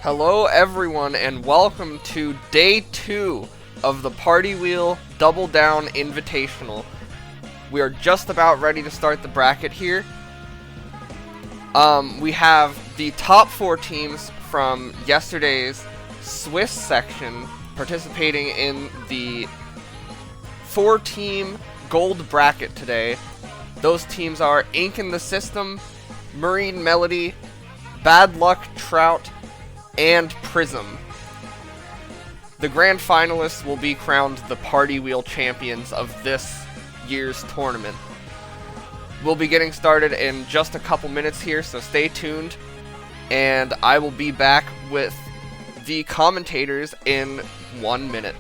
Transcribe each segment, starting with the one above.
Hello everyone and welcome to day 2 of the Party Wheel Double Down Invitational. We are just about ready to start the bracket here. We have the top 4 teams from yesterday's Swiss section participating in the 4-team gold bracket today. Those teams are Ink in the System, Marine Melody, Bad Luck Trout, and Prism. The grand finalists will be crowned the Party Wheel champions of this year's tournament. We'll be getting started in just a couple minutes here, so stay tuned, and I will be back with the commentators in 1 minute.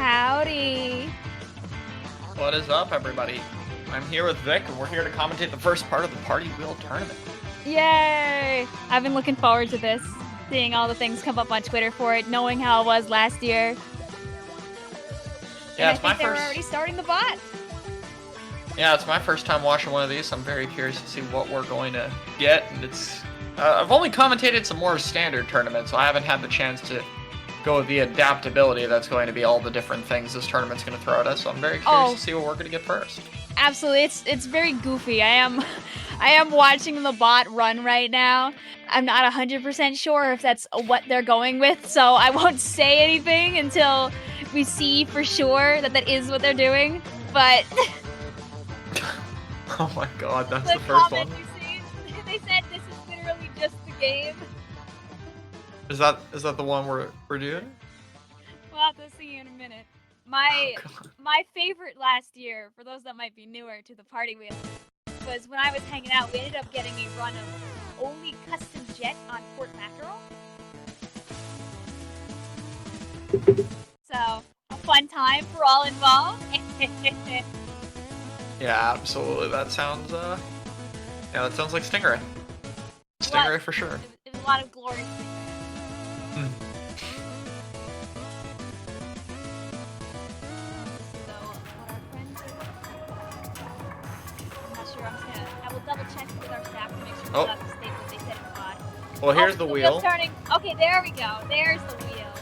Howdy. What is up, everybody? I'm here with Vic, and we're here to commentate the first part of the Party Wheel Tournament. Yay! I've been looking forward to this. seeing all the things come up on Twitter for it, knowing how it was last year. Yeah, And it's I my think they were first. already starting the bot. Yeah, it's my first time watching one of these. I'm very curious to see what we're going to get, and it's. I've only commentated some more standard tournaments, so I haven't had the chance to go with the adaptability that's going to be all the different things this tournament's going to throw at us. So I'm very curious to see what we're going to get first. Absolutely, it's very goofy. I am watching the bot run right now. I'm not 100% sure if that's what they're going with, so I won't say anything until we see for sure that that is what they're doing. But Oh my god, that's the the first one. comment you see, they said this is literally just the game. Is that the one we're doing? We'll have to see in a minute. My favorite last year, for those that might be newer to the party wheel, was when I was hanging out. We ended up getting a run of only custom jet on Port Mackerel. So a fun time for all involved. Yeah, absolutely. That sounds yeah, that sounds like Stingray. Stingray for sure. It was a lot of glory. I will double check with our staff to make sure we got the state that they said in the pod. Well, here's the wheel. Turning. Okay, there we go. There's the wheel.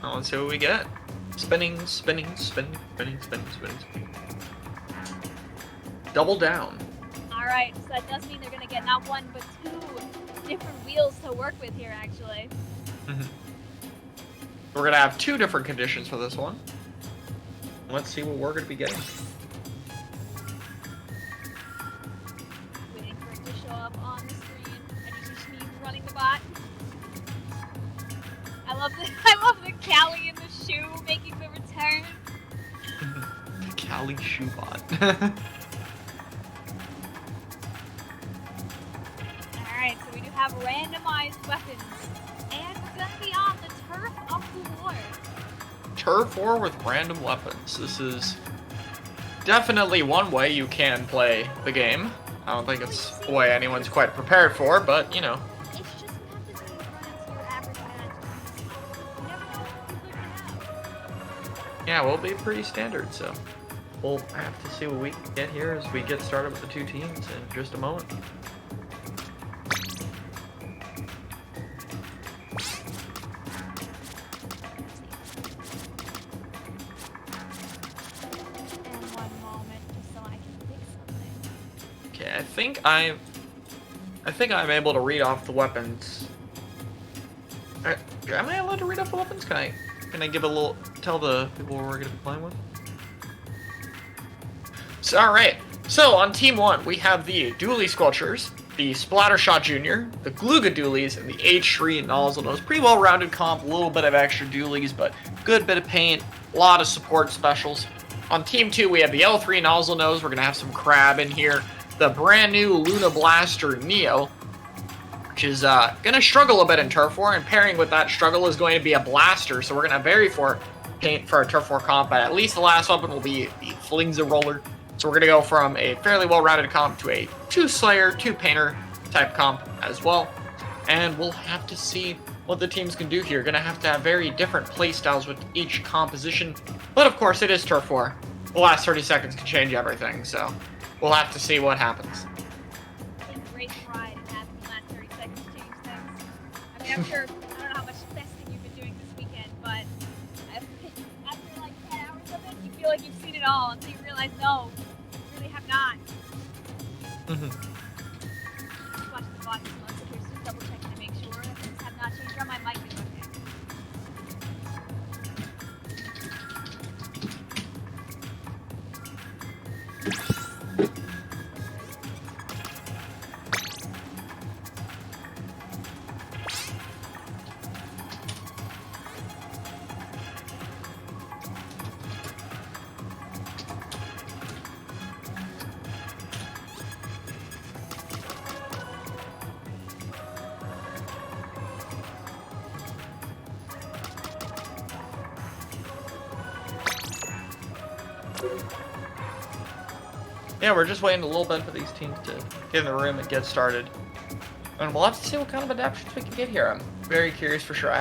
Oh, let's see what we get. Spinning, spinning, spinning, spinning, spinning, spinning, spinning. Double down. Alright, so that does mean they're gonna get not one, but two different wheels to work with here, actually. We're gonna have two different conditions for this one. Let's see what we're gonna be getting. Waiting for it to show up on the screen. I just need running the bot. I love the Callie in the shoe making the return. The Callie shoe bot. Alright, so we do have randomized weapons. And we're gonna be on the Turf of the War. Turf War with random weapons. This is definitely one way you can play the game. I don't think it's a way anyone's quite prepared for, but you know. It's just you have to do run into your average match. You never know what people are gonna have. Yeah, we'll be pretty standard, so we'll have to see what we can get here as we get started with the two teams in just a moment. Okay, I think I'm able to read off the weapons. Am I allowed to read off the weapons? Can I give a little, tell the people we're gonna be playing with? So, alright, so on team 1, we have the Dually Squelchers, the Splattershot Junior, the Gluga Dualies, and the H3 Nozzle Nose. Pretty well-rounded comp, a little bit of extra Dualies, but good bit of paint, a lot of support specials. On team 2, we have the L3 Nozzle Nose. We're gonna have some Crab in here. The brand new Luna Blaster Neo, which is gonna struggle a bit in Turf War, and pairing with that struggle is going to be a Blaster, so we're gonna vary for paint for our Turf War comp, but at least the last weapon will be the Flingza Roller. So we're gonna go from a fairly well-rounded comp to a 2-Slayer, 2-Painter type comp as well. And we'll have to see what the teams can do here. Gonna have to have very different playstyles with each composition, but of course it is Turf War. The last 30 seconds can change everything, so we'll have to see what happens. Take great pride in having the last 30 seconds change things. I mean, I'm sure, I don't know how much testing you've been doing this weekend, but after like 10 hours of it, you feel like you've seen it all until you realize, no, you really have not. Just watch the bot this month, so here's just double checking to make sure that things have not changed, or my mic is okay. Yeah, we're just waiting a little bit for these teams to get in the room and get started. And we'll have to see what kind of adaptations we can get here. I'm very curious for sure.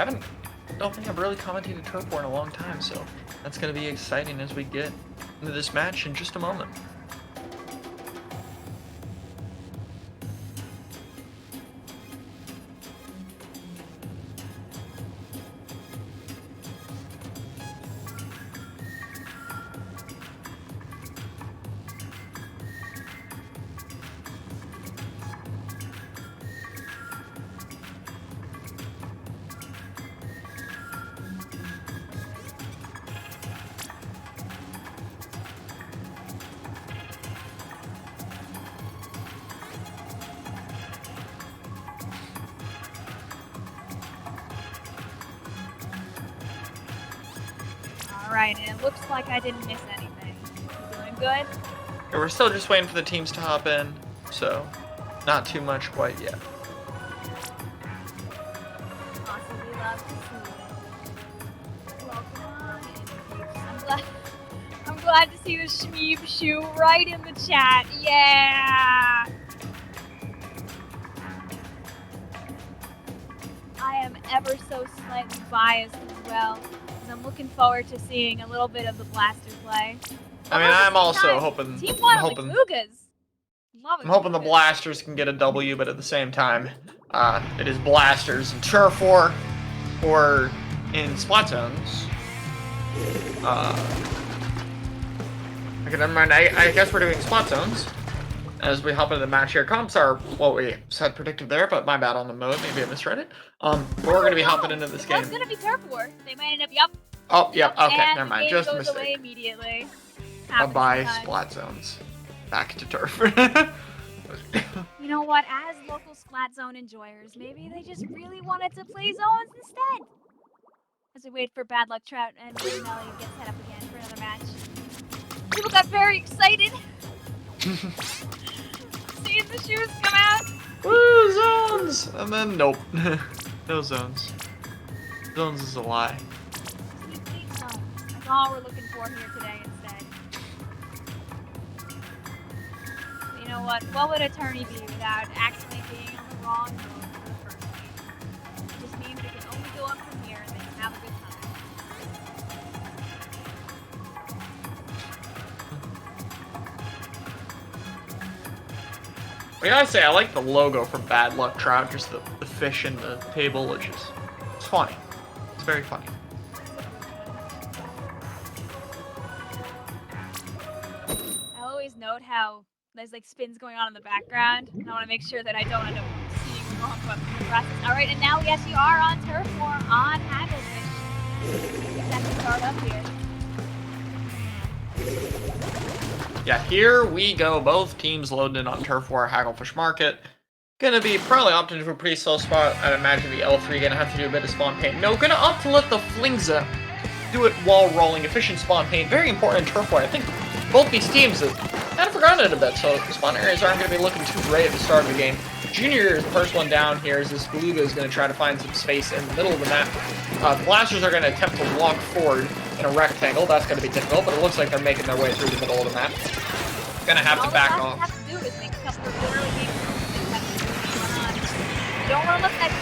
Don't think I've really commentated Turf War in a long time, so that's going to be exciting as we get into this match in just a moment. Alright, and it looks like I didn't miss anything. Doing good? Yeah, we're still just waiting for the teams to hop in, so not too much quite yet. Possibly love to see it. Welcome on in. I'm glad to see the Shmeeb shoe right in the chat. Yeah! I am ever so slightly biased as well, because I'm looking forward to seeing a little bit of the Blaster play. I mean, I'm also hoping. Team 1 I'm on the Cougars. Love it. I'm hoping the Blasters can get a W, but at the same time, it is Blasters in Turf War or in Splat Zones. Okay, never mind. I guess we're doing Splat Zones as we hop into the match here. Comps are what we said predicted there, but my bad on the mode. Maybe I misread it. But we're going to be hopping into this game. It's going to be Turf War. They might end up, yup. Oh, yep. Okay, And never mind. the game Just a goes away mistake. immediately. Bye-bye, Happens Splat Zones. Back to Turf. You know what? As local Splat Zone enjoyers, maybe they just really wanted to play zones instead. As we wait for Bad Luck Trout and Melly to get set up again for another match. People got very excited. Seeing the shoes come out. Woo, zones! And then, nope. No zones. Zones is a lie. Sweet zones. That's all we're looking for here today instead. But you know what would a tourney be without accidentally being on the wrong mode for the first game? It just means we can only go up from here and then have a good time. I gotta say, I like the logo for Bad Luck Trout, just the fish in the table, which is it's funny. It's very funny. I always note how there's like spins going on in the background, and I want to make sure that I don't end up seeing the wrong button in the process. Alright, and now we actually are on Turf War on Hagglefish. That's the start up here. Yeah, here we go. Both teams loading in on Turf War Hagglefish Market. Gonna be probably opting for a pretty slow spot. I'd imagine the L3 gonna have to do a bit of spawn paint. No, gonna opt to let the Flingza do it while rolling. Efficient spawn paint, very important in Turf War. I think both these teams have kind of forgotten it a bit, so the spawn areas aren't gonna be looking too great at the start of the game. Junior is the first one down here as this Beluga is gonna try to find some space in the middle of the map. The Blasters are gonna attempt to walk forward in a rectangle. That's gonna be difficult, but it looks like they're making their way through the middle of the map. Gonna have to back off. All the Blasters have to do is make a couple of early game moves. You don't want to let that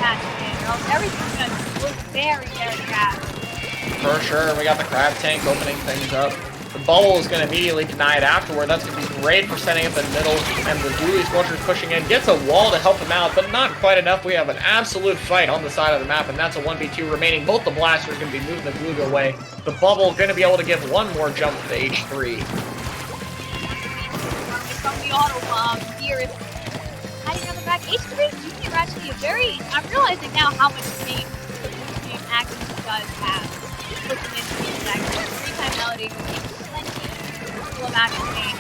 catch in, or else everything's gonna look very, very fast. For sure, we got the Crab Tank opening things up. The bubble is going to immediately deny it afterward. That's going to be great for setting up in the middle. And the Dooley Scorcher pushing in. Gets a wall to help him out, but not quite enough. We have an absolute fight on the side of the map, and that's a 1v2 remaining. Both the Blasters going to be moving the Gluga away. The bubble going to be able to give one more jump to the H3. From the auto bomb, here is hiding on the back. H3 Junior actually a very. I'm realizing now how much pain the blue team actually does have. Looking into these actions, 3-time melody with plenty of actual pain.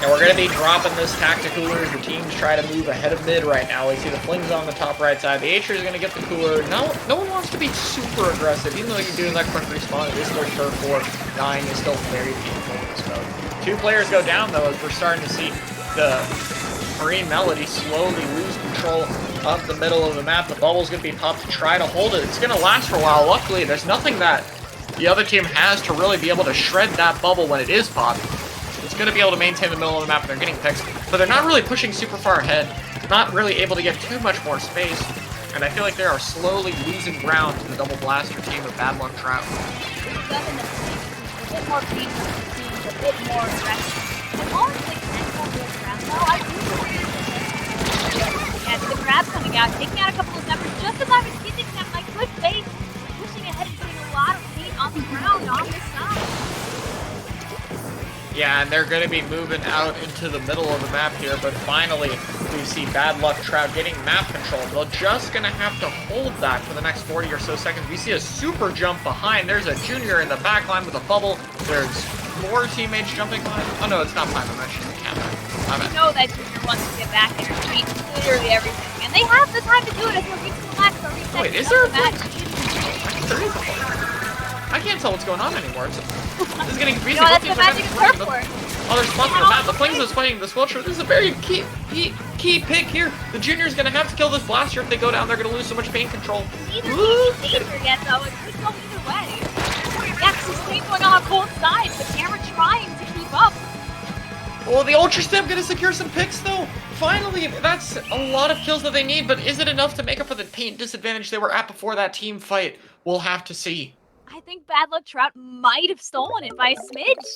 And we're going to be dropping this tactic cooler as the teams try to move ahead of mid right now. We see the Flings on the top right side. The H3 is going to get the cooler. No one wants to be super aggressive. Even though you're doing that quick respawn, it is still Turf War. Dying is still very painful in this mode. 2 players go down, though, as we're starting to see the Marine Melody slowly lose control of the middle of the map. The bubble's going to be popped to try to hold it. It's going to last for a while. Luckily, there's nothing that the other team has to really be able to shred that bubble when it is popped. It's going to be able to maintain the middle of the map, and they're getting picks, but they're not really pushing super far ahead. not really able to get too much more space, and I feel like they are slowly losing ground to the double blaster team of Bad Luck Trout. A bit more painful, a bit more aggressive. As long as they can hold this ground, though, I do believe that the grab coming out, taking out a couple of numbers, just as I was hitting them, like good face, pushing ahead and putting a lot of paint on the ground on this side. Yeah, and they're going to be moving out into the middle of the map here, but finally we see Bad Luck Trout getting map control. They're just going to have to hold that for the next 40 or so seconds. We see a super jump behind. There's a junior in the back line with a bubble. There's more teammates jumping behind. Oh no, it's not Prime. I'm actually in the camera. You know that junior wants to get back there and beat literally everything. And they have the time to do it as we're reaching the last 30 seconds. Wait, is there a match? There is a point. I can't tell what's going on anymore. This is getting confusing. No, that's the magic of Surfboard. Oh, there's spots on the map. The Flings is fighting the Squelcher. This is a very key pick here. The Junior's gonna have to kill this blaster. If they go down, they're gonna lose so much paint control. Neither team is danger yet, though. It could go either way. Yeah, this is thing going on both sides. The camera trying to keep up. Well, the Ultra Stem gonna secure some picks, though. Finally, that's a lot of kills that they need, but is it enough to make up for the paint disadvantage they were at before that team fight? We'll have to see. I think Bad Luck Trout might have stolen it by a smidge.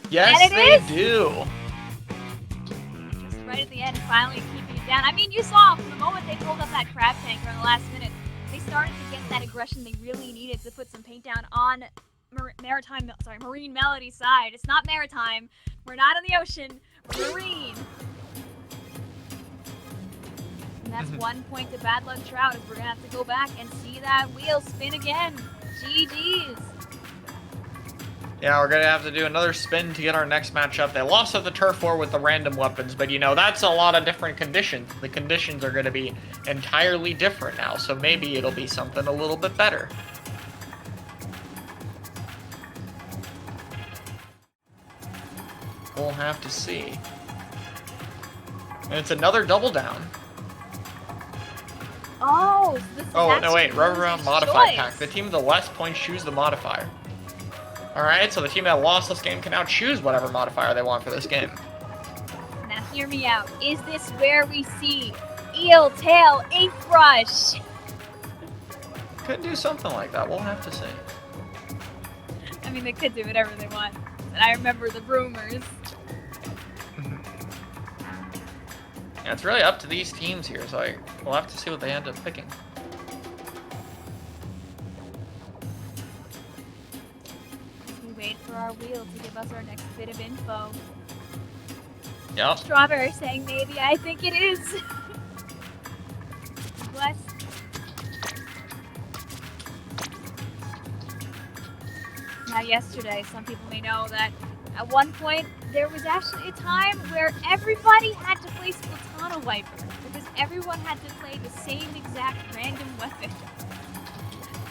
Yes, they do. Just right at the end, finally keeping it down. I mean, you saw from the moment they pulled up that crab tanker in the last minute, they started to get that aggression they really needed to put some paint down on Marine Melody's side. It's not maritime. We're not in the ocean. We're marine. And that's 1 point to Bad Luck Trout, as we're gonna have to go back and see that wheel spin again. GG's. Yeah, we're gonna have to do another spin to get our next matchup. They lost at the turf war with the random weapons, but you know, that's a lot of different conditions. The conditions are gonna be entirely different now, so maybe it'll be something a little bit better. We'll have to see. And it's another double down. Oh, so this is no, wait, rubber round modified choice. pack. The team with the less points choose the modifier. Alright, so the team that lost this game can now choose whatever modifier they want for this game. Now hear me out. Is this where we see Eel Tail Ink Brush? Could do something like that, we'll have to see. I mean, they could do whatever they want. But I remember the rumors. Yeah, it's really up to these teams here, so we'll have to see what they end up picking. We wait for our wheel to give us our next bit of info. Yep. Strawberry saying maybe. I think it is. Bless. Now, yesterday, some people may know that at one point there was actually a time where everybody had to play Splatana Wiper because everyone had to play the same exact random weapon.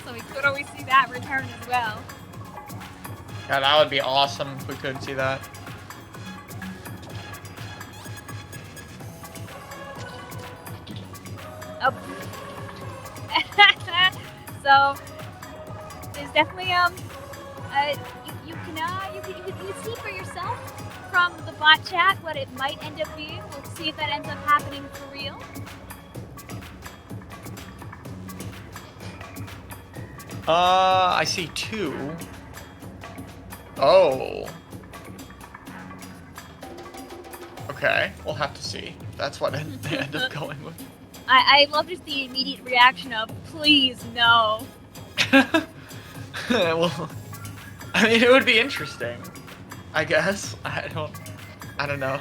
So we could always see that return as well. Yeah, that would be awesome if we could see that. Oh. So there's definitely you can see for yourself from the bot chat what it might end up being. We'll see if that ends up happening for real. I see two. Oh. Okay, we'll have to see if that's what they end up going with. I love just the immediate reaction of, please, no. Well, I mean, it would be interesting, I guess. I don't know.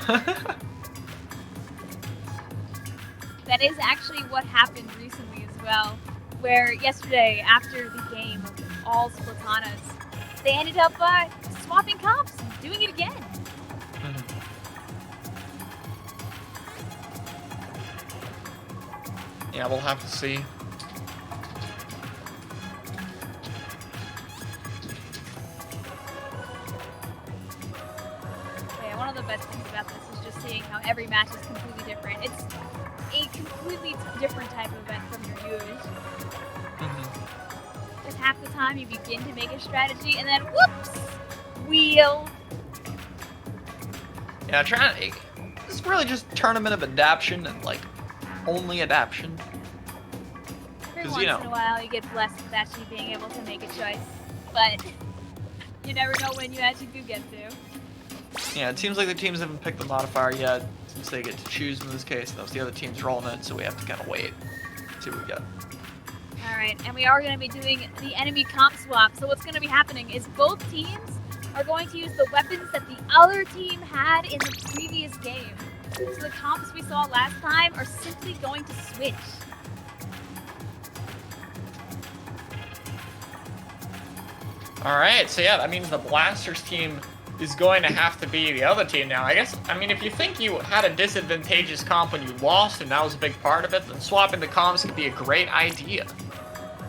That is actually what happened recently as well, where yesterday, after the game of all Splatanas, they ended up swapping comps and doing it again. Yeah, we'll have to see. Yeah, one of the best things about this is just seeing how every match is completely different. It's a completely different type of event from your viewers. Because half the time you begin to make a strategy and then whoops! Wheel. Yeah, this is It's really just tournament of adaption and like only adaption. Every 'Cause, once you know- in a while, you get blessed with actually being able to make a choice, but you never know when you actually do get to. Yeah, it seems like the teams haven't picked the modifier yet, since they get to choose in this case. Those the other teams rolling it, so we have to kind of wait, see what we get. All right, and we are going to be doing the enemy comp swap. So what's going to be happening is both teams are going to use the weapons that the other team had in the previous game. So the comps we saw last time are simply going to switch. All right, so yeah, that means the Blasters team is going to have to be the other team now. I guess, I mean, if you think you had a disadvantageous comp when you lost and that was a big part of it, then swapping the comps could be a great idea.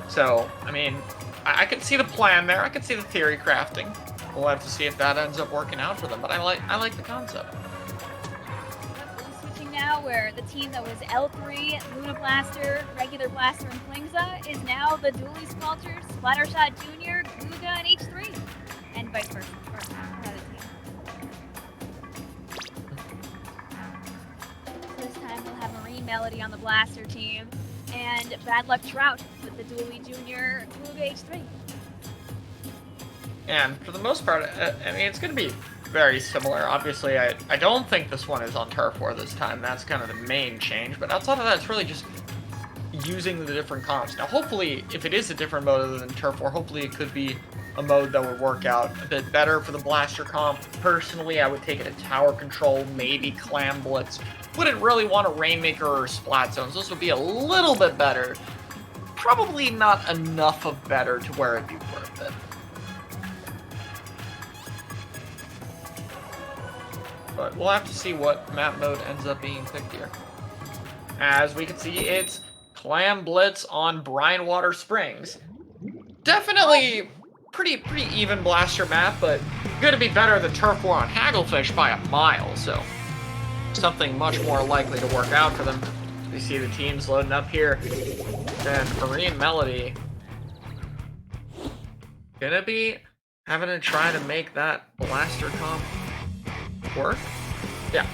So, I mean, I could see the plan there. I could see the theory crafting. We'll have to see if that ends up working out for them, but I like the concept. Switching now, where the team that was L3, Luna Blaster, Regular Blaster, and Klingza is now the Dually Squelchers, Splattershot Jr., Gluga, and H3. And vice versa. Or another team. This time we'll have Marine Melody on the Blaster team, and Bad Luck Trout with the Dually Jr., Gluga, H3. And for the most part, I mean, it's going to be very similar. Obviously, I don't think this one is on Turf War this time. That's kind of the main change. But outside of that, it's really just using the different comps. Now, hopefully, if it is a different mode other than Turf War, hopefully it could be a mode that would work out a bit better for the Blaster comp. Personally, I would take it to Tower Control, maybe Clam Blitz. Wouldn't really want a Rainmaker or Splat Zones. Those would be a little bit better. Probably not enough of better to where it'd be worth it. But we'll have to see what map mode ends up being picked here. As we can see, it's Clam Blitz on Brinewater Springs. Definitely pretty even Blaster map, but gonna be better than Turf War on Hagglefish by a mile, so something much more likely to work out for them. We see the teams loading up here. Then Marine Melody gonna be having to try to make that Blaster comp work? Yeah.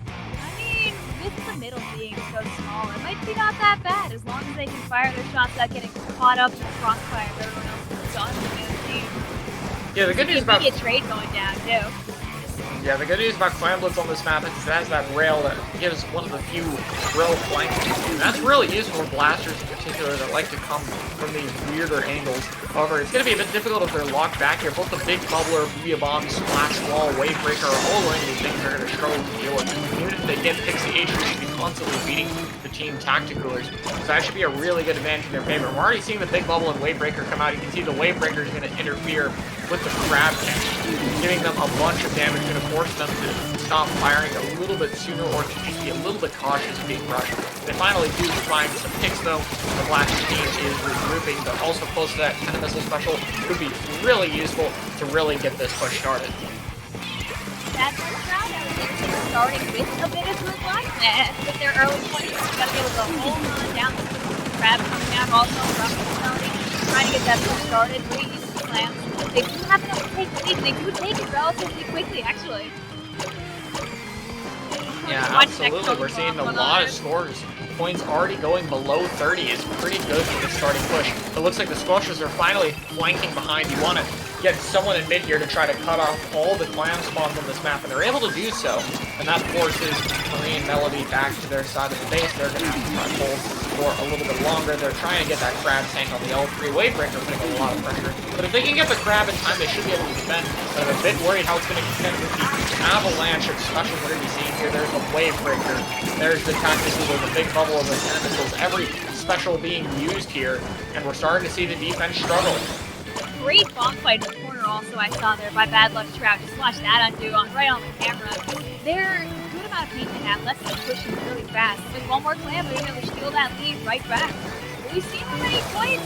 I mean, with the middle being so small, it might be not that bad as long as they can fire their shots without getting caught up in the crossfire of everyone else's guns in the other team. Yeah, the good news about a trade going down too. Yeah, the good news about Clam Blitz on this map is it has that rail that gives one of the few rail flanks. And that's really useful for blasters in particular that like to come from these weirder angles. However, it's going to be a bit difficult if they're locked back here. Both the Big Bubbler, Booyah Bomb, Splash Wall, Wavebreaker are all going to be things they're going to struggle to deal with. Even if they get Pixie H, they should be constantly beating the team Tacticoolers. So that should be a really good advantage in their favor. We're already seeing the Big Bubble and Wavebreaker come out. You can see the Wavebreaker is going to interfere with the Crab Catch, giving them a bunch of damage, going to force them to stop firing a little bit sooner or to just be a little bit cautious being rushed. They finally do find some picks though. The Blaster team is regrouping, but also close to that 10 missile special would be really useful to really get this push started. That's our crowd out there, starting with a bit of good luck with their early points. You gotta be able to hold on down the Crab coming out also from the penalty, trying to get that push started, really use the Clam. They do have enough to take the lead. They do take it relatively quickly, actually. Yeah, absolutely. We're seeing a lot of scores. Points already going below 30 is pretty good for the starting push. It looks like the Squelchers are finally flanking behind. You want to get someone in mid here to try to cut off all the clam spawns on this map, and they're able to do so. And that forces Marine Melody back to their side of the base. They're going to have to try to hold for a little bit longer. They're trying to get that Crab tank on the L3 Wavebreaker, putting a lot of pressure. But if they can get the Crab in time, they should be able to defend. But I'm a bit worried how it's going to contend with the avalanche of specials we're going to be seeing here. There's the Wavebreaker. There's the Tactical, the Big Bubble, and the 10 missiles. Every special being used here, and we're starting to see the defense struggle. Great bomb fight in the corner also I saw there by Bad Luck Trout. Just watch that undo right on the camera. They're a good amount of paint they have. Let's them pushing really fast. With one more clam, they're able to steal that lead right back. But we've seen already points.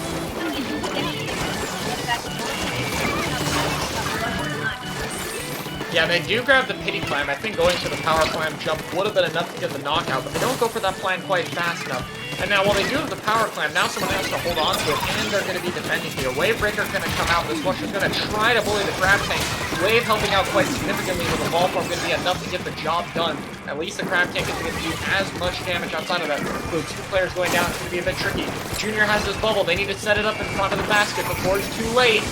Yeah, they do grab the pity clam. I think going for the power clam jump would have been enough to get the knockout, but they don't go for that plan quite fast enough. And now while they do have the power clam, now someone has to hold on to it, and they're going to be defending here. Wave Breaker going to come out. This Squasher's going to try to bully the Crab Tank. Wave helping out quite significantly with the ball form going to be enough to get the job done. At least the Crab Tank isn't going to do as much damage outside of that. With 2 players going down, it's going to be a bit tricky. Junior has this bubble. They need to set it up in front of the basket before it's too late.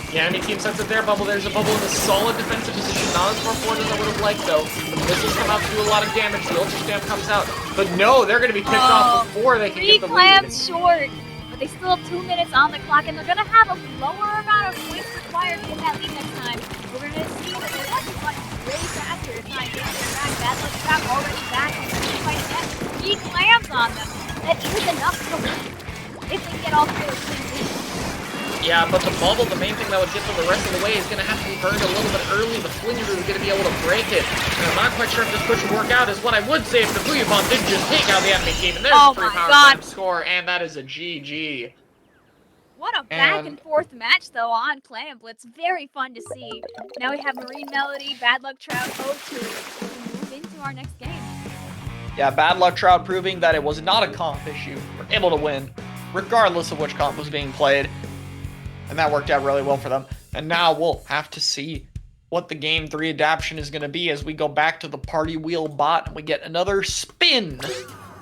The enemy team sets up their bubble. There's a bubble in a solid defensive position. Not as far forward as I would have liked, though. The missiles come out to do a lot of damage. The Ultra Stamp comes out. But no, they're going to be picked off before they can get the lead. 3 clams short, but they still have 2 minutes on the clock, and they're going to have a lower amount of points required to get that lead next time. We're going to see that they're actually running way faster to try and get their back. Bad Luck Trap already back. And they're fighting that 3 clams on them. That is enough to win if they get all 4 clean. Yeah, but the bubble, the main thing that would get them the rest of the way is going to have to be burned a little bit early. The Flingy is going to be able to break it. And I'm not quite sure if this push would work out, is what I would say if the Booyah did just take out the enemy team. And there's a 3 power clam score, and that is a GG. What a back and forth match, though, on Clam Blitz. Very fun to see. Now we have Marine Melody, Bad Luck Trout, O2 to move into our next game. Yeah, Bad Luck Trout proving that it was not a comp issue. We're able to win, regardless of which comp was being played. And that worked out really well for them. And now we'll have to see what the Game 3 adaptation is going to be as we go back to the party wheel bot and we get another spin.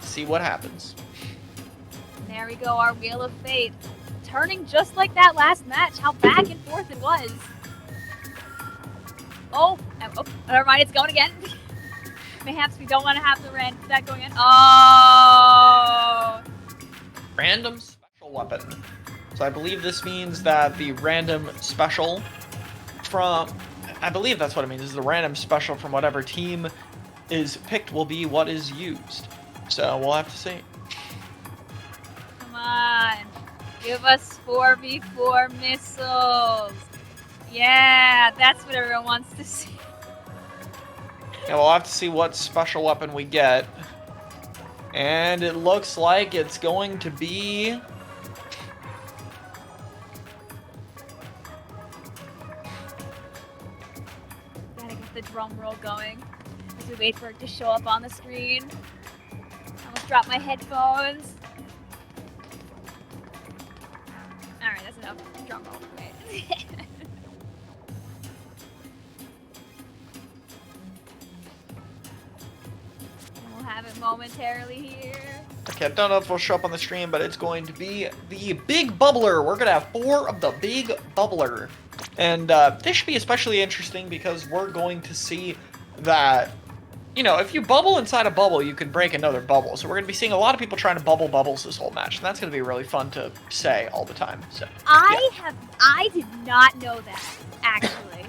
See what happens. There we go, our Wheel of Fate. Turning just like that last match, how back and forth it was. Oh, never mind, it's going again. Mayhaps we don't want to have the that going in. Oh! Random special weapon. So I believe this means that the random special from, I believe that's what it means, is the random special from whatever team is picked will be what is used. So we'll have to see. Come on. Give us 4v4 missiles. Yeah, that's what everyone wants to see. Yeah, we'll have to see what special weapon we get. And it looks like it's going to be... The drum roll going as we wait for it to show up on the screen. Almost dropped my headphones. Alright, that's enough drum roll. Wait. We'll have it momentarily here. Okay, I don't know if it'll show up on the stream, but it's going to be the Big Bubbler. We're going to have 4 of the Big Bubbler. And this should be especially interesting because we're going to see that, you know, if you bubble inside a bubble, you can break another bubble. So we're going to be seeing a lot of people trying to bubble bubbles this whole match. And that's going to be really fun to say all the time. So I did not know that, actually,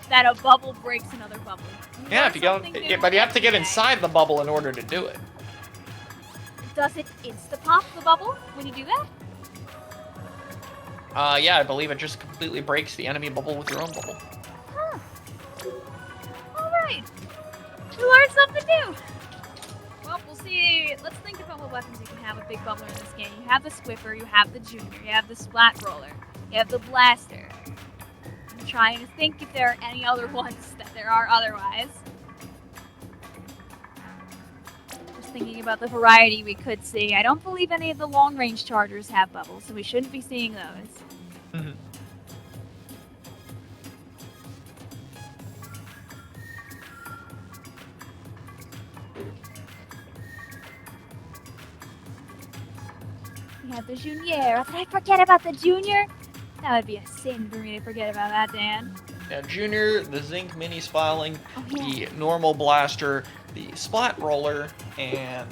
that a bubble breaks another bubble. Yeah, if you go, but you have to get inside the bubble in order to do it. Does it insta-pop the bubble when you do that? Yeah, I believe it just completely breaks the enemy bubble with your own bubble. Huh. Alright. We learned something new. Well, we'll see. Let's think about what weapons you can have with Big Bubbler in this game. You have the Squiffer, you have the Junior, you have the Splat Roller, you have the Blaster. I'm trying to think if there are any other ones that there are otherwise. Just thinking about the variety we could see. I don't believe any of the long-range chargers have bubbles, so we shouldn't be seeing those. Mm-hmm. We have the Junior. Did I forget about the Junior? That would be a sin for me to forget about that, Dan. Yeah, Junior, the Zinc Mini Spiling, Oh, yeah. the Normal Blaster, the Splat Roller, and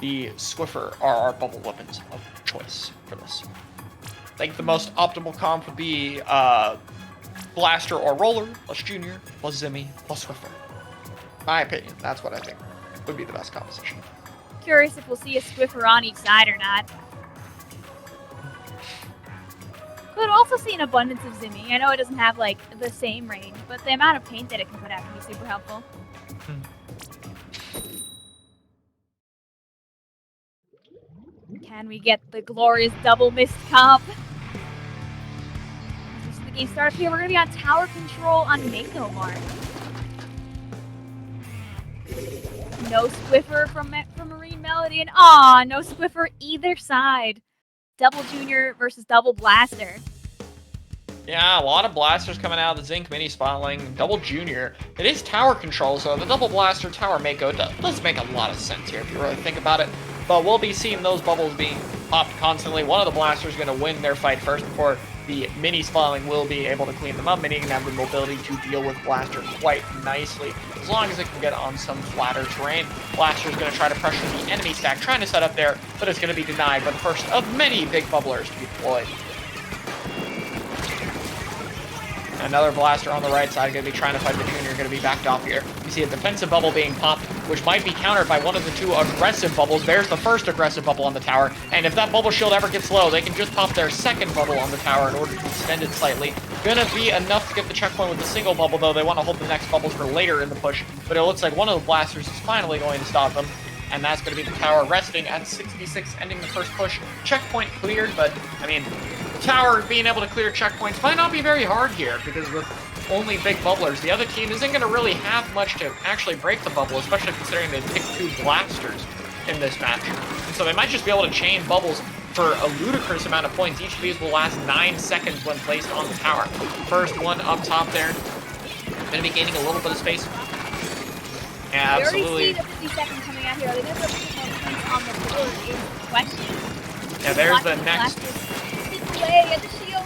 the Squiffer are our bubble weapons of choice for this. I think the most optimal comp would be Blaster or Roller, plus Junior, plus Zimmy, plus Squiffer. My opinion, that's what I think would be the best composition. Curious if we'll see a Squiffer on each side or not. Could also see an abundance of Zimmy. I know it doesn't have like the same range, but the amount of paint that it can put out can be super helpful. Can we get the glorious double mist comp? This is the Game startup here. We're going to be on tower control on Mako Mark. No Swiffer from Marine Melody, and no Swiffer either side. Double Junior versus Double Blaster. Yeah, a lot of blasters coming out of the Zinc mini spotling. Double Junior. It is tower control, so the Double Blaster Tower Mako does make a lot of sense here if you really think about it. But we'll be seeing those bubbles being popped constantly. One of the blasters is going to win their fight first before the mini spawning will be able to clean them up, meaning it can have the mobility to deal with Blaster quite nicely. As long as it can get on some flatter terrain, Blaster is going to try to pressure the enemy stack, trying to set up there, but it's going to be denied by the first of many big bubblers to be deployed. Another blaster on the right side, going to be trying to fight the Junior, going to be backed off here. You see a defensive bubble being popped, which might be countered by one of the two aggressive bubbles. There's the first aggressive bubble on the tower, and if that bubble shield ever gets low, they can just pop their second bubble on the tower in order to extend it slightly. Gonna be enough to get the checkpoint with the single bubble, though. They want to hold the next bubbles for later in the push, but it looks like one of the blasters is finally going to stop them, and that's going to be the tower resting at 66, ending the first push. Checkpoint cleared, but, I mean, the tower being able to clear checkpoints might not be very hard here, because with only big bubblers, the other team isn't going to really have much to actually break the bubble, especially considering they picked two blasters in this match. And so they might just be able to chain bubbles for a ludicrous amount of points. Each of these will last 9 seconds when placed on the tower. First one up top there, going to be gaining a little bit of space. Yeah, absolutely. We already see the 50 seconds coming out here. Are they going to put more points on the board is the question. Yeah, there's the next. Away at the shield.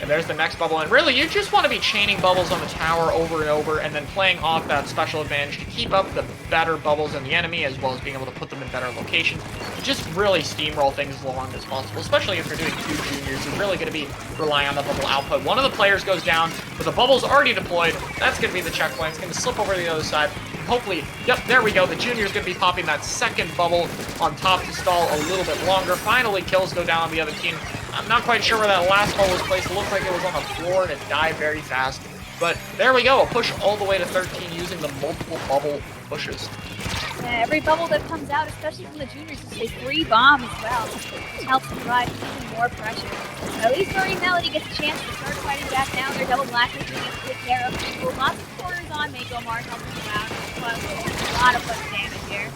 And there's the next bubble, and really, you just want to be chaining bubbles on the tower over and over, and then playing off that special advantage to keep up the better bubbles in the enemy, as well as being able to put them in better locations. Just really steamroll things as long as possible, especially if you're doing two juniors. You're really going to be relying on the bubble output. One of the players goes down, but the bubble's already deployed. That's going to be the checkpoint. It's going to slip over to the other side. Hopefully, yep, there we go. The junior's going to be popping that second bubble on top to stall a little bit longer. Finally, kills go down on the other team. I'm not quite sure where that last bubble was placed. It looked like it was on the floor and it died very fast. But there we go, a push all the way to 13 using the multiple bubble pushes. Yeah, every bubble that comes out, especially from the juniors, is a free bomb as well, which helps provide even more pressure. But at least Marine Melody gets a chance to start fighting back now. Their double blaster doing a quick care of people. Lots of corners on Mako Mark helping them out. But a lot of push damage here.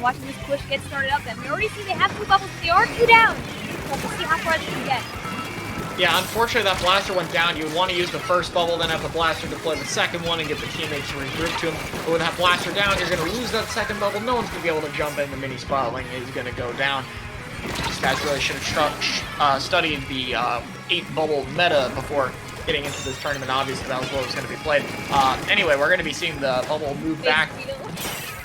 Watching this push get started up, and we already see they have two bubbles, but they are two down. So we'll see how far they can get. Yeah, unfortunately that blaster went down. You would want to use the first bubble, then have the blaster deploy the second one and get the teammates to regroup to him. But with that blaster down, you're going to lose that second bubble. No one's going to be able to jump in. The mini spotling is going to go down. These guys really should have studied the 8-bubble meta before getting into this tournament. Obviously, that was what was going to be played. Anyway, we're going to be seeing the bubble move back.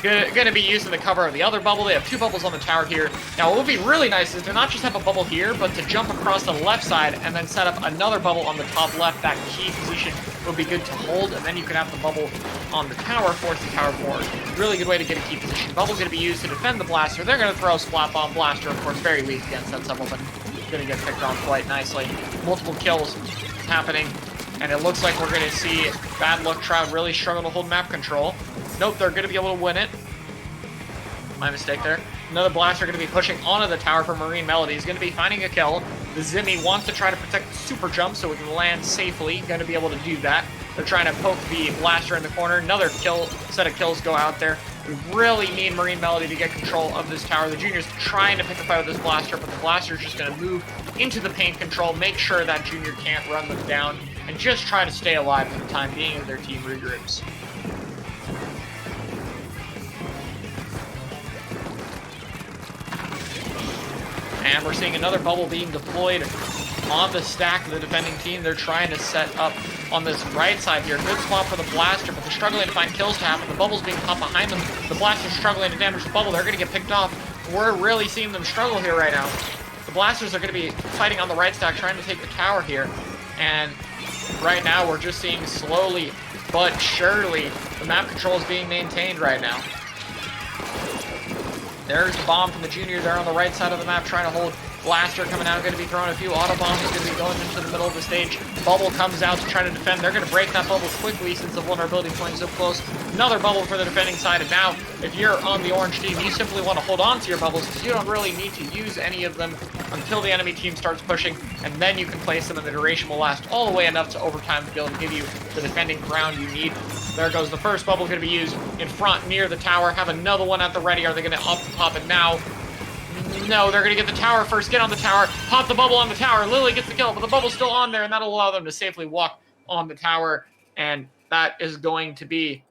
Going to be using the cover of the other bubble. They have two bubbles on the tower here. Now, what would be really nice is to not just have a bubble here, but to jump across the left side and then set up another bubble on the top left. That key position would be good to hold, and then you can have the bubble on the tower, force the tower forward. Really good way to get a key position. Bubble's going to be used to defend the blaster. They're going to throw a splat bomb. Blaster, of course, very weak against that sub, but going to get picked on quite nicely. Multiple kills happening, and it looks like we're going to see Bad Luck Trout really struggle to hold map control. Nope, they're going to be able to win it. My mistake there. Another blaster going to be pushing onto the tower for Marine Melody. He's going to be finding a kill. The Zimmy wants to try to protect the super jump so it can land safely. Going to be able to do that. They're trying to poke the blaster in the corner. Another set of kills go out there. We really need Marine Melody to get control of this tower. The junior's trying to pick a fight with this blaster, but the blaster's just going to move into the paint control, make sure that junior can't run them down, and just try to stay alive for the time being as their team regroups. And we're seeing another bubble being deployed on the stack of the defending team. They're trying to set up on this right side here. Good spot for the blaster, but they're struggling to find kills to happen. The bubble's being popped behind them. The blaster's struggling to damage the bubble. They're going to get picked off. We're really seeing them struggle here right now. The blasters are going to be fighting on the right stack, trying to take the tower here. And right now, we're just seeing slowly but surely the map control is being maintained right now. There's the bomb from the junior there on the right side of the map, trying to hold Blaster coming out, going to be throwing a few auto bombs, going to be going into the middle of the stage. Bubble comes out to try to defend. They're going to break that bubble quickly since the vulnerability playing so close. Another bubble for the defending side, and now if you're on the orange team, you simply want to hold on to your bubbles because you don't really need to use any of them until the enemy team starts pushing, and then you can place them, and the duration will last all the way enough to overtime to be able to give you the defending ground you need. There goes the first bubble, going to be used in front near the tower. Have another one at the ready. Are they going to opt to pop it now? No, they're going to get the tower first. Get on the tower. Pop the bubble on the tower. Lily gets the kill, but the bubble's still on there, and that'll allow them to safely walk on the tower. And that is going to be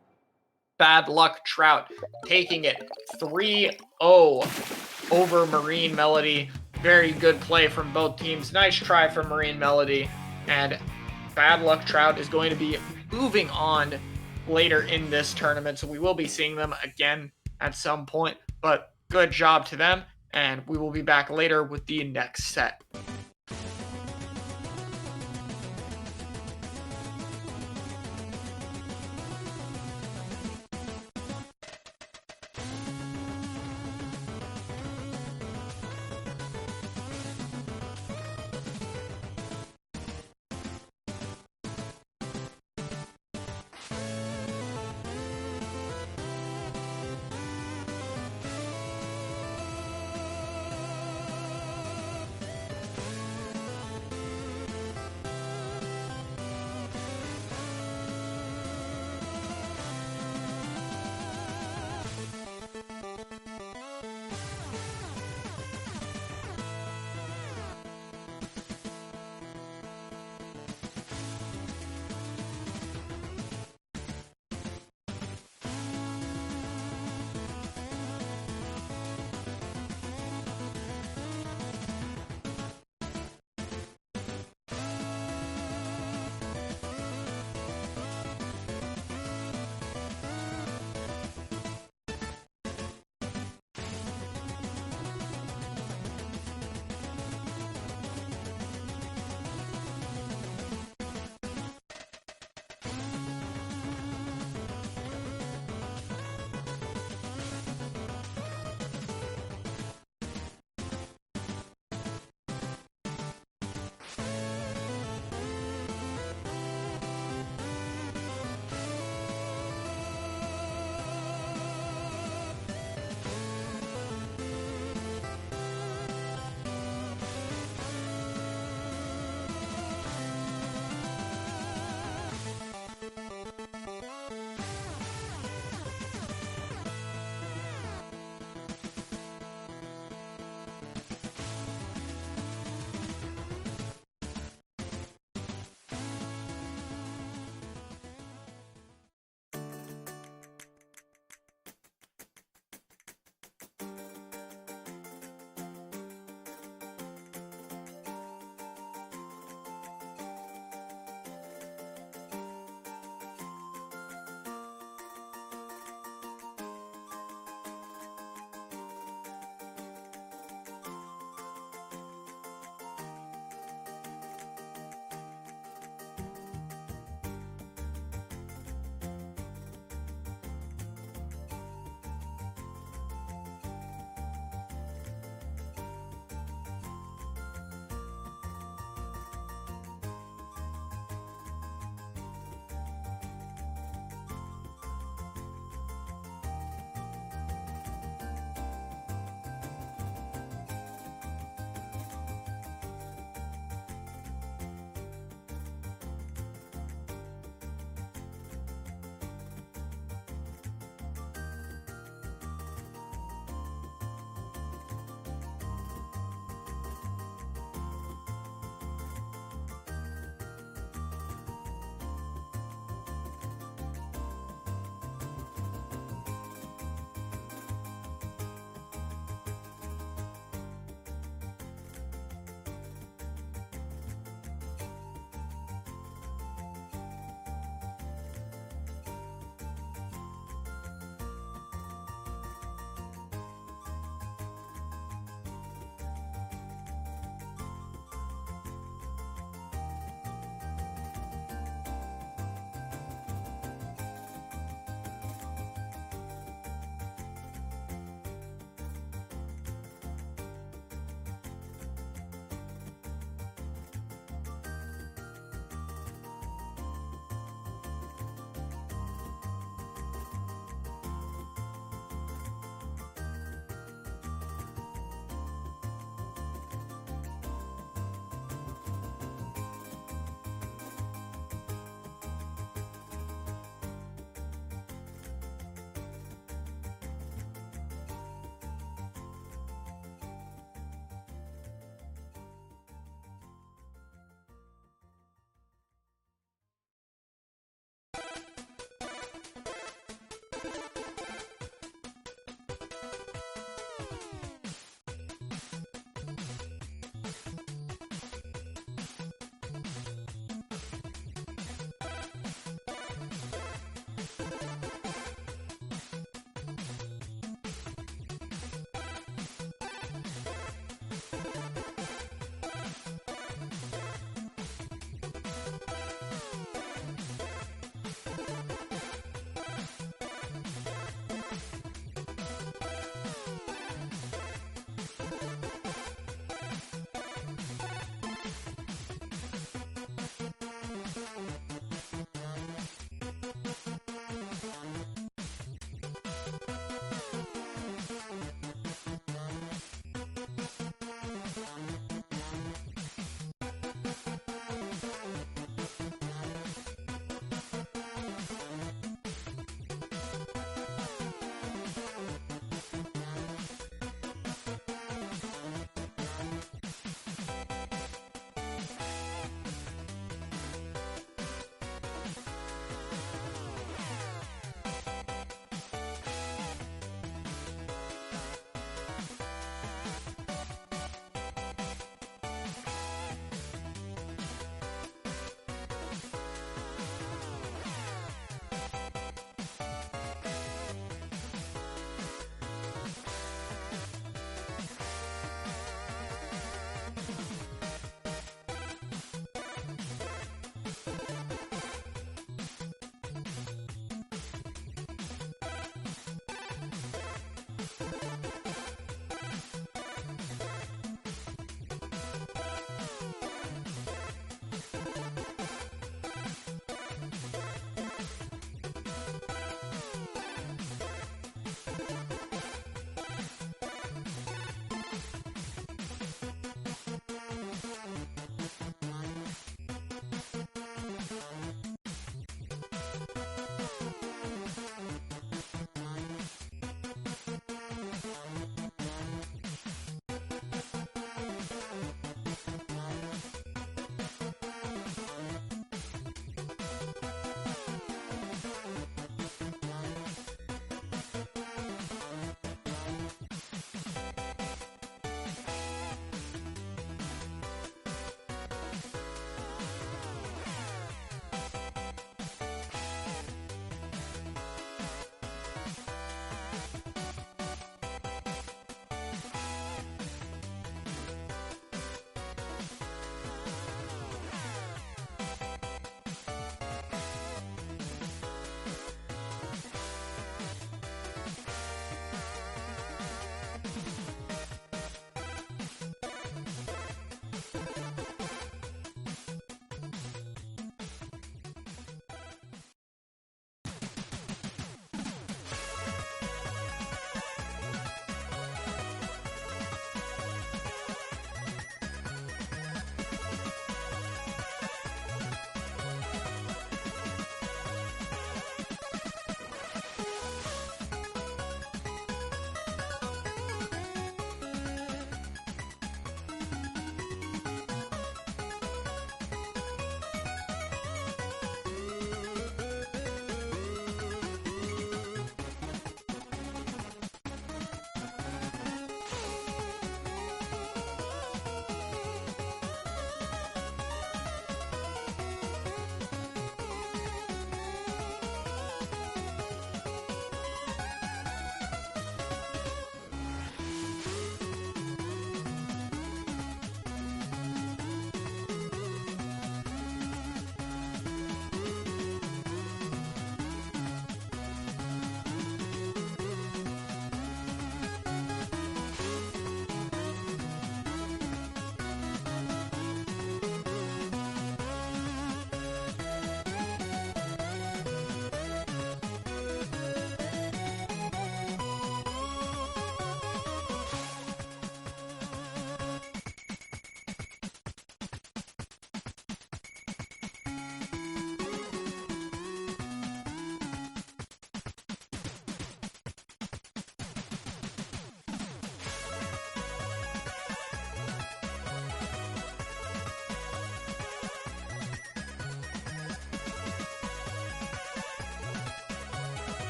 Bad Luck Trout taking it 3-0 over Marine Melody. Very good play from both teams. Nice try from Marine Melody. And Bad Luck Trout is going to be moving on later in this tournament, so we will be seeing them again at some point. But good job to them, and we will be back later with the next set.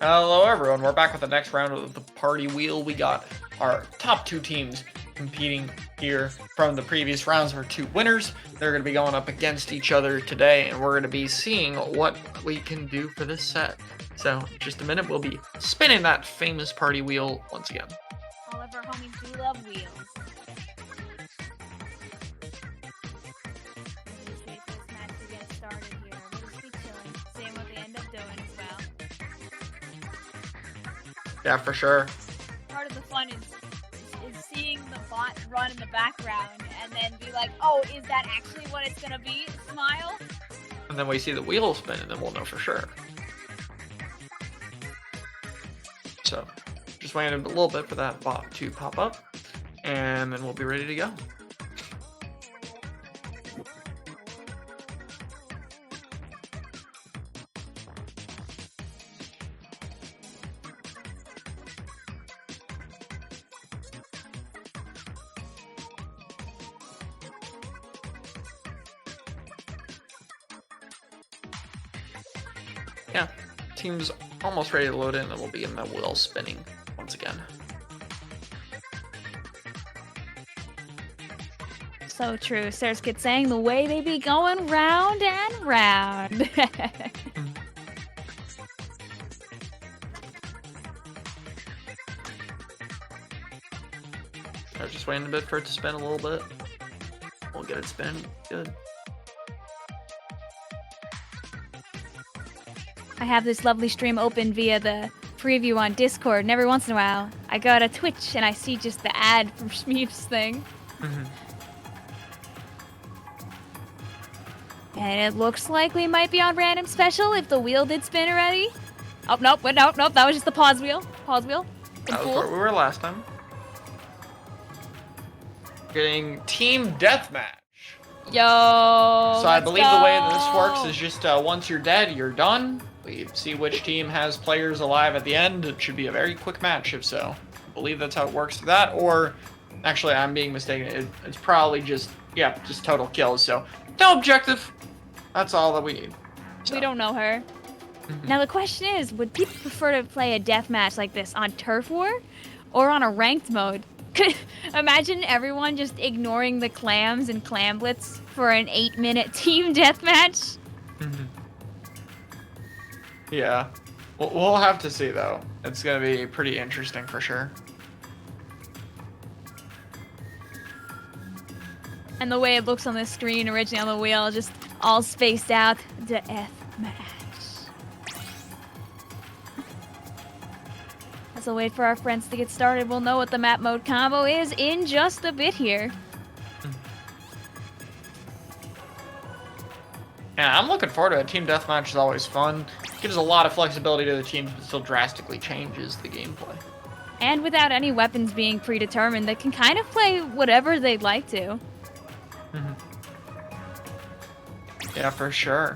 Hello everyone, we're back with the next round of the party wheel. We got our top 2 teams competing here from the previous rounds. Our 2 winners. They're going to be going up against each other today, and we're going to be seeing what we can do for this set. So, in just a minute, we'll be spinning that famous party wheel once again. All of our homies do love wheels. Let's wait for this match to get started here. We'll just be chilling, seeing what they end up doing as well. Yeah, for sure. Part of the fun is seeing the bot run in the background and then be like, oh, is that actually what it's gonna be? Smile. And then we see the wheel spin, and then we'll know for sure. So, just waiting a little bit for that bot to pop up, and then we'll be ready to go. Yeah, team's almost ready to load in, and we'll begin the wheel spinning once again. So true. Surskit saying the way they be going round and round. I'm just waiting a bit for it to spin a little bit. We'll get it spinning good. I have this lovely stream open via the preview on Discord, and every once in a while, I go to Twitch and I see just the ad from Shmeev's thing. And it looks like we might be on random special if the wheel did spin already. Oh, nope, nope, that was just the pause wheel. Pause wheel. That was where we were last time. Getting team deathmatch. Yo. So I believe the way that this works is just once you're dead, you're done. We see which team has players alive at the end. It should be a very quick match if so. I believe that's how it works for that, or actually I'm being mistaken. It's probably just total kills. So no objective. That's all that we need. So. We don't know her. Now the question is, would people prefer to play a deathmatch like this on Turf War or on a ranked mode? Imagine everyone just ignoring the clams and clamblets for an 8-minute team deathmatch. Yeah, we'll have to see though. It's gonna be pretty interesting for sure. And the way it looks on the screen originally on the wheel, just all spaced out. Deathmatch. As we'll wait for our friends to get started, we'll know what the map mode combo is in just a bit here. Yeah, I'm looking forward to it. Team deathmatch is always fun. Gives a lot of flexibility to the teams, but still drastically changes the gameplay. And without any weapons being predetermined, they can kind of play whatever they'd like to. Yeah, for sure.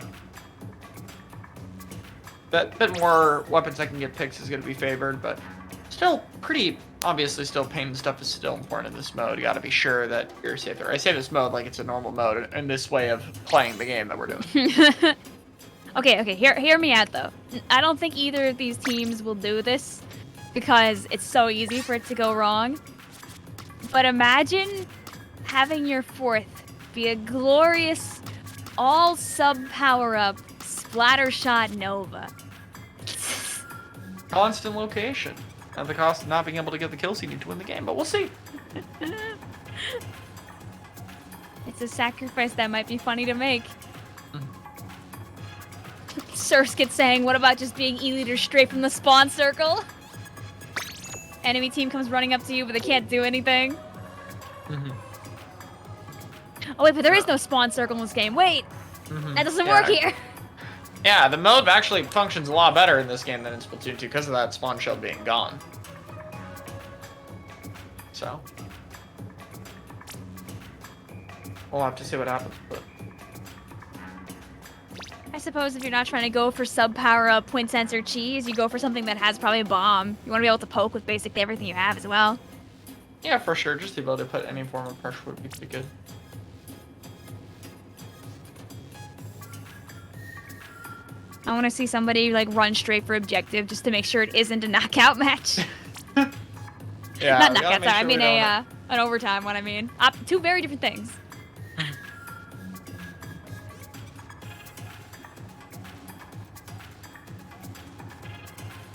That bit more weapons that can get picked is going to be favored, but still pretty obviously still pain stuff is still important in this mode. You got to be sure that you're safe there. I say this mode like it's a normal mode in this way of playing the game that we're doing. Okay, hear me out though. I don't think either of these teams will do this because it's so easy for it to go wrong. But imagine having your 4th be a glorious all sub power up Splattershot Nova. Constant location. At the cost of not being able to get the kills you need to win the game, but we'll see. It's a sacrifice that might be funny to make. Surskit saying, what about just being E-leader straight from the spawn circle? Enemy team comes running up to you, but they can't do anything. Oh wait, but there is no spawn circle in this game. Wait! That doesn't work here! Yeah, the mode actually functions a lot better in this game than in Splatoon 2 because of that spawn shield being gone. So. We'll have to see what happens, but... I suppose if you're not trying to go for sub power up Quintessence or cheese, you go for something that has probably a bomb. You want to be able to poke with basically everything you have as well. Yeah, for sure. Just the ability to put any form of pressure would be pretty good. I want to see somebody like run straight for objective just to make sure it isn't a knockout match. Yeah, Not we gotta knockout, make sorry. I sure mean we don't- an overtime one. I mean, two very different things.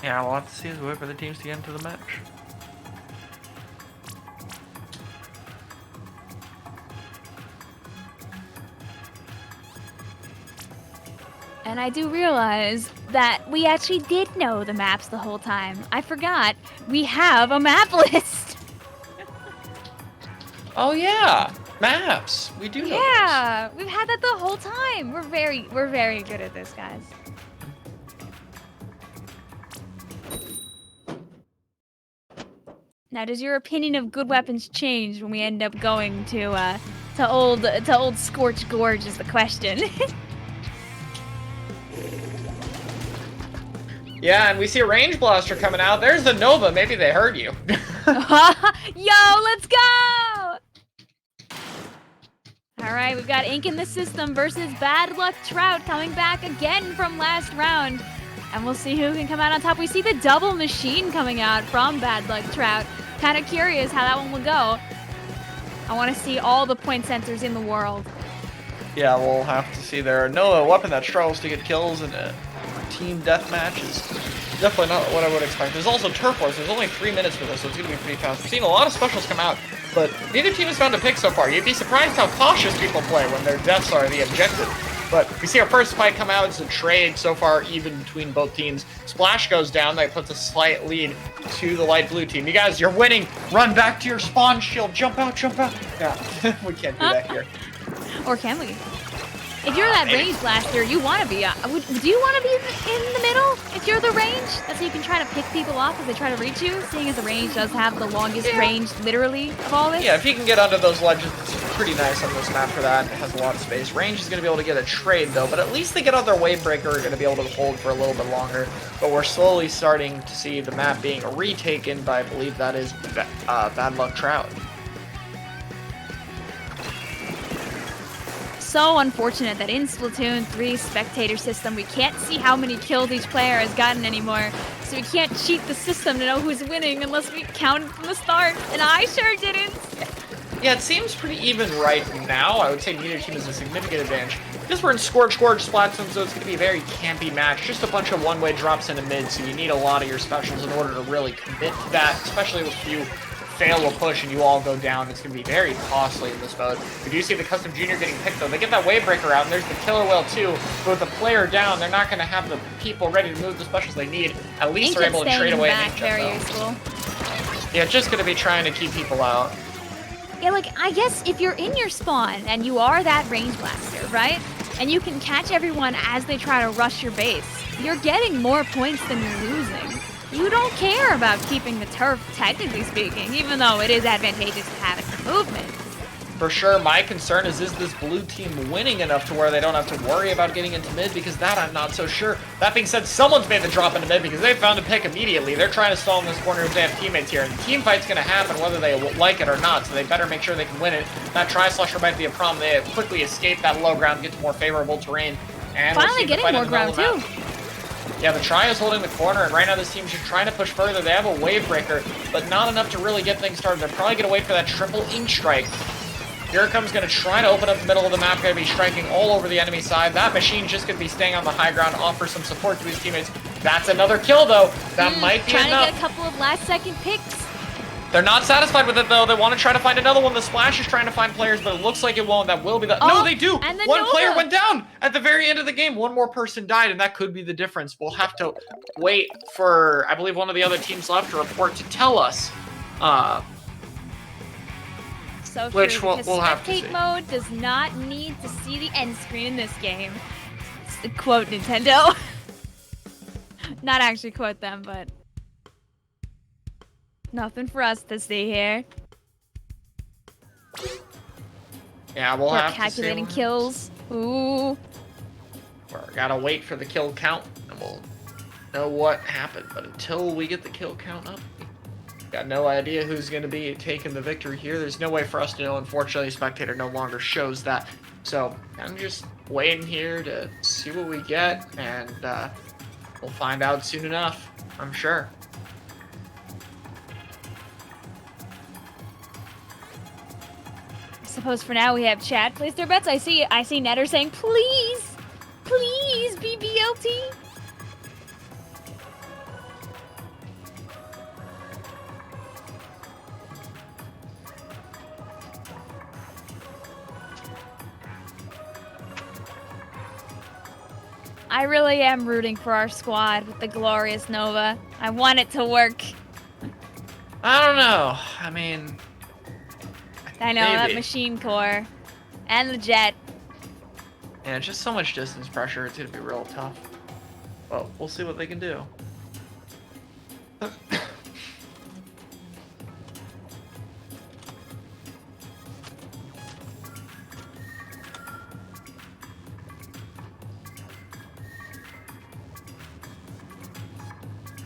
Yeah, we'll have to see as we wait for the teams to get into the match. And I do realize that we actually did know the maps the whole time. I forgot we have a map list. Oh yeah, maps. We do know Yeah, we've had that the whole time. We're very good at this, guys. Now, does your opinion of good weapons change when we end up going to old Scorch Gorge? Is the question. Yeah, and we see a range blaster coming out. There's the Nova. Maybe they heard you. Yo, let's go! All right, we've got Ink in the System versus Bad Luck Trout coming back again from last round. And we'll see who can come out on top. We see the double machine coming out from Bad Luck Trout. Kind of curious how that one will go. I want to see all the point sensors in the world. Yeah, we'll have to see there. No weapon that struggles to get kills in a team deathmatch is definitely not what I would expect. There's also Turf Wars. There's only 3 minutes for this, so it's going to be pretty fast. We're seeing a lot of specials come out, but neither team has found a pick so far. You'd be surprised how cautious people play when their deaths are the objective. But we see our first fight come out. It's a trade so far even between both teams. Splash goes down. That puts a slight lead to the light blue team. You guys, you're winning. Run back to your spawn shield. Jump out, jump out. Yeah, we can't do that here. Or can we? If you're that Maybe. range blaster, you want to be. Do you want to be in the middle? If you're the range, that's how you can try to pick people off if they try to reach you. Seeing as the range does have the longest range, literally, of all this. Yeah, if you can get under those ledges, it's pretty nice on this map for that. It has a lot of space. Range is going to be able to get a trade, though, but at least they get out their wave breaker are going to be able to hold for a little bit longer. But we're slowly starting to see the map being retaken by, I believe that is Bad Luck Trout. So unfortunate that in Splatoon 3 spectator system, we can't see how many kills each player has gotten anymore. So we can't cheat the system to know who's winning unless we count from the start. And I sure didn't. Yeah, it seems pretty even right now. I would say neither team has a significant advantage. Because we're in Scorch Gorge Splat Zone, so it's going to be a very campy match. Just a bunch of one-way drops into mid, so you need a lot of your specials in order to really commit to that, especially if you fail a push and you all go down. It's going to be very costly in this mode. We do see the Custom Junior getting picked, though. They get that wave breaker out, and there's the Killer Whale, too. But with the player down, they're not going to have the people ready to move the specials they need. At least they're able to trade away an inkjet, very though. useful. Yeah, just going to be trying to keep people out. Yeah, like, I guess if you're in your spawn and you are that range blaster, right? And you can catch everyone as they try to rush your base, you're getting more points than you're losing. You don't care about keeping the turf, technically speaking, even though it is advantageous to have its movement. For sure, my concern is this blue team winning enough to where they don't have to worry about getting into mid, because that I'm not so sure. That being said, someone's made the drop into mid because they found a pick immediately. They're trying to stall in this corner if they have teammates here, and the team fight's going to happen whether they like it or not, so they better make sure they can win it. That Tri-Slasher might be a problem. They quickly escape that low ground, get to more favorable terrain, and Finally we'll see the getting fight more in the middle ground, of the too. map. Yeah, the Tri is holding the corner, and right now this team's just trying to push further. They have a wave breaker, but not enough to really get things started. They're probably going to wait for that triple ink strike. Here it comes, going to try to open up the middle of the map, going to be striking all over the enemy side. That machine's just going to be staying on the high ground, offer some support to his teammates. That's another kill, though. That might be trying enough. to get a couple of last-second picks. They're not satisfied with it, though. They want to try to find another one. The Splash is trying to find players, but it looks like it won't. That will be the... no, they do! And the One Nova. player went down at the very end of the game. One more person died, and that could be the difference. We'll have to wait for, I believe, one of the other teams left to report to tell us. So Which true, because we'll have to spectate see. mode does not need to see the end screen in this game. Quote Nintendo. Not actually quote them, but nothing for us to see here. Yeah, we'll We're have calculating to see. kills. Ooh. We're gotta wait for the kill count, and we'll know what happened. But until we get the kill count up, Got no idea who's going to be taking the victory here. There's no way for us to know. Unfortunately, Spectator no longer shows that. So I'm just waiting here to see what we get, and we'll find out soon enough, I'm sure. I suppose for now we have chat place their bets. I see Netter saying, please, please be BLT. I really am rooting for our squad with the glorious Nova. I want it to work. I don't know. I mean, I know, maybe. that machine core. And the jet. Yeah, just so much distance pressure. It's going to be real tough. Well, we'll see what they can do.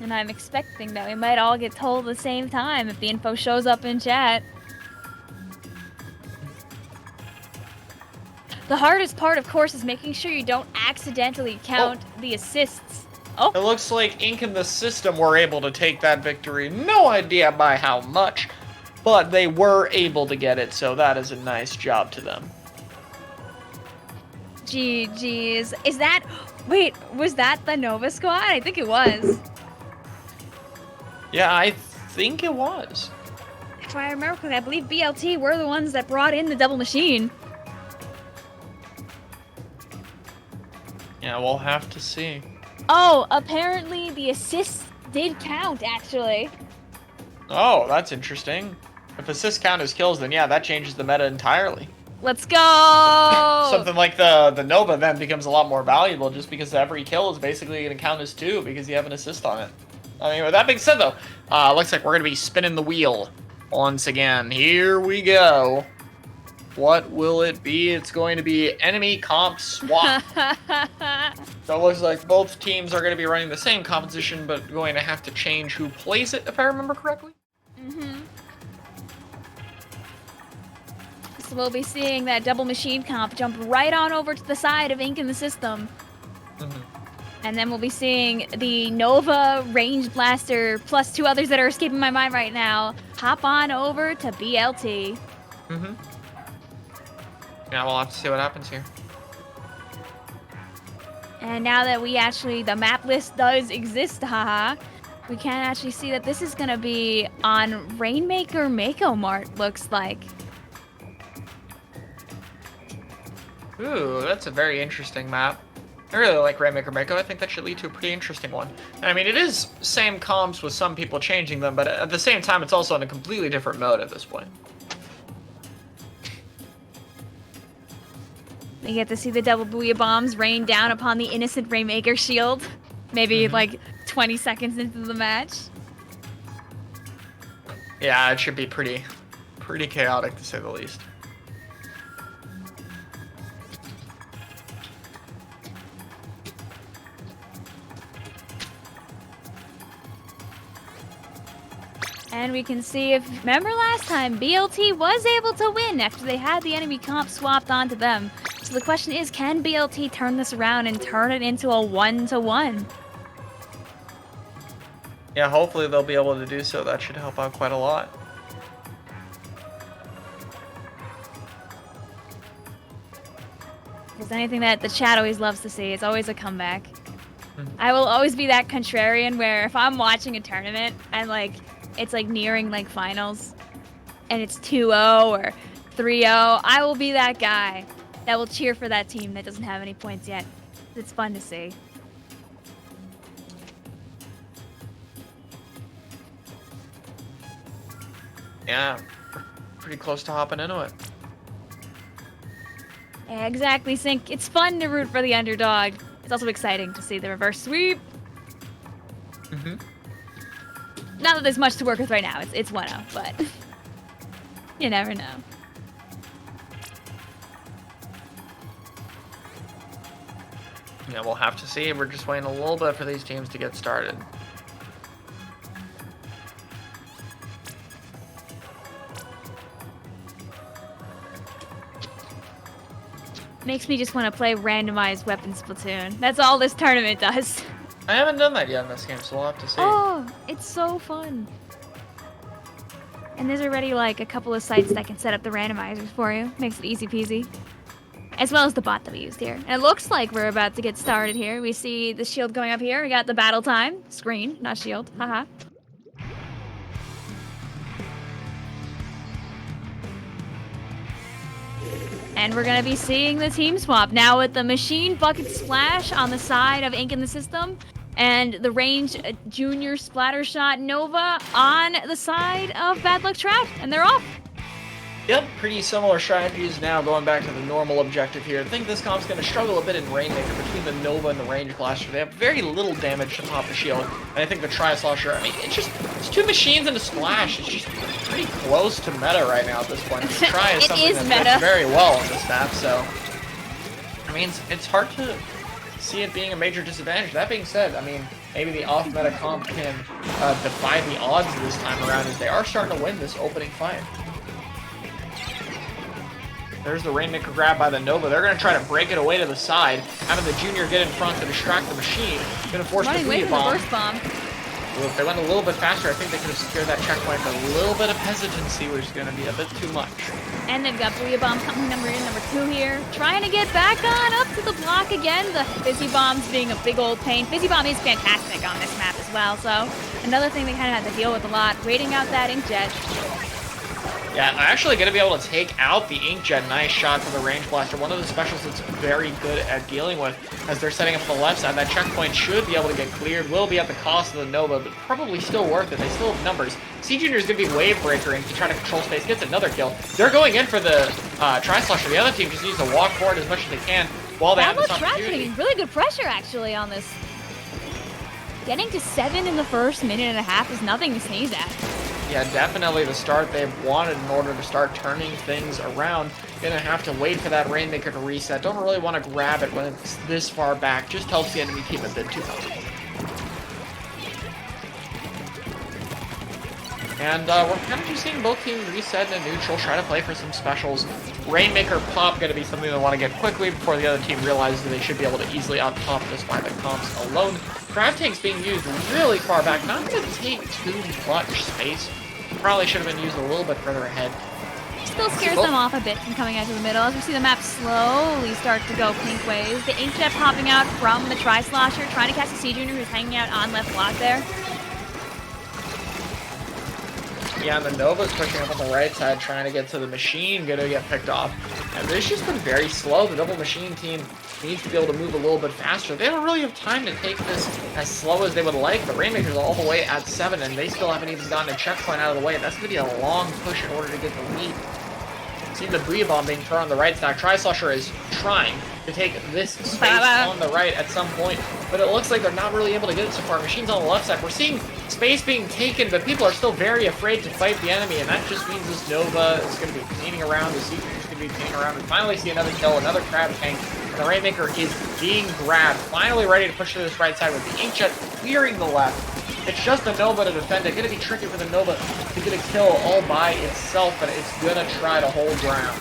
And I'm expecting that we might all get told at the same time if the info shows up in chat. The hardest part, of course, is making sure you don't accidentally count the assists. Oh, It looks like Ink and the system were able to take that victory. No idea by how much, but they were able to get it, so that is a nice job to them. GG's. Is that... Wait, was that the Nova squad? I think it was. Yeah, I think it was. If I remember correctly, I believe BLT were the ones that brought in the double machine. Yeah, we'll have to see. Oh, apparently the assists did count, actually. Oh, that's interesting. If assists count as kills, then yeah, that changes the meta entirely. Let's go! Something like the Nova then becomes a lot more valuable just because every kill is basically going to count as 2 because you have an assist on it. I mean, with that being said, though, looks like we're going to be spinning the wheel once again. Here we go. What will it be? It's going to be enemy comp swap. So it looks like both teams are going to be running the same composition, but going to have to change who plays it, if I remember correctly. Mm-hmm. So we'll be seeing that double machine comp jump right on over to the side of Ink in the system. Mm-hmm. And then we'll be seeing the Nova Range Blaster plus 2 others that are escaping my mind right now hop on over to BLT. Mm-hmm. Yeah, we'll have to see what happens here. And now that the map list does exist, haha, we can actually see that this is gonna be on Rainmaker Mako Mart, looks like. Ooh, that's a very interesting map. I really like Rainmaker Mako. I think that should lead to a pretty interesting one. And I mean, it is same comps with some people changing them, but at the same time, it's also in a completely different mode at this point. We get to see the double booyah bombs rain down upon the innocent Rainmaker shield. Maybe like 20 seconds into the match. Yeah, it should be pretty chaotic to say the least. And we can see remember last time, BLT was able to win after they had the enemy comp swapped onto them. So the question is, can BLT turn this around and turn it into a 1-to-1? Yeah, hopefully they'll be able to do so. That should help out quite a lot. There's anything that the chat always loves to see. It's always a comeback. I will always be that contrarian where if I'm watching a tournament and it's nearing finals and it's 2-0 or 3-0, I will be that guy that will cheer for that team that doesn't have any points yet. It's fun to see. Yeah, pretty close to hopping into it. Yeah, exactly, Sync. It's fun to root for the underdog. It's also exciting to see the reverse sweep. Mm-hmm. Not that there's much to work with right now. It's 1-0, but you never know. Yeah, we'll have to see. We're just waiting a little bit for these teams to get started. Makes me just want to play randomized weapons platoon. That's all this tournament does. I haven't done that yet in this game, so we'll have to see. Oh, it's so fun. And there's already like a couple of sites that can set up the randomizers for you. Makes it easy peasy. As well as the bot that we used here. And it looks like we're about to get started here. We see the shield going up here. We got the battle time screen, not shield. Haha. And we're going to be seeing the team swap now with the Machine Bucket Splash on the side of Ink in the System and the Range Junior Splattershot Nova on the side of Bad Luck Trout. And they're off. Yep, pretty similar strategies now going back to the normal objective here. I think this comp's going to struggle a bit in Rainmaker between the Nova and the Range Blaster. They have very little damage to pop the shield. And I think the Tri-Slosher, I mean, it's two machines and a splash. It's just pretty close to meta right now at this point. The Tri is something that fits very well on this map, so... I mean, it's hard to see it being a major disadvantage. That being said, I mean, maybe the off-meta comp can defy the odds this time around as they are starting to win this opening fight. There's the Rainmaker grab by the Nova. They're going to try to break it away to the side, having the Junior get in front to distract the machine. Going to force the Booyah Bomb. Well, if they went a little bit faster, I think they could have secured that checkpoint, but a little bit of hesitancy was going to be a bit too much. And they've got Booyah Bomb coming number 2 here. Trying to get back on up to the block again. The Fizzy Bombs being a big old pain. Fizzy Bomb is fantastic on this map as well, so another thing they kind of had to deal with a lot. Waiting out that Inkjet. Yeah, actually going to be able to take out the Inkjet. Nice shot for the Range Blaster. One of the specials that's very good at dealing with as they're setting up the left side. That checkpoint should be able to get cleared. Will be at the cost of the Nova, but probably still worth it. They still have numbers. C Junior is going to be Wave Breaker and to try to control space. Gets another kill. They're going in for the Tri-Slosher. The other team just needs to walk forward as much as they can while they have this opportunity. Really good pressure, actually, on this. Getting to 7 in the first minute and a half is nothing to sneeze at. Yeah, definitely the start they've wanted in order to start turning things around. Gonna have to wait for that Rainmaker to reset. Don't really want to grab it when it's this far back. Just helps the enemy team a bit too comfortable. And we're kind of just seeing both teams reset in a neutral, try to play for some specials. Rainmaker pop going to be something they want to get quickly before the other team realizes that they should be able to easily out-top this by the comps alone. Crab Tank's being used really far back, not going to take too much space. Probably should have been used a little bit further ahead. Still scares them off a bit from coming out to the middle as we see the map slowly start to go pink ways. The Inkjet popping out from the Tri-Slosher, trying to catch the C Junior who's hanging out on left block there. Yeah, and the Nova's pushing up on the right side, trying to get to the machine, gonna get picked off. And this just been very slow. The double machine team needs to be able to move a little bit faster. They don't really have time to take this as slow as they would like. The Rainmaker's all the way at 7, and they still haven't even gotten a checkpoint out of the way. That's gonna be a long push in order to get the lead. See the Booyah Bomb being thrown on the right side. Tri-Slosher is trying to take this space on the right at some point, but it looks like they're not really able to get it so far. Machine's on the left side. We're seeing space being taken, but people are still very afraid to fight the enemy, and that just means this Nova is going to be cleaning around. The Seeker is going to be cleaning around. We finally see another kill, another Crab Tank, and the Rainmaker is being grabbed. Finally ready to push to this right side with the Inkjet clearing the left. It's just the Nova to defend it. Gonna be tricky for the Nova to get a kill all by itself, but it's gonna try to hold ground.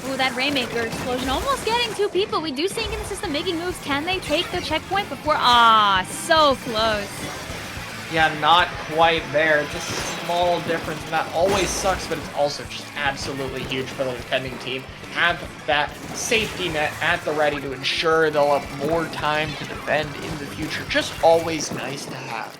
Ooh, that Rainmaker explosion almost getting 2 people. We do see Ink in the System making moves. Can they take the checkpoint before? Ah, so close. Yeah, not quite there. It's a small difference, and that always sucks, but it's also just absolutely huge for the defending team. Have that safety net at the ready to ensure they'll have more time to defend in the future. Just always nice to have.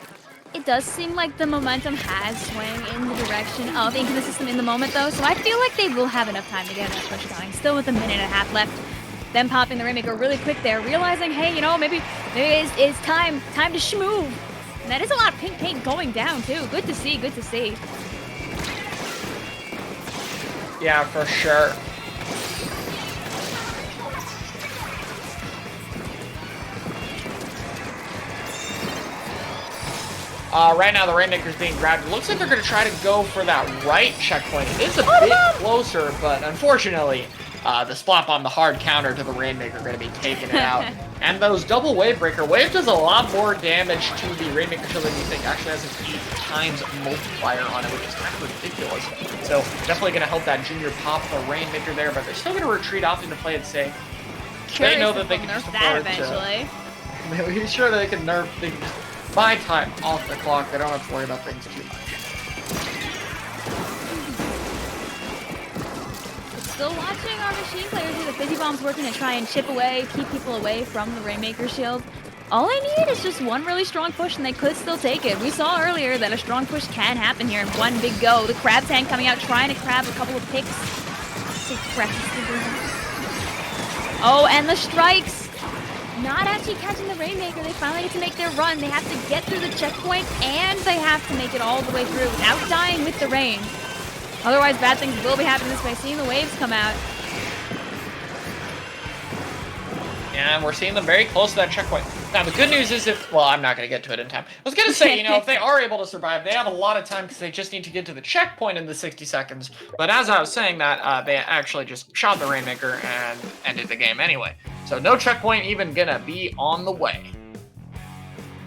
It does seem like the momentum has swung in the direction of Ink in the System in the moment, though, so I feel like they will have enough time to get that push going. Still with a minute and a half left. Them popping the Rainmaker really quick there, realizing, hey, you know, maybe it's time to schmoove. And that is a lot of pink paint going down, too. Good to see, good to see. Yeah, for sure. Right now, the Rainmaker's being grabbed. It looks like they're going to try to go for that right checkpoint. It is a bit closer, but unfortunately, the Splat Bomb, the hard counter to the Rainmaker, are going to be taking it out. And those double Wave Breaker. Wave does a lot more damage to the Rainmaker shield than you think. Actually has an 8 times multiplier on it, which is kind of ridiculous. So definitely going to help that Junior pop the Rainmaker there, but they're still going to retreat off into play it safe. Curious know if that they they'll can just nerf that afford to- eventually. We're sure they can nerf. They can just buy time off the clock. They don't have to worry about things too much. Still watching our machine players do the fizzy bombs working to try and chip away, keep people away from the Rainmaker shield. All they need is just one really strong push and they could still take it. We saw earlier that a strong push can happen here in one big go. The crab tank coming out trying to grab a couple of picks. Oh, and the strikes! Not actually catching the Rainmaker. They finally get to make their run. They have to get through the checkpoint and they have to make it all the way through without dying with the rain. Otherwise, bad things will be happening this way. Seeing the waves come out. And we're seeing them very close to that checkpoint. Now, the good news is well, I'm not going to get to it in time. I was going to say, if they are able to survive, they have a lot of time because they just need to get to the checkpoint in the 60 seconds. But as I was saying that, they actually just shot the Rainmaker and ended the game anyway. So no checkpoint even going to be on the way.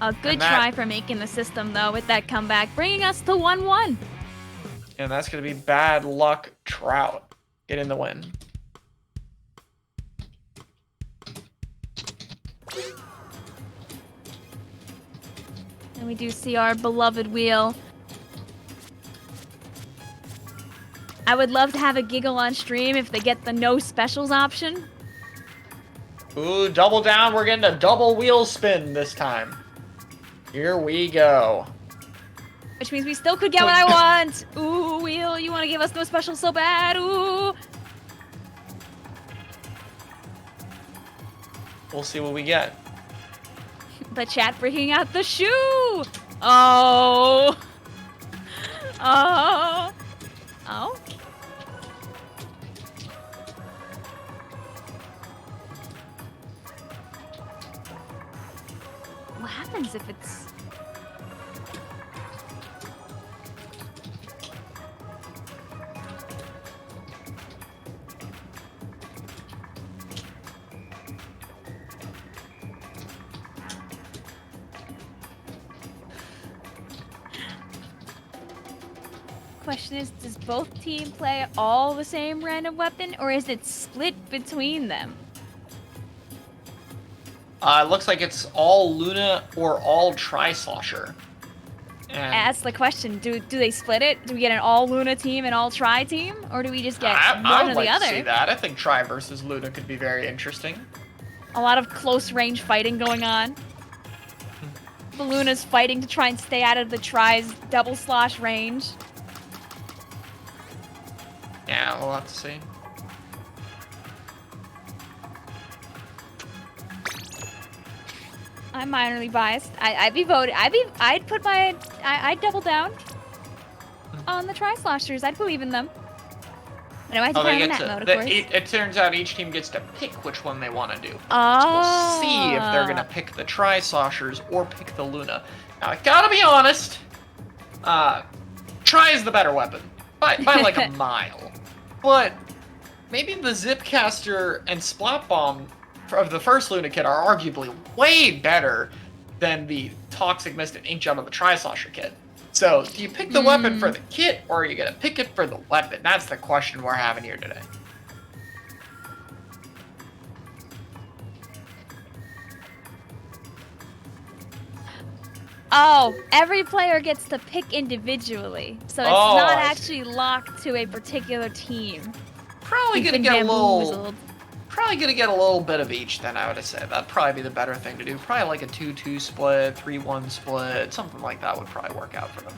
A good try for making the system, though, with that comeback, bringing us to 1-1. And that's going to be bad luck Trout getting the win. And we do see our beloved wheel. I would love to have a giggle on stream if they get the no specials option. Ooh, double down. We're getting a double wheel spin this time. Here we go. Which means we still could get what I want. Ooh, wheel, you want to give us no specials so bad. Ooh. We'll see what we get. The chat breaking out the shoe. Oh. Oh. Oh. What happens if it's... Question is, does both team play all the same random weapon, or is it split between them? It looks like it's all Luna or all Tri-Slosher. And That's the question. Do they split it? Do we get an all Luna team and all Tri team, or do we just get I one would or like the other? to see that. I think Tri versus Luna could be very interesting. A lot of close range fighting going on. The Luna's fighting to try and stay out of the Tri's double slosh range. Yeah, we'll have to see. I'm minorly biased. I'd be voted. I'd put my. I'd double down on the Tri sloshers. I'd believe in them. But I might Oh, they depend on get that to. mode, of course. It turns out each team gets to pick which one they want to do. Oh. So we'll see if they're gonna pick the Tri-Sloshers or pick the Luna. Now I gotta be honest. Tri is the better weapon by like a mile. But maybe the Zipcaster and Splat Bomb of the first Luna kit are arguably way better than the Toxic Mist and Inkjet of the Tri-Slosher kit. So, do you pick the weapon for the kit, or are you gonna pick it for the weapon? That's the question we're having here today. Oh, every player gets to pick individually, so it's Oh, not I actually locked to a particular team. Probably You've gonna been get a little. bamboozled. Probably gonna get a little bit of each. Then I would say that'd probably be the better thing to do. Probably like a 2-2 split, 3-1 split, something like that would probably work out for them.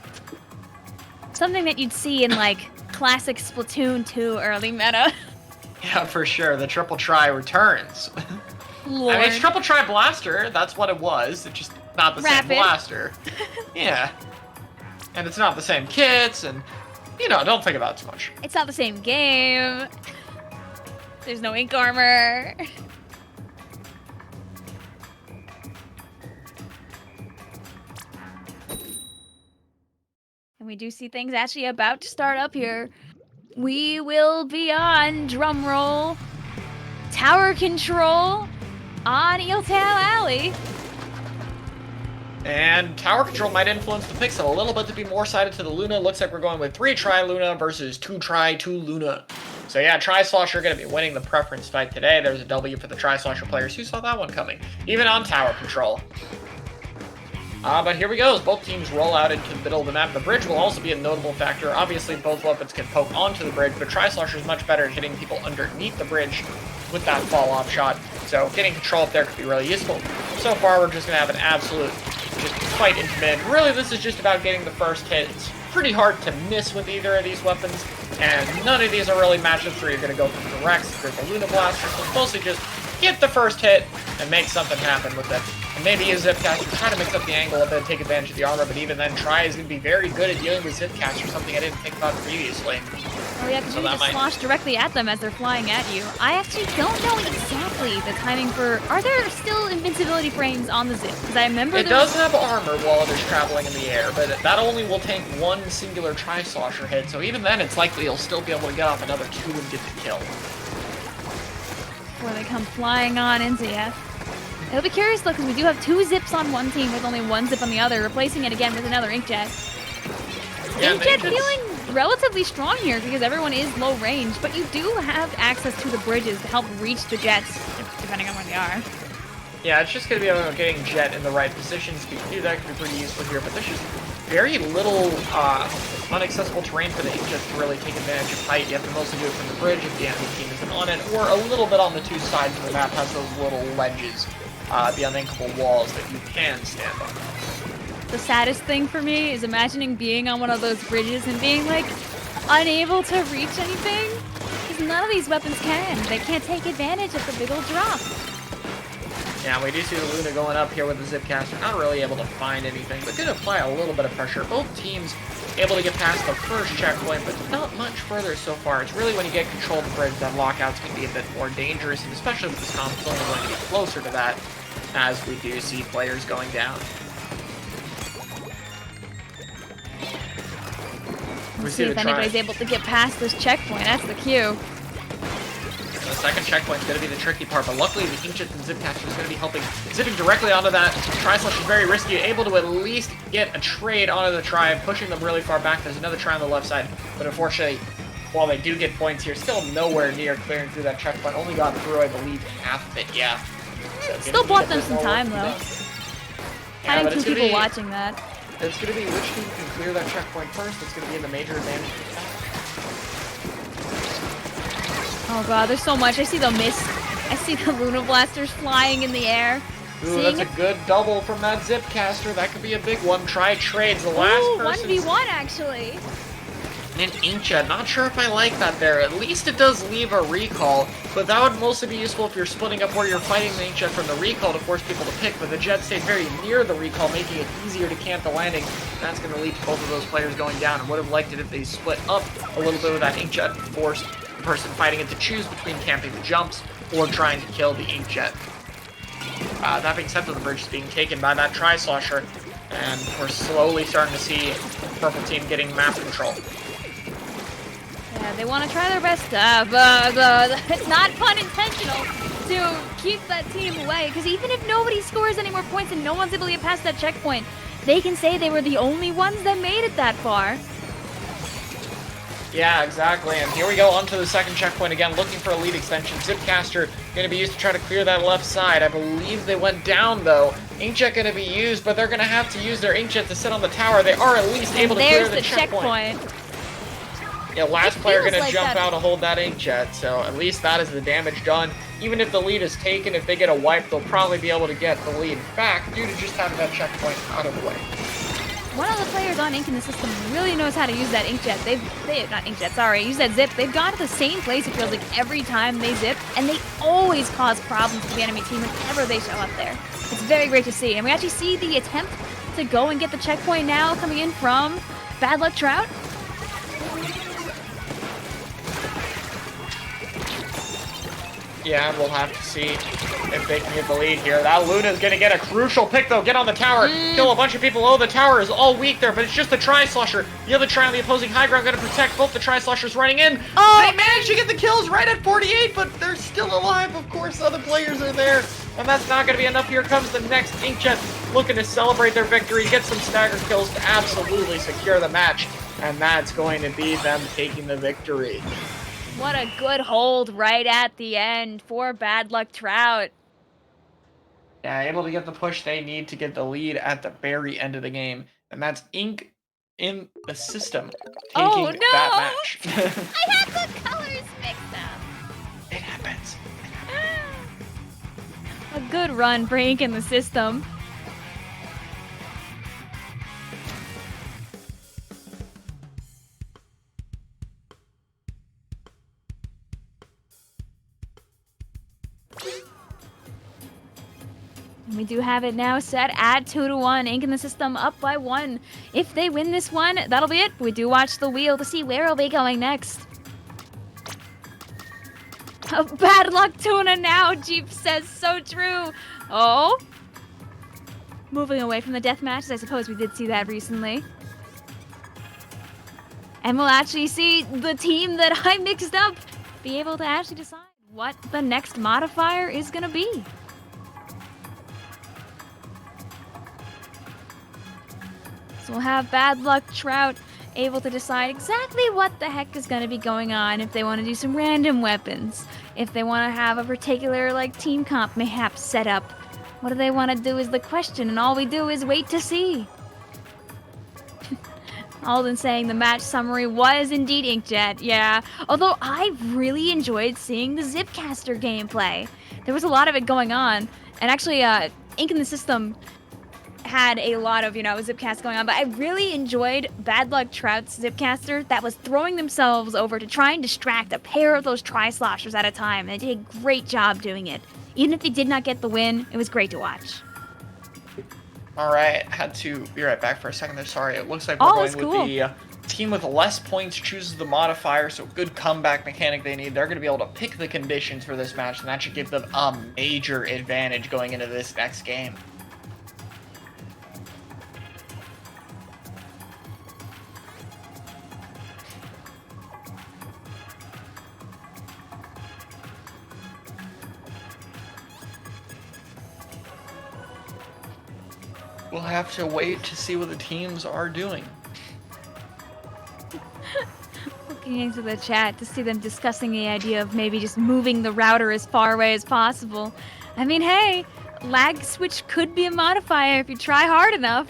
Something that you'd see in like classic Splatoon 2 early meta. Yeah, for sure. The triple try returns. Lord. I mean, it's triple try blaster. That's what it was. It's just not the Rapid. same blaster. Yeah. And it's not the same kits, and don't think about it too much. It's not the same game. There's no ink armor. And we do see things actually about to start up here. We will be on, drumroll, tower control on Eeltail Alley. And tower control might influence the picks a little bit to be more sided to the Luna. Looks like we're going with 3 Tri Luna versus 2 Tri 2 Luna. So yeah, Tri-Slosher going to be winning the preference fight today. There's a W for the Tri-Slosher players. Who saw that one coming? Even on tower control. But here we go, as both teams roll out into the middle of the map. The bridge will also be a notable factor. Obviously, both weapons can poke onto the bridge, but Tri-Slosher is much better at hitting people underneath the bridge with that fall-off shot. So getting control up there could be really useful. So far, we're just going to have an absolute just fight into mid. Really, this is just about getting the first hit. It's pretty hard to miss with either of these weapons, and none of these are really matchups where you're going to go for directs. There's a Luna Blaster, so it's mostly just get the first hit and make something happen with it. And maybe a Zipcaster, try to mix up the angle a bit, take advantage of the armor, but even then, Tri is going to be very good at dealing with Zipcaster, something I didn't think about previously. Oh yeah, because you can just slosh directly at them as they're flying at you. I actually don't know exactly the timing for... Are there still invincibility frames on the Zip? Because I remember it does have armor while it is traveling in the air, but that only will take one singular Tri-Slosher hit, so even then, it's likely you'll still be able to get off another 2 and get the kill. Before they come flying on into you. It'll be curious though, because we do have 2 zips on one team with only 1 zip on the other, replacing it again with another Inkjet. Yeah, Inkjet feeling relatively strong here because everyone is low range, but you do have access to the bridges to help reach the jets, depending on where they are. Yeah, it's just going to be about getting Jet in the right positions. If you can do that, could be pretty useful here, but there's just very little unaccessible terrain for the Inkjets to really take advantage of height. You have to mostly do it from the bridge if the enemy team isn't on it, or a little bit on the 2 sides of the map has those little ledges, the unthinkable walls that you can stand on. The saddest thing for me is imagining being on one of those bridges and being, like, unable to reach anything. Because none of these weapons can. They can't take advantage of the big old drop. Yeah, we do see the Luna going up here with the Zipcaster. Not really able to find anything, but did apply a little bit of pressure. Both teams able to get past the first checkpoint, but not much further so far. It's really when you get control of the bridge that lockouts can be a bit more dangerous, and especially with this comp, it's only going to get closer to that as we do see players going down. We'll see if anybody's able to get past this checkpoint. That's the cue. The second checkpoint is going to be the tricky part, but luckily the Inkjet and Zipcaster is going to be helping. Zipping directly onto that. Tri-Slash is very risky, able to at least get a trade onto the Tri, pushing them really far back. There's another Tri on the left side, but unfortunately, while they do get points here, still nowhere near clearing through that checkpoint. Only got through, I believe, half of it, yeah. So still bought them some time, though. Yeah, Having 2 people watching that. It's going to be which team can clear that checkpoint first. It's going to be the major advantage. Oh god, there's so much. I see the mist. I see the Luna Blasters flying in the air. Ooh, that's a good double from that Zipcaster. That could be a big one. Try trades. The last person. 1v1 actually. And an Inkjet. Not sure if I like that there. At least it does leave a recall, but that would mostly be useful if you're splitting up where you're fighting the Inkjet from the recall to force people to pick, but the Jet stayed very near the recall, making it easier to camp the landing. That's going to lead to both of those players going down, and would have liked it if they split up a little bit with that Inkjet, forced the person fighting it to choose between camping the jumps or trying to kill the Inkjet. That being said, the bridge is being taken by that Tri-Slosher, and we're slowly starting to see the purple team getting map control. Yeah, they want to try their best, it's not pun intentional, to keep that team away, because even if nobody scores any more points and no one's able to get past that checkpoint, they can say they were the only ones that made it that far. Yeah, exactly, and here we go onto the second checkpoint again, looking for a lead extension. Zipcaster going to be used to try to clear that left side. I believe they went down, though. Inkjet going to be used, but they're going to have to use their Inkjet to sit on the tower. They are at least able to clear the checkpoint. Yeah, last player going to jump out to hold that Inkjet, so at least that is the damage done. Even if the lead is taken, if they get a wipe, they'll probably be able to get the lead back due to just having that checkpoint out of the way. One of the players on Ink in the system really knows how to use that Inkjet. Use that zip. They've gone to the same place, it feels like, every time they zip, and they always cause problems to the enemy team whenever they show up there. It's very great to see, and we actually see the attempt to go and get the checkpoint now coming in from Bad Luck Trout. Yeah, we'll have to see if they can get the lead here. That Luna's gonna get a crucial pick, though. Get on the tower, kill a bunch of people. Oh, the tower is all weak there, but it's just the Tri-Slosher. The other Tri on the opposing high ground gonna protect both the Tri-Sloshers running in. Oh! They managed to get the kills right at 48, but they're still alive. Of course, other players are there, and that's not gonna be enough. Here comes the next Inkjet looking to celebrate their victory, get some stagger kills to absolutely secure the match, and that's going to be them taking the victory. What a good hold right at the end for Bad Luck Trout. Yeah, able to get the push they need to get the lead at the very end of the game. And that's Ink in the system Oh taking that no! match. I had the colors mixed up. It happens. A good run for Ink in the system. We do have it now set at 2-1. Ink in the system up by 1. If they win this one, that'll be it. We do watch the wheel to see where will be going next. Oh, bad luck Tuna now, Jeep says, so true. Oh. Moving away from the death matches, I suppose we did see that recently. And we'll actually see the team that I mixed up be able to actually decide what the next modifier is gonna be. So we'll have Bad Luck Trout able to decide exactly what the heck is going to be going on, if they want to do some random weapons, if they want to have a particular like team comp mayhap set up. What do they want to do is the question, and all we do is wait to see. Alden saying the match summary was indeed Inkjet, yeah. Although I really enjoyed seeing the Zipcaster gameplay. There was a lot of it going on, and actually Ink in the system had a lot of, Zipcast going on, but I really enjoyed Bad Luck Trout's Zipcaster that was throwing themselves over to try and distract a pair of those Tri-Sloshers at a time, and they did a great job doing it. Even if they did not get the win, it was great to watch. Alright, had to be right back for a second there, sorry. It looks like we're going with the team with less points chooses the modifier, so good comeback mechanic they need. They're going to be able to pick the conditions for this match, and that should give them a major advantage going into this next game. We'll have to wait to see what the teams are doing. Looking into the chat to see them discussing the idea of maybe just moving the router as far away as possible. I mean, hey, lag switch could be a modifier if you try hard enough.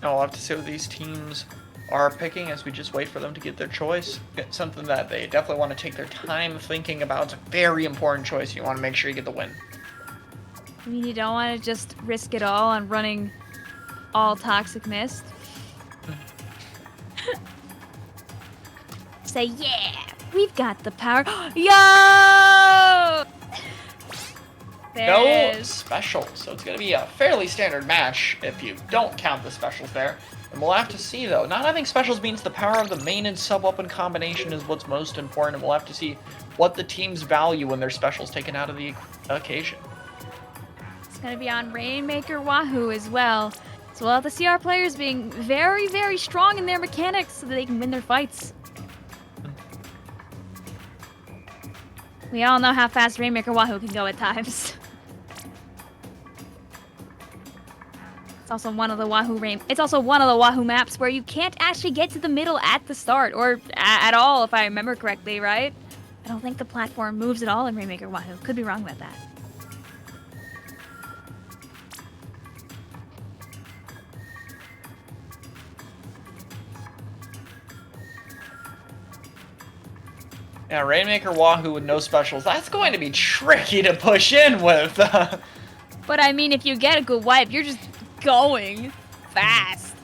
Now we'll have to see what these teams are picking as we just wait for them to get their choice. It's something that they definitely want to take their time thinking about. It's a very important choice. You want to make sure you get the win. I mean, you don't want to just risk it all on running all Toxic Mist. Say, yeah, we've got the power. Yo! No specials, so it's going to be a fairly standard match if you don't count the specials there. And we'll have to see, though. Not having specials means the power of the main and sub-weapon combination is what's most important, and we'll have to see what the teams value when their specials taken out of the occasion. It's going to be on Rainmaker Wahoo as well. So we'll have to see our players being very, very strong in their mechanics so that they can win their fights. We all know how fast Rainmaker Wahoo can go at times. It's also one of the Wahoo maps where you can't actually get to the middle at the start, or at all, if I remember correctly, right? I don't think the platform moves at all in Rainmaker Wahoo. Could be wrong about that. Yeah, Rainmaker Wahoo with no specials. That's going to be tricky to push in with. But I mean, if you get a good wipe, you're just going fast.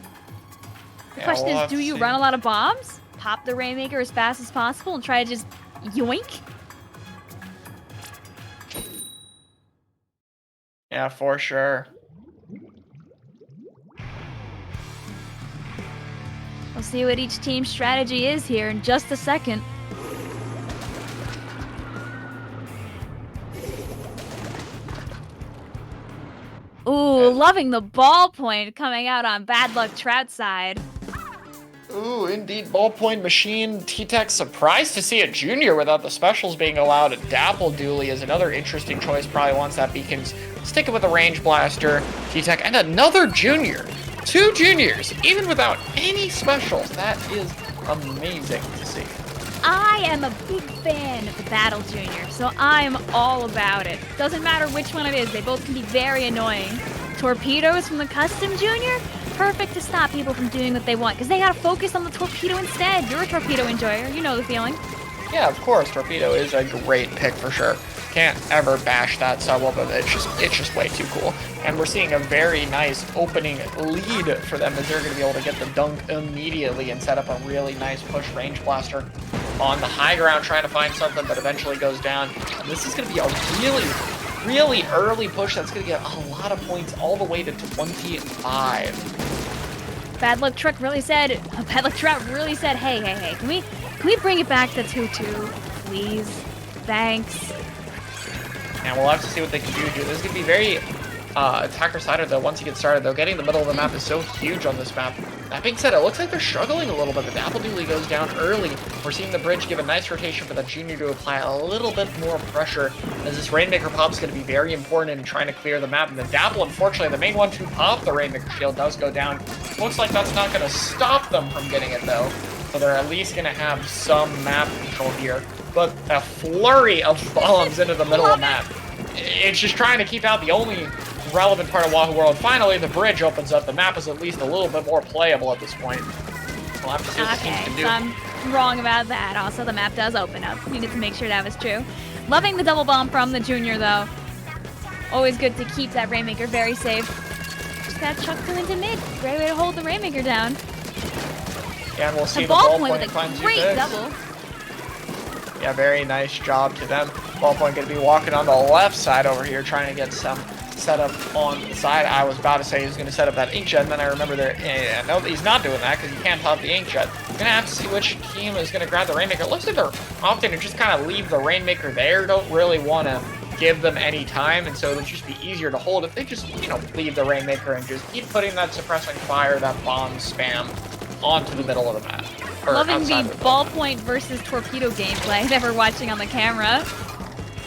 The question is, do you run a lot of bombs? Pop the Rainmaker as fast as possible and try to just yoink? Yeah, for sure. We'll see what each team's strategy is here in just a second. Ooh, loving the ballpoint coming out on Bad Luck Trout's side. Ooh, indeed, ballpoint machine. T-Tech surprised to see a junior without the specials being allowed. A Dapple Dooley is another interesting choice, probably wants that beacons. Sticking with a range blaster, T-Tech, and another junior. 2 juniors, even without any specials. That is amazing to see. I am a big fan of the Battle Junior, so I'm all about it. Doesn't matter which one it is, they both can be very annoying. Torpedoes from the Custom Junior? Perfect to stop people from doing what they want, because they gotta focus on the torpedo instead. You're a torpedo enjoyer, you know the feeling. Yeah, of course, Torpedo is a great pick for sure. Can't ever bash that sub up, but it's just way too cool. And we're seeing a very nice opening lead for them as they're going to be able to get the dunk immediately and set up a really nice push range blaster on the high ground, trying to find something, but eventually goes down. And this is going to be a really early push that's going to get a lot of points all the way to 25. Bad Luck Trout really said, hey, can we bring it back to 2-2, please? Thanks. And we'll have to see what they can do here. This is going to be very attacker-sided, though, once you get started, though. Getting the middle of the map is so huge on this map. That being said, it looks like they're struggling a little bit. The Dapple Dooley goes down early. We're seeing the bridge give a nice rotation for the junior to apply a little bit more pressure, as this Rainmaker pop is going to be very important in trying to clear the map. And the Dapple, unfortunately, the main one to pop the Rainmaker shield does go down. Looks like that's not going to stop them from getting it, though. So they're at least going to have some map control here. But a flurry of bombs into the middle of the map. It's just trying to keep out the only relevant part of Wahoo World. Finally, the bridge opens up. The map is at least a little bit more playable at this point. We'll have to see what the teams can do. So I'm wrong about that. Also, the map does open up. Needed to make sure that was true. Loving the double bomb from the junior, though. Always good to keep that Rainmaker very safe. Just gotta chuck them into mid. Great way to hold the Rainmaker down. Yeah, and we'll see The the ballpoint ballpoint with finds a you great this. double. Yeah, very nice job to them. Ballpoint going to be walking on the left side over here, trying to get some setup on the side. I was about to say he was going to set up that inkjet, and then I remember no, he's not doing that because you can't pop the inkjet. Going to have to see which team is going to grab the Rainmaker. It looks like they're opting to just kind of leave the Rainmaker there. Don't really want to give them any time, and so it'll just be easier to hold if they just, leave the Rainmaker and just keep putting that suppressing fire, that bomb spam onto the middle of the map. Loving the ballpoint versus torpedo gameplay that we're watching on the camera.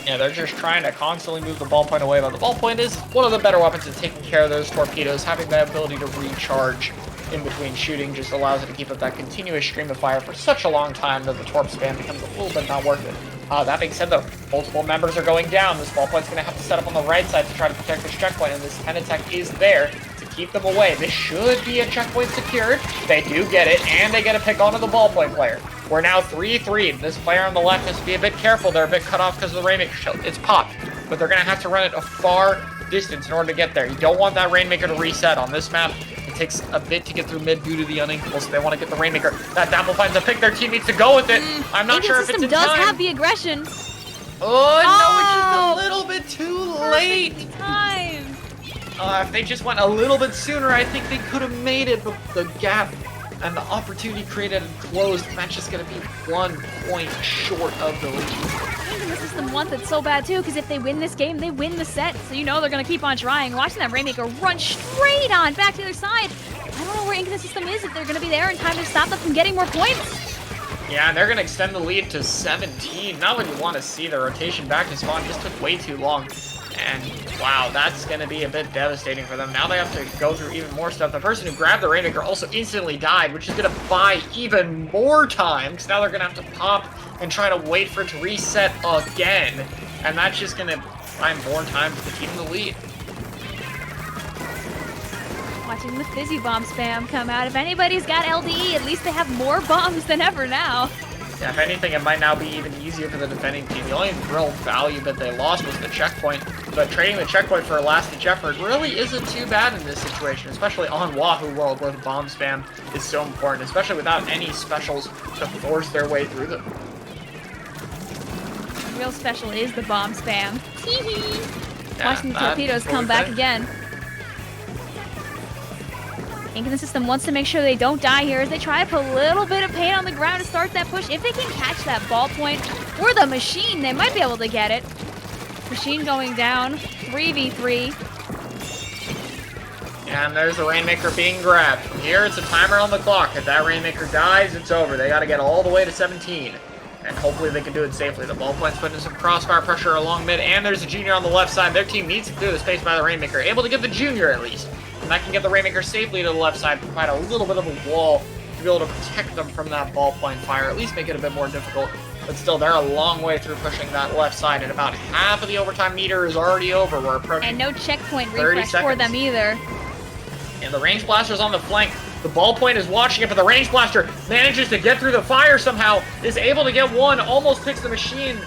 Yeah, they're just trying to constantly move the ballpoint away, but the ballpoint is one of the better weapons in taking care of those torpedoes. Having the ability to recharge in between shooting just allows it to keep up that continuous stream of fire for such a long time that the torp spam becomes a little bit not worth it. That being said, though, multiple members are going down. This ballpoint's going to have to set up on the right side to try to protect this checkpoint, and this Penatech is there to keep them away. This should be a checkpoint secured. They do get it, and they get a pick onto the ballpoint player. We're now 3-3. This player on the left has to be a bit careful. They're a bit cut off because of the Rainmaker shield. It's popped, but they're going to have to run it a far distance in order to get there. You don't want that Rainmaker to reset on this map. It takes a bit to get through mid due to the uninkable, so they want to get the Rainmaker. That Dapple finds a pick. Their team needs to go with it. I'm not sure if it's in does time. have the aggression. Oh, no, it's just a little bit too late. Perfect time. If they just went a little bit sooner, I think they could have made it, but the gap and the opportunity created and closed, that's just going to be 1 point short of the lead. And this is the one that's so bad, too, because if they win this game, they win the set, so you know they're going to keep on trying. Watching that Rainmaker run straight on back to the other side. I don't know where Ink in the System is, if they're going to be there in time to stop them from getting more points. Yeah, and they're going to extend the lead to 17. Not what you want to see. The rotation back to spawn just took way too long. And wow, that's going to be a bit devastating for them. Now they have to go through even more stuff. The person who grabbed the Rainmaker also instantly died, which is going to buy even more time, because now they're going to have to pop and try to wait for it to reset again. And that's just going to buy more time for the team in the lead. Watching the Fizzy Bomb spam come out. If anybody's got LDE, at least they have more bombs than ever now. Yeah, if anything, it might now be even easier for the defending team. The only real value that they lost was the checkpoint, but trading the checkpoint for a last-ditch effort really isn't too bad in this situation, especially on Wahoo World, where the bomb spam is so important, especially without any specials to force their way through them. Real special is the bomb spam. Yeah, Watching the torpedoes come back again. Ink in the System wants to make sure they don't die here as they try to put a little bit of paint on the ground to start that push. If they can catch that ballpoint or the machine, they might be able to get it. Machine going down, 3v3. And there's the Rainmaker being grabbed. From here, it's a timer on the clock. If that Rainmaker dies, it's over. They got to get all the way to 17. And hopefully they can do it safely. The ballpoint's putting some crossfire pressure along mid, and there's a Junior on the left side. Their team needs to clear the space by the Rainmaker. Able to get the Junior, at least. And that can get the Rainmaker safely to the left side, provide a little bit of a wall to be able to protect them from that ballpoint fire, at least make it a bit more difficult. But still, they're a long way through pushing that left side, and about half of the overtime meter is already over. We're approaching And no checkpoint refresh for them either. And the Range Blaster's on the flank. The ballpoint is watching it, but the Range Blaster manages to get through the fire somehow, is able to get one, almost picks the machine,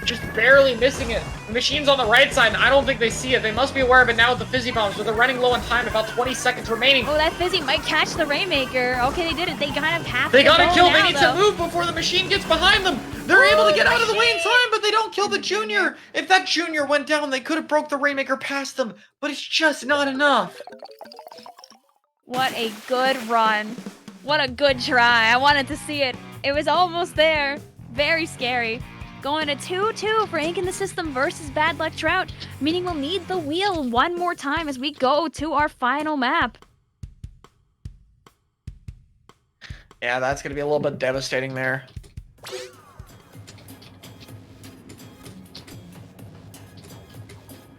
just barely missing it. The machine's on the right side, and I don't think they see it. They must be aware of it now with the Fizzy Bombs, but they're running low on time, about 20 seconds remaining. Oh, that Fizzy might catch the Rainmaker. Okay, they did it. They kind of have They to gotta go kill. now, They need though. to move before the machine gets behind them. They're able to get out of the way in time, but they don't kill the Junior. If that Junior went down, they could have broke the Rainmaker past them, but it's just not enough. What a good run. What a good try. I wanted to see it. It was almost there. Very scary. Going to 2-2 for Ink in the System versus Bad Luck Trout, meaning we'll need the wheel one more time as we go to our final map. Yeah, that's going to be a little bit devastating there.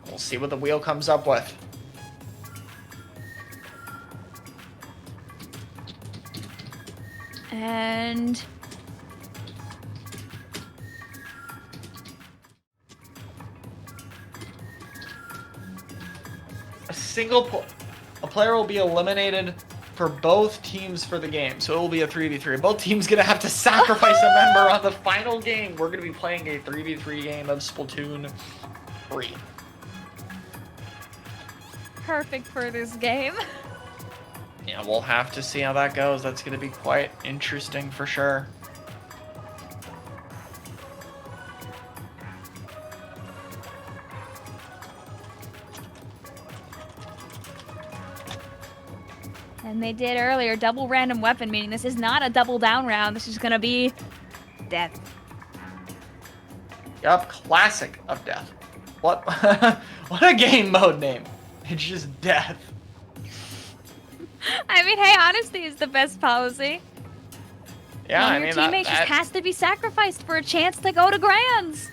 We'll see what the wheel comes up with. And a player will be eliminated for both teams for the game, so it will be a 3v3. Both teams gonna have to sacrifice a member on the final game. We're gonna be playing a 3v3 game of Splatoon 3. perfect for this game. Yeah, we'll have to see how that goes. That's gonna be quite interesting for sure. And they did earlier, double random weapon, meaning this is not a double down round. This is gonna be death. Yup, classic of death. What what a game mode name. It's just death. I mean, hey, honesty is the best policy. Yeah, One I of your mean teammates just has to be sacrificed for a chance to go to Grands.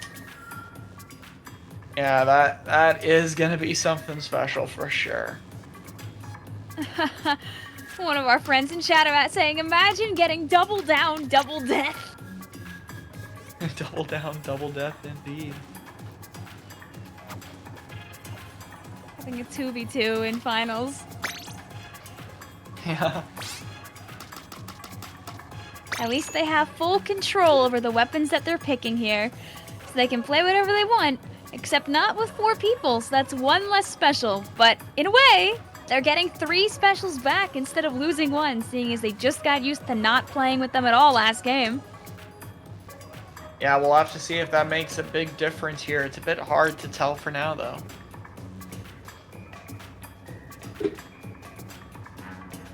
yeah, that is gonna be something special for sure. One of our friends in chat saying, imagine getting double down, double death. Double down, double death indeed. Having a 2v2 in finals. Yeah. At least they have full control over the weapons that they're picking here. So they can play whatever they want, except not with 4 people, so that's one less special. But in a way, they're getting 3 specials back instead of losing 1, seeing as they just got used to not playing with them at all last game. Yeah, we'll have to see if that makes a big difference here. It's a bit hard to tell for now, though.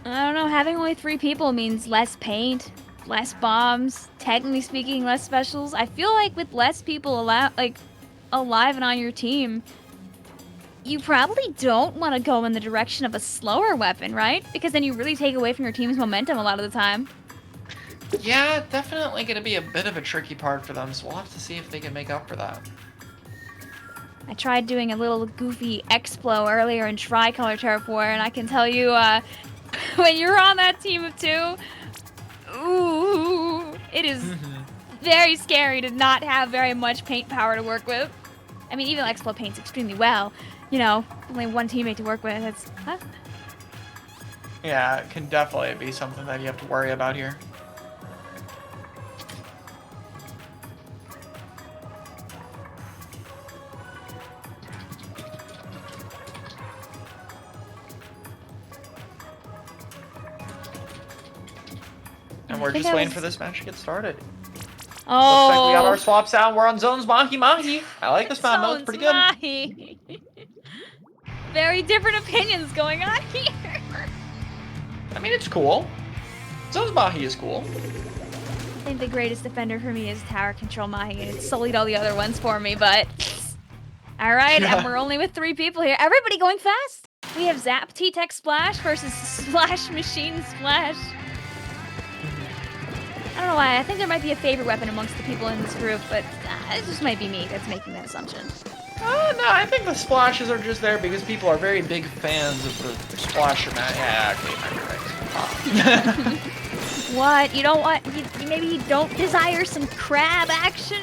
I don't know, having only 3 people means less paint, less bombs, technically speaking, less specials. I feel like with less people alive and on your team, you probably don't want to go in the direction of a slower weapon, right? Because then you really take away from your team's momentum a lot of the time. Yeah, definitely going to be a bit of a tricky part for them, so we'll have to see if they can make up for that. I tried doing a little goofy Explo earlier in Tricolor Turf War, and I can tell you, when you're on that team of 2, ooh, it is very scary to not have very much paint power to work with. I mean, even Explo paints extremely well. You know, only 1 teammate to work with. It's Yeah, it can definitely be something that you have to worry about here. And we're think just I waiting was- for this match to get started. oh, Looks like we got our swaps out. We're on zones mahi mahi. I like this map. It's pretty good. Mahi. Very different opinions going on here. I mean, it's cool. Zones mahi is cool. I think the greatest defender for me is Tower Control Mahi, and it sullied all the other ones for me, but... Alright, Yeah. and we're only with 3 people here. Everybody going fast! We have Zap T-Tech Splash versus Splash Machine Splash. I don't know why. I think there might be a favorite weapon amongst the people in this group, but it just might be me that's making that assumption. No, I think the splashes are just there because people are very big fans of the splash amount. Yeah, okay, I'm right. What? You don't want? Maybe you don't desire some crab action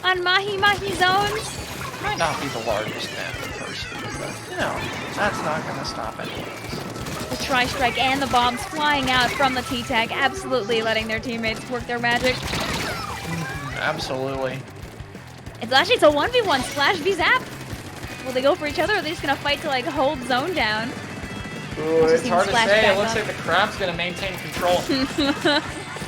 on Mahi Mahi zones? Might not be the largest fan of the person, but, you know, that's not going to stop anything. The Tri-Strike and the bombs flying out from the T-Tech, absolutely letting their teammates work their magic. Absolutely. It's a 1v1 Splash v Zap. Will they go for each other, or are they just going to fight to, like, hold zone down? Ooh, it's hard to say. It looks like the crab's going to maintain control.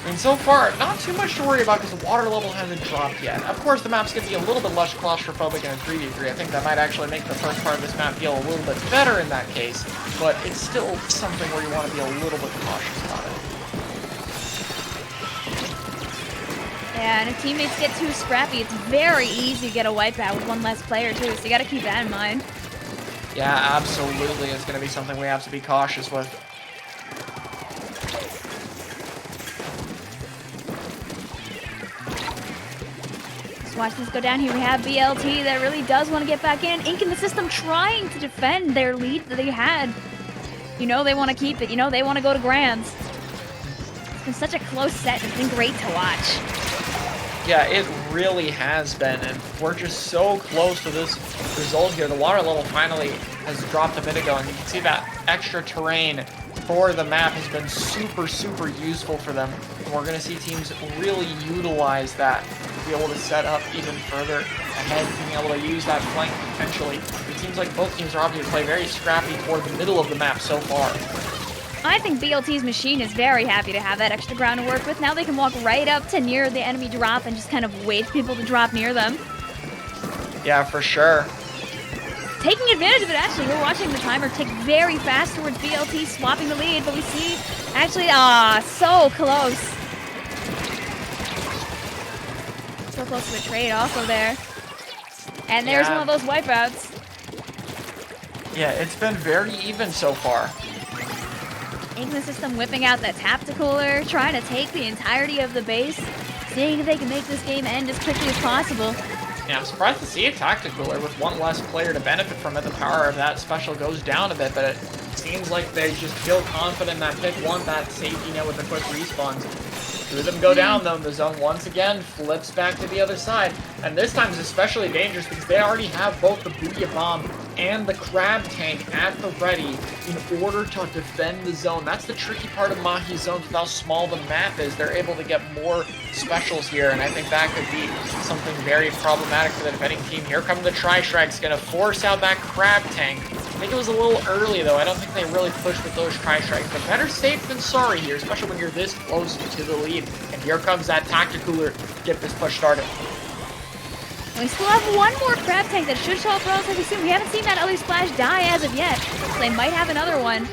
And so far, not too much to worry about because the water level hasn't dropped yet. Of course, the map's going to be a little bit less claustrophobic in a 3v3. I think that might actually make the first part of this map feel a little bit better in that case, but it's still something where you want to be a little bit cautious about it. Yeah, and if teammates get too scrappy, it's very easy to get a wipeout with one less player, too, so you got to keep that in mind. Yeah, absolutely. It's going to be something we have to be cautious with. Let's watch this go down here. We have BLT that really does want to get back in. Ink in the system trying to defend their lead that they had. You know they want to keep it. You know they want to go to Grands. It's been such a close set. It's been great to watch. Yeah, it really has been, and we're just so close to this result here. The water level finally has dropped a bit ago, and you can see that extra terrain for the map has been super, super useful for them. And we're going to see teams really utilize that to be able to set up even further ahead, being able to use that flank potentially. It seems like both teams are obviously play very scrappy toward the middle of the map so far. I think BLT's machine is very happy to have that extra ground to work with. Now they can walk right up to near the enemy drop and just kind of wait for people to drop near them. Yeah, for sure. Taking advantage of it, actually. We're watching the timer tick very fast towards BLT, swapping the lead, but we see, actually, so close. So close to a trade also there. And there's one of those wipeouts. Yeah, it's been very even so far. Ink in the system whipping out that Tacticooler, trying to take the entirety of the base, seeing if they can make this game end as quickly as possible. Yeah, I'm surprised to see a Tacticooler with one less player to benefit from it. The power of that special goes down a bit, but it seems like they just feel confident that pick one, that safety net with the quick respawns. Two of them go down, though, and the zone once again flips back to the other side. And this time is especially dangerous because they already have both the Booyah Bomb and the Crab Tank at the ready in order to defend the zone. That's the tricky part of Mahi's zones with how small the map is. They're able to get more specials here, and I think that could be something very problematic for the defending team. Here come the Tri-Strikes, going to force out that Crab Tank. I think it was a little early, though. I don't think they really pushed with those Tri-Strikes, but better safe than sorry here, especially when you're this close to the lead. And here comes that Tacticooler to get this push started. We still have one more Crab Tank that should show up relatively soon. We haven't seen that other Splash die as of yet, so they might have another one.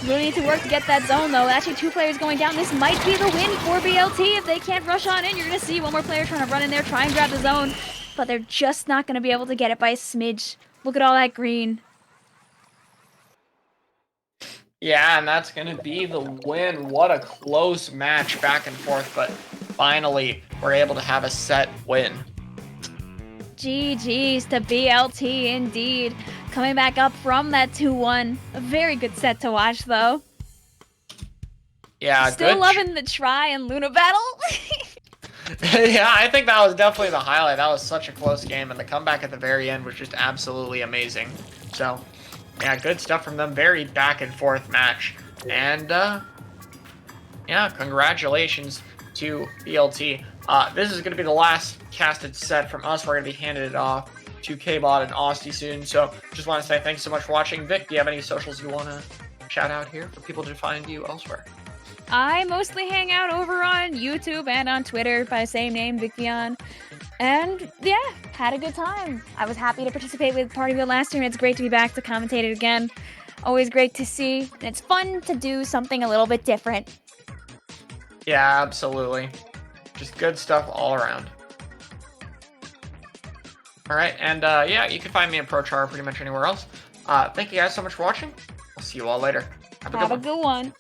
Really need to work to get that zone, though. Actually, two players going down. This might be the win for BLT. If they can't rush on in, you're going to see one more player trying to run in there, try and grab the zone. But they're just not going to be able to get it by a smidge. Look at all that green. Yeah, and that's going to be the win. What a close match back and forth, but finally we're able to have a set win. GG's to BLT indeed. Coming back up from that 2-1. A very good set to watch, though. Yeah, Still loving the Tri and Luna battle. Yeah, I think that was definitely the highlight. That was such a close game, and the comeback at the very end was just absolutely amazing. So, yeah, good stuff from them. Very back and forth match. And, yeah, congratulations to BLT. This is going to be the last casted set from us. We're going to be handing it off to K-Bot and Austie soon. So just want to say thanks so much for watching. Vic, do you have any socials you want to shout out here for people to find you elsewhere? I mostly hang out over on YouTube and on Twitter by the same name, Vicvion. And yeah, had a good time. I was happy to participate with Party Wheel last year, and it's great to be back to commentate it again. Always great to see, and it's fun to do something a little bit different. Yeah, absolutely. Just good stuff all around. All right, and yeah, you can find me in ProChar pretty much anywhere else. Thank you guys so much for watching. I'll see you all later. Have a good Have a one. good one.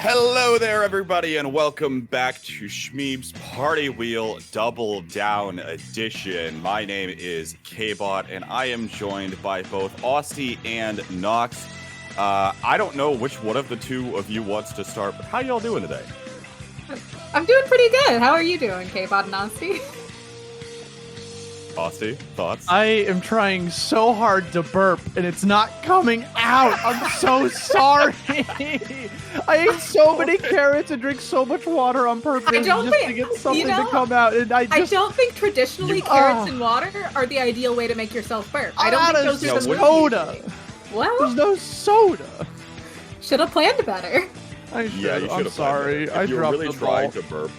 Hello there, everybody, and welcome back to Shmeeb's Party Wheel Double Down Edition. My name is K-Bot, and I am joined by both Austin and Nox. I don't know which one of the two of you wants to start, but how y'all doing today? I'm doing pretty good. How are you doing, K-Bot and Austin? Austin, thoughts? I am trying so hard to burp and it's not coming out. I'm so sorry. I ate so many carrots and drank so much water on purpose to get something to come out. And I don't think traditionally carrots and water are the ideal way to make yourself burp. I don't think those are the soda. Well, there's no soda. Should have planned better. I'm sorry. I you dropped really the trying ball. to burp.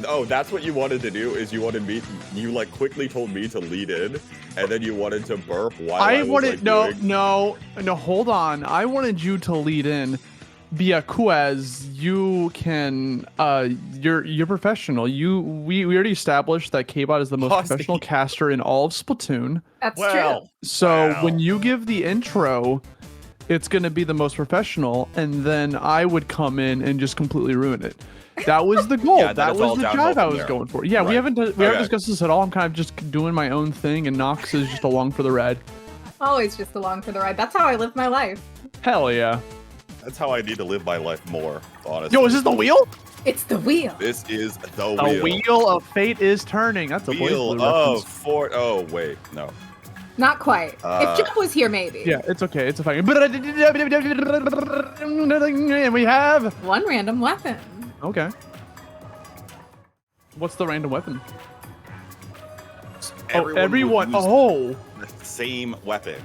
Oh, that's what you wanted to do, is you wanted me, you like quickly told me to lead in, and then you wanted to burp while I was wanted, like, no, hold on. I wanted you to lead in via quiz. You can, you're professional. We already established that K-Bot is the most professional caster in all of Splatoon. That's true. So when you give the intro, it's going to be the most professional, and then I would come in and just completely ruin it. That was the goal. That was the drive I was going for. Yeah, we haven't discussed this at all. I'm kind of just doing my own thing, and Nox is just along for the ride. Always just along for the ride. That's how I live my life. Hell yeah. That's how I need to live my life more, honestly. Yo, is this the wheel? It's the wheel. This is the wheel. The wheel of fate is turning. That's a wheel of fort. Oh wait, no. Not quite. If Jeff was here, maybe. Yeah, it's okay. It's fine. And we have one random weapon. Okay. What's the random weapon? Everyone. The same weapon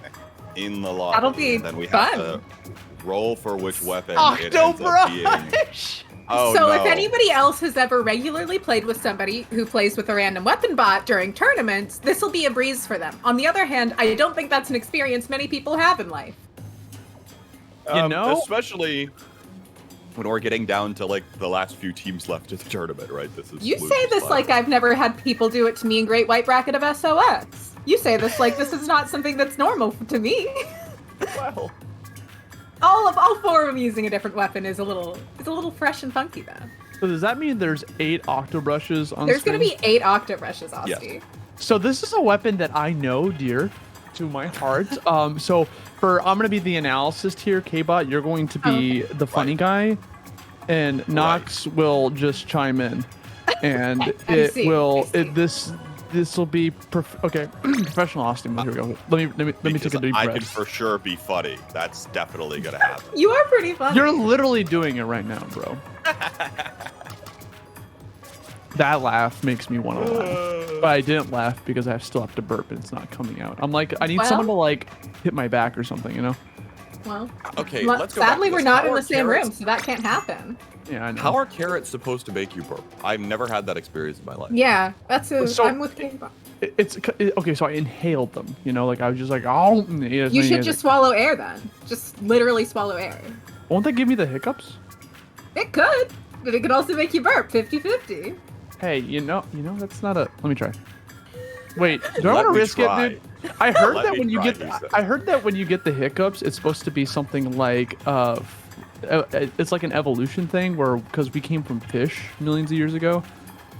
in the lobby. That'll be then we fun. have to roll for which weapon it ends up being. Oh, so no. if anybody else has ever regularly played with somebody who plays with a random weapon bot during tournaments, this will be a breeze for them. On the other hand, I don't think that's an experience many people have in life. Especially when we're getting down to like the last few teams left of the tournament, right? This is. You say this like I've never had people do it to me in Great White Bracket of SOX. You say this like this is not something that's normal to me. Well. All four of them using a different weapon is a little fresh and funky though. So does that mean there's 8 octobrushes on There's screen? gonna be 8 octobrushes, Austin. Yes. So this is a weapon that I know dear to my heart. So I'm gonna be the analyst here, K-Bot. You're going to be the funny guy, and Nox will just chime in, and this will be professional Austin. Here we go. Let me take a deep breath. I can for sure be funny. That's definitely gonna happen. You are pretty funny. You're literally doing it right now, bro. That laugh makes me want to laugh, but I didn't laugh because I still have to burp and it's not coming out. I'm like, I need someone to like hit my back or something, you know? Well, okay. Let's go. Sadly, we're not in the same room, so that can't happen. Yeah, I know. How are carrots supposed to make you burp? I've never had that experience in my life. Yeah, I'm with K-Bot. Okay, so I inhaled them, you know, like I was just like, oh. You should just swallow air then. Just literally swallow air. Won't that give me the hiccups? It could, but it could also make you burp 50-50. Hey, you know, that's not a. Let me try. Wait, do I want to risk it, dude? I heard that when you get, I heard that when you get the hiccups, it's supposed to be something like, it's like an evolution thing because we came from fish millions of years ago,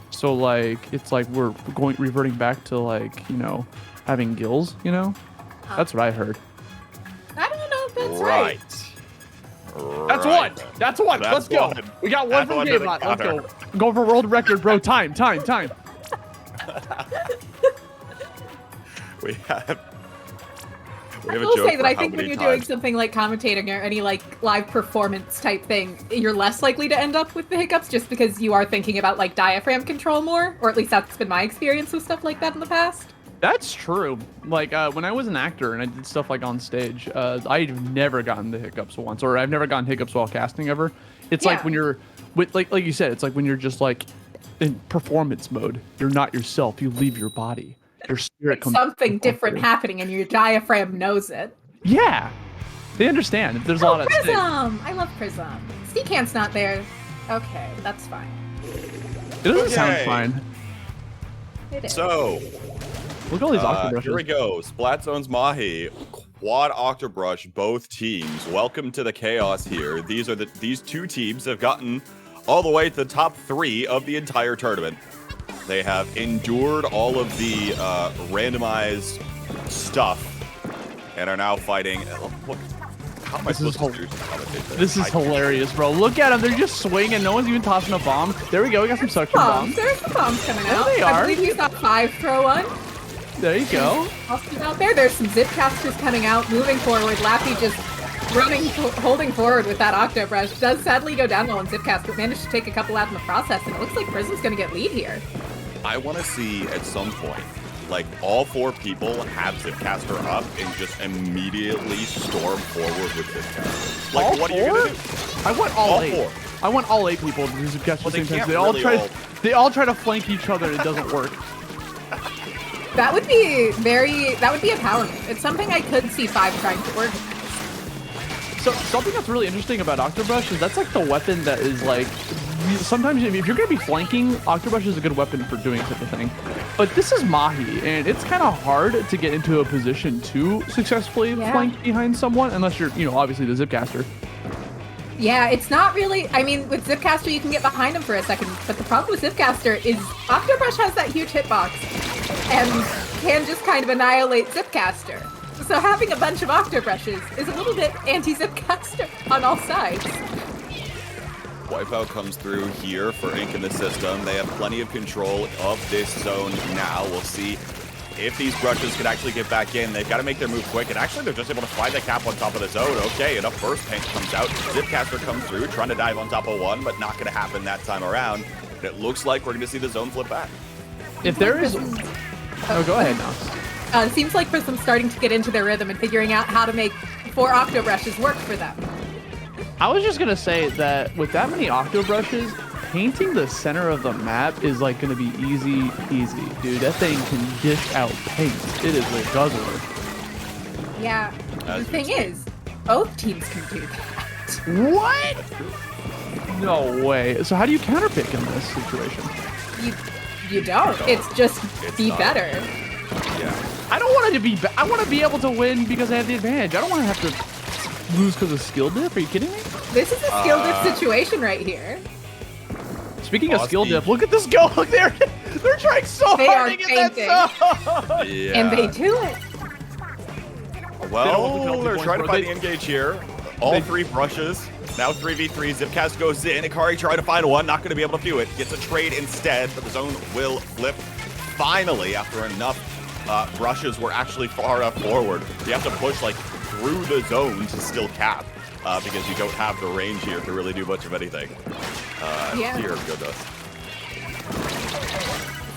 so like it's like we're reverting back to like having gills, you know. That's what I heard. I don't know if that's right. That's one. That's one. Let's go. We got one from K-Bot. Let's go. Go for world record, bro. Time. We have. I will say that I think when you're doing something like commentating or any like live performance type thing, you're less likely to end up with the hiccups just because you are thinking about like diaphragm control more, or at least that's been my experience with stuff like that in the past. That's true. Like when I was an actor and I did stuff like on stage, I've never gotten the hiccups once, or I've never gotten hiccups while casting ever. It's like when you're with like you said, it's like when you're just like in performance mode. You're not yourself. You leave your body. Your spirit comes. Something different happening, and your diaphragm knows it. Yeah, they understand. There's a lot of Prism. I love Prism. Steakan's not there. Okay, that's fine. It doesn't sound fine. It is. So, look at all these octobrushes. Here we go. Splat Zone's Mahi. Quad Octobrush, both teams. Welcome to the chaos here. These two teams have gotten all the way to the top 3 of the entire tournament. They have endured all of the randomized stuff and are now fighting. How am I supposed to do this is hilarious, bro. Look at them. They're just swinging. No one's even tossing a bomb. There we go. We got some suction bombs. There's some bombs coming out. There they are. I believe he's got 5 throw one. There you go. Out there. There's some zip casters coming out, moving forward. Lappy just running, holding forward with that Octobrush. Does sadly go down to one zip cast, but managed to take a couple out in the process, and it looks like Prism's going to get lead here. I want to see at some point, like, all 4 people have Zipcaster up and just immediately storm forward with Zipcaster. Like, all what 4? are you gonna do? I want all 8. 4. I want all 8 people to do Zipcaster at the same time. They all try to flank each other and it doesn't work. That would be a power move. It's something I could see 5 trying to work. So something that's really interesting about Octobrush is that's like the weapon that is like, sometimes if you're going to be flanking, Octobrush is a good weapon for doing such a thing. But this is Mahi, and it's kind of hard to get into a position to successfully flank behind someone, unless you're, obviously the Zipcaster. Yeah, it's not really, I mean, with Zipcaster you can get behind him for a second, but the problem with Zipcaster is Octobrush has that huge hitbox, and can just kind of annihilate Zipcaster. So having a bunch of Octobrushes is a little bit anti-Zipcaster on all sides. Wipeout comes through here for Ink in the system. They have plenty of control of this zone now. We'll see if these brushes can actually get back in. They've got to make their move quick, and actually they're just able to find the cap on top of the zone. Okay, and a burst tank comes out. Zipcaster comes through, trying to dive on top of one, but not going to happen that time around. And it looks like we're going to see the zone flip back. If there is... Oh, go ahead now. It seems like Prism's starting to get into their rhythm and figuring out how to make 4 Octobrushes work for them. I was just going to say that with that many Octobrushes, painting the center of the map is like going to be easy, dude. That thing can dish out paint. It is a guzzler. Yeah, the thing is, both teams can do that. What? No way. So how do you counterpick in this situation? You don't. It's just be better. Yeah. I don't want it to be. I want to be able to win because I have the advantage. I don't want to have to lose because of skill diff. Are you kidding me? This is a skill diff situation right here. Speaking of skill diff, look at this go. Look there. They're trying so hard to get that zone. Yeah. And they do it. Well, they're trying to find the engage here. All 3 brushes. Now 3v3. Zipcast goes in. Ikari trying to find one. Not going to be able to do it. Gets a trade instead, but the zone will flip. Finally, after enough brushes were actually far enough forward, you have to push like through the zone to still cap because you don't have the range here to really do much of anything. Here go Dust.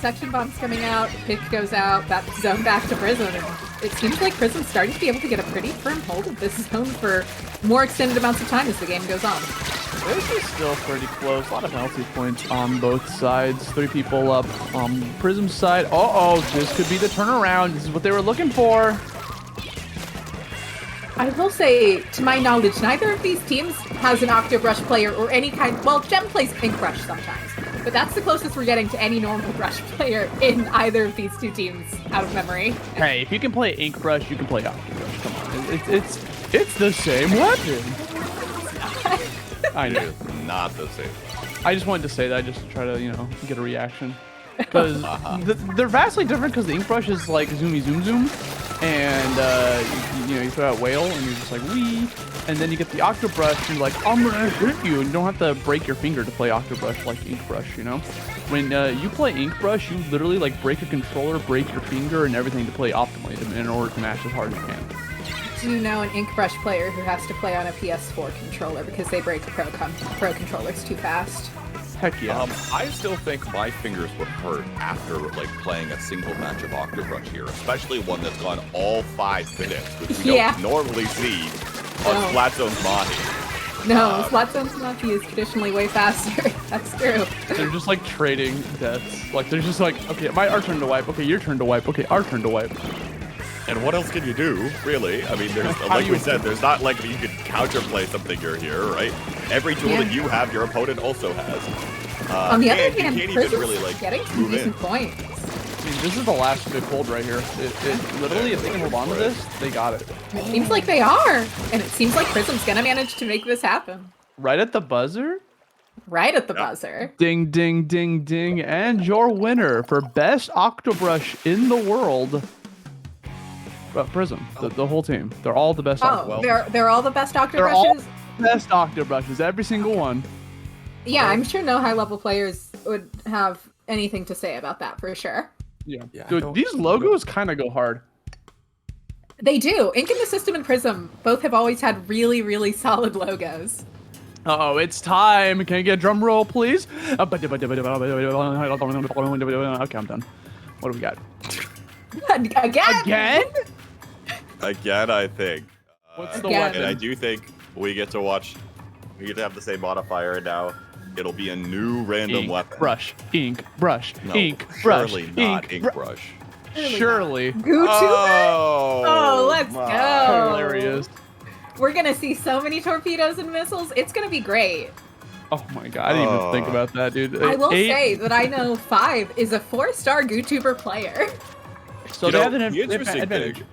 Section bombs coming out, pick goes out, that zone back to Prism, and it seems like Prism's starting to be able to get a pretty firm hold of this zone for more extended amounts of time as the game goes on. This is still pretty close. A lot of penalty points on both sides. 3 people up on Prism's side. Uh-oh, this could be the turnaround. This is what they were looking for. I will say, to my knowledge, neither of these teams has an Octobrush player or any kind... Well, Gem plays Ink Brush sometimes, but that's the closest we're getting to any normal Brush player in either of these 2 teams, out of memory. Hey, if you can play Ink Brush, you can play Octobrush. Come on. It's the same weapon. I know. It's not the same. I just wanted to say that just to try to, get a reaction. Because they're vastly different because the Ink Brush is like zoomy zoom zoom. And, you throw out Whale and you're just like, wee. And then you get the Octobrush and you're like, I'm gonna hit you. And you don't have to break your finger to play Octobrush like Ink Brush, When you play Ink Brush, you literally like break a controller, break your finger, and everything to play optimally in order to match as hard as you can. Do you know an Ink Brush player who has to play on a PS4 controller because they break pro controllers too fast? Heck yeah. I still think my fingers would hurt after like playing a single match of Octobrush here, especially one that's gone all 5 minutes, which we don't normally see on Splat Zone's Mahi. No, Splat Zone's Mahi is traditionally way faster. That's true. They're just like trading deaths. Like they're just like, okay, our turn to wipe. Okay, your turn to wipe. Okay, our turn to wipe. And what else can you do, really? I mean, there's like we said, there's not like you could counterplay something here, right? Every tool that you have, your opponent also has. On the other hand, you can't Prism's even really like getting some decent points. I mean, this is the last big hold right here. It literally, if they can hold on to this, they got it. It seems like they are, and it seems like Prism's gonna manage to make this happen. Right at the buzzer? Right at the buzzer. Ding, ding, ding, ding. And your winner for best Octobrush in the world. Prism, the whole team. They're all the best Octobrush. They're all the best Octobrushes? They're all best Octobrushes, every single one. Yeah, I'm sure no high-level players would have anything to say about that for sure. Yeah. Dude, these logos kind of go hard. They do. Ink in the System and Prism both have always had really, really solid logos. Uh-oh, it's time. Can I get a drum roll, please? Okay, I'm done. What do we got? Again? Again, I think. What's the Again. weapon? And I do think we get to watch. We get to have the same modifier, and now it'll be a new random weapon. Brush, ink, brush, No, ink, brush, surely not ink brush. Surely. Goo Oh, let's my. go. Hilarious. We're gonna see so many torpedoes and missiles. It's gonna be great. Oh my god, I didn't even think about that, dude. I will say that I know 5 is a 4-star GooTuber player. So You they know, have an the interesting advantage. thing.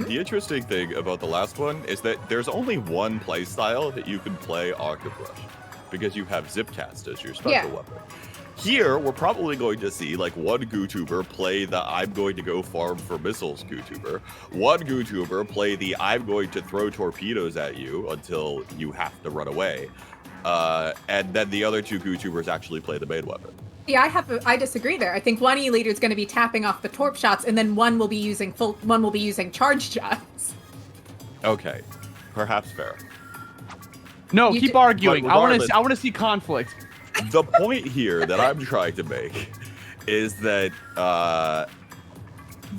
The interesting thing about the last one is that there's only one playstyle that you can play Octobrush, because you have Zipcast as your special weapon. Here, we're probably going to see like one GooTuber play the I'm going to go farm for missiles GooTuber, one GooTuber play the I'm going to throw torpedoes at you until you have to run away, and then the other 2 GooTubers actually play the main weapon. Yeah, I disagree there. I think one E-leader is going to be tapping off the torp shots, and then one will be using charge shots. Okay, perhaps fair. No, keep arguing. But I want regardless- to see conflict. The point here that I'm trying to make is that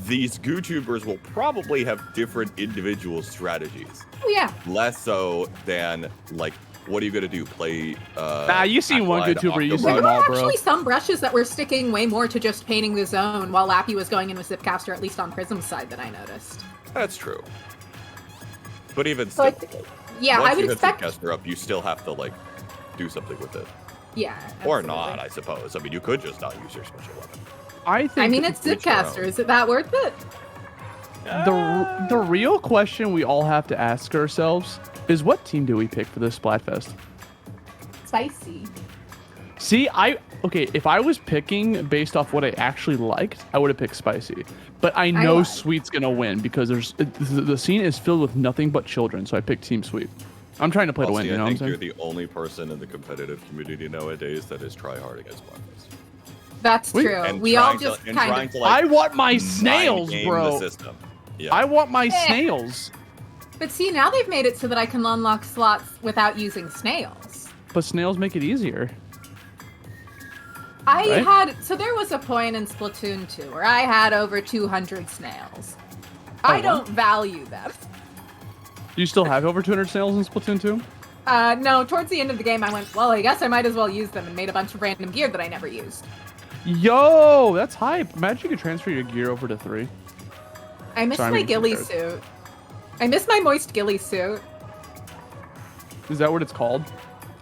these GooTubers will probably have different individual strategies. Oh, yeah. Less so than, like, what are you going to do? Play. You seen one Backline GooTuber, you Octobrush? seen There them were all, bro. actually some brushes that were sticking way more to just painting the zone, while Lappy was going in with Zipcaster, at least on Prism's side, that I noticed. That's true. But even So still, yeah, once I would you expect. hit Zipcaster up, you still have to, like, do something with it. Yeah. Or absolutely. not, I suppose. I mean, you could just not use your special weapon. I think I mean, it's Each their Zipcaster. own. Is it that worth it? the real question we all have to ask ourselves is, what team do we pick for this Splatfest? Spicy. See, if I was picking based off what I actually liked, I would have picked Spicy. But I know lied. Sweet's gonna win because the scene is filled with nothing but children, so I picked Team Sweet. I'm trying to play to win, Honestly, you know I what I'm think saying? you're the only person in the competitive community nowadays that is tryhard against Splatfest. That's Wait, true. And We all trying to- just and kind trying of. to, like, I want my mind snails, game bro. The system. Yeah. I want my Eh. snails. But see, now they've made it so that I can unlock slots without using snails. But snails make it easier. Right? So there was a point in Splatoon 2 where I had over 200 snails. I wow. don't value them. Do you still have over 200 snails in Splatoon 2? No, towards the end of the game I went, well, I guess I might as well use them, and made a bunch of random gear that I never used. Yo, that's hype. Imagine you could transfer your gear over to 3. I miss Sorry, my I'm ghillie getting suit. I miss my moist ghillie suit. Is that what it's called?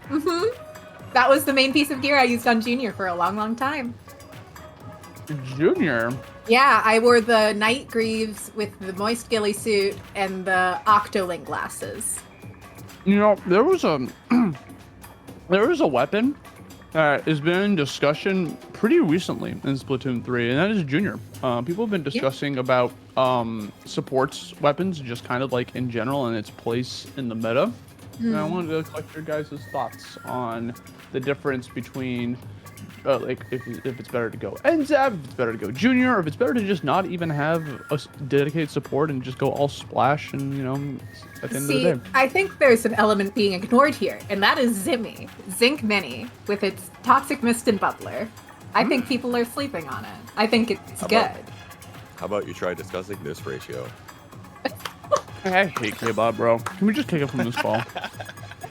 Mm-hmm. That was the main piece of gear I used on Junior for a long, long time. Junior. Yeah, I wore the Night Greaves with the moist ghillie suit and the Octoling glasses. You know, there was a weapon that has been in discussion pretty recently in Splatoon 3, and that is Junior. People have been discussing about supports weapons, just kind of like in general, and its place in the meta. And I wanted to collect your guys' thoughts on the difference between, like, if it's better to go NZAP, if it's better to go Junior, or if it's better to just not even have a dedicated support and just go all splash and, you know, at the end See, of the day. I think there's an element being ignored here, and that is Zimmy, Zinc Mini, with its Toxic Mist and Bubbler. I think people are sleeping on it. I think it's How good. about- How about you try discussing this ratio? I hate K-Bob, bro. Can we just take it from this call?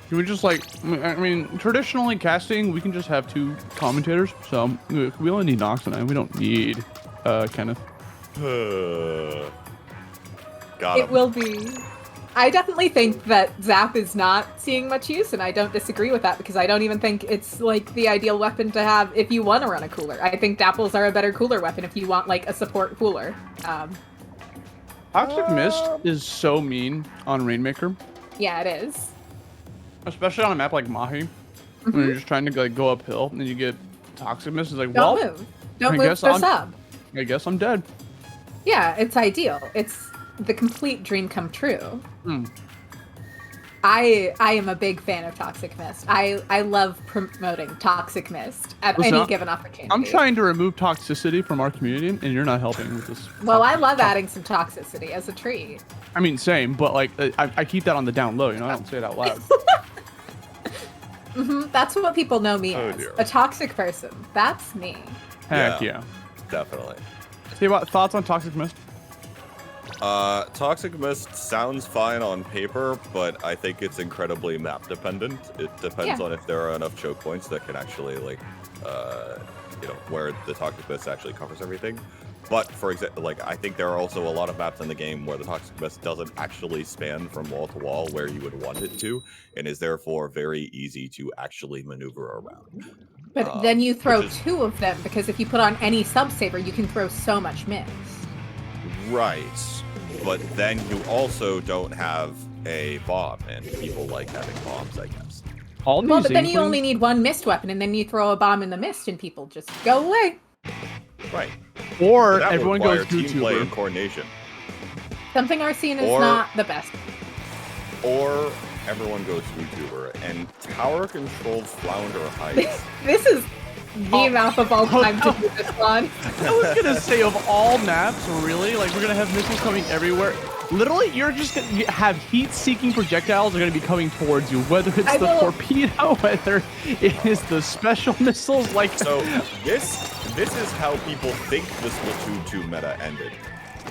Can we just, like, I mean, traditionally casting, we can just have 2 commentators, so we only need Nox tonight. We don't need Kenneth. Got him. It will be. I definitely think that Zap is not seeing much use, and I don't disagree with that because I don't even think it's like the ideal weapon to have if you want to run a cooler. I think Dapples are a better cooler weapon if you want like a support cooler. Toxic Mist is so mean on Rainmaker. Yeah, it is. Especially on a map like Mahi, when you're just trying to like go uphill and you get Toxic Mist. It's like, Don't well, move. Don't move for sub. I guess I'm dead. Yeah, it's ideal. It's the complete dream come true. Hmm. I am a big fan of Toxic Mist. I love promoting Toxic Mist at any given opportunity. I'm trying to remove toxicity from our community, and you're not helping with this. Well, I love adding some toxicity as a treat. I mean, same, but like I keep that on the down low. You know, I don't say it out loud. That's what people know me as. Dear. A toxic person. That's me. Heck yeah. Definitely. See what thoughts on Toxic Mist? Toxic Mist sounds fine on paper, but I think it's incredibly map dependent. It depends on if there are enough choke points that can actually, like, where the Toxic Mist actually covers everything. But, for example, like, I think there are also a lot of maps in the game where the Toxic Mist doesn't actually span from wall to wall where you would want it to, and is therefore very easy to actually maneuver around. But then you throw two of them, because if you put on any sub-saber, you can throw so much mix. Right. But then you also don't have a bomb, and people like having bombs, I guess. All Well, but then you only need one mist weapon, and then you throw a bomb in the mist, and people just go away. Right. Or That everyone would goes require team play YouTuber. and coordination. Something Arsene is Or- not the best. Or everyone goes YouTuber, and tower-controlled flounder heights. This is the map of all time to do this one. I was gonna say of all maps, really, like we're gonna have missiles coming everywhere. Literally, you're just gonna have heat-seeking projectiles are gonna be coming towards you, whether it's the torpedo, whether it is the special missiles. Like, So this is how people think the Splatoon 2 meta ended.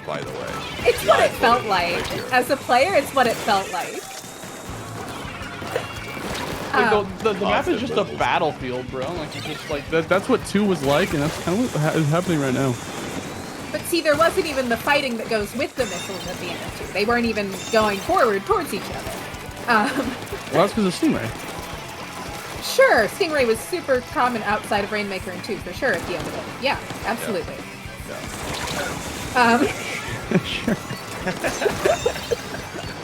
By the way, It's what it felt like. As a player, it's what it felt like. the map is just a battlefield, bro. Like, it's just like that's what 2 was like, and that's kind of what is happening right now. But see, there wasn't even the fighting that goes with the missiles at the end of 2. They weren't even going forward towards each other. Well, that's because of Stingray. Sure, Stingray was super common outside of Rainmaker and 2, for sure, at the end of it. Yeah, absolutely. Sure.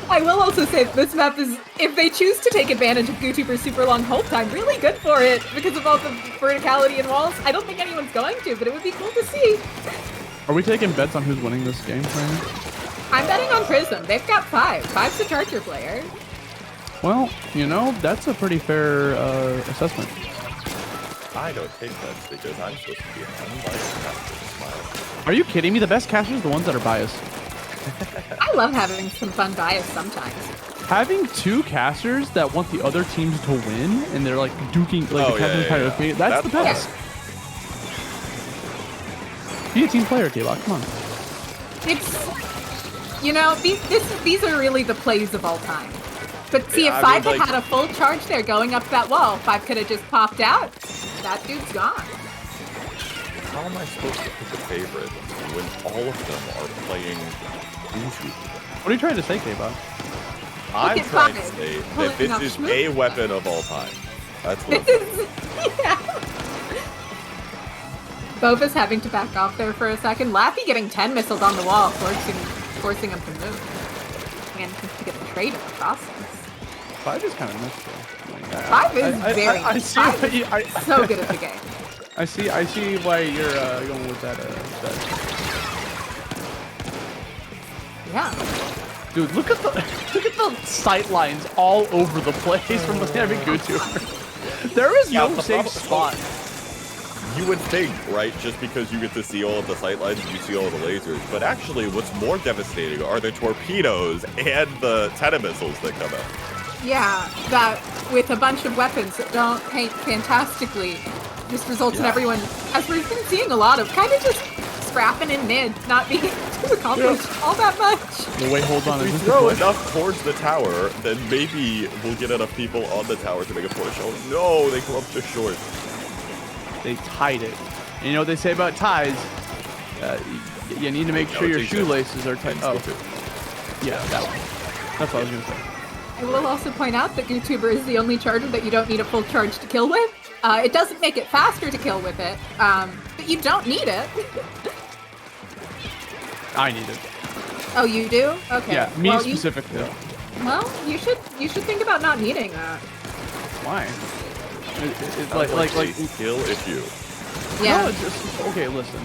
I will also say that this map is, if they choose to take advantage of GooTuber's super long hold time, really good for it because of all the verticality and walls. I don't think anyone's going to, but it would be cool to see. Are we taking bets on who's winning this game right now? I'm betting on Prism. They've got 5. 5's the Charger player. Well, you know, that's a pretty fair assessment. I don't take bets because I'm supposed to be an unbiased caster. Are you kidding me? The best casters are the ones that are biased. I love having some fun bias sometimes. Having 2 casters that want the other teams to win, and they're like duking, like the captain's kind of thing. That's the best. Be a team player, K-Bot. Come on. It's, you know, these are really the plays of all time. But see, Yeah, if I 5 mean, had had a full charge there going up that wall, 5 could have just popped out. That dude's gone. How am I supposed to pick a favorite when all of them are playing Uju? What are you trying to say, K-Bot? I'm at trying to Five. say Pulling that this off is Schmoop. a weapon of all time. That's what. Yeah. Bova's having to back off there for a second. Laffy getting 10 missiles on the wall, forcing him to move. And to get the trade in the process. 5 is kind of missed, though. Like, 5 is very I see. so good at the game. I see why you're going with that. Yeah. Dude, look at the sight lines all over the place from the every YouTuber. There is no safe spot. You would think, right, just because you get to see all of the sightlines and you see all the lasers, but actually what's more devastating are the torpedoes and the Teta missiles that come out. Yeah, that with a bunch of weapons that don't paint fantastically, just results in everyone, as we've been seeing a lot of, kind of just scrapping in mid, not being to accomplish all that much. No, wait, hold on. If we Is this throw the push? enough towards the tower, then maybe we'll get enough people on the tower to make a push. Oh no, they come up just short. They tied it. And you know what they say about ties? You need to make sure your shoelaces are tight. Oh, yeah, that one. That's what I was gonna say. I will also point out that YouTuber is the only charger that you don't need a full charge to kill with. It doesn't make it faster to kill with it, but you don't need it. I need it. Oh, you do? Okay. Yeah, me specifically. Well, you should think about not needing that. Why? It's like skill issue. Yeah. No, it's just, okay, listen.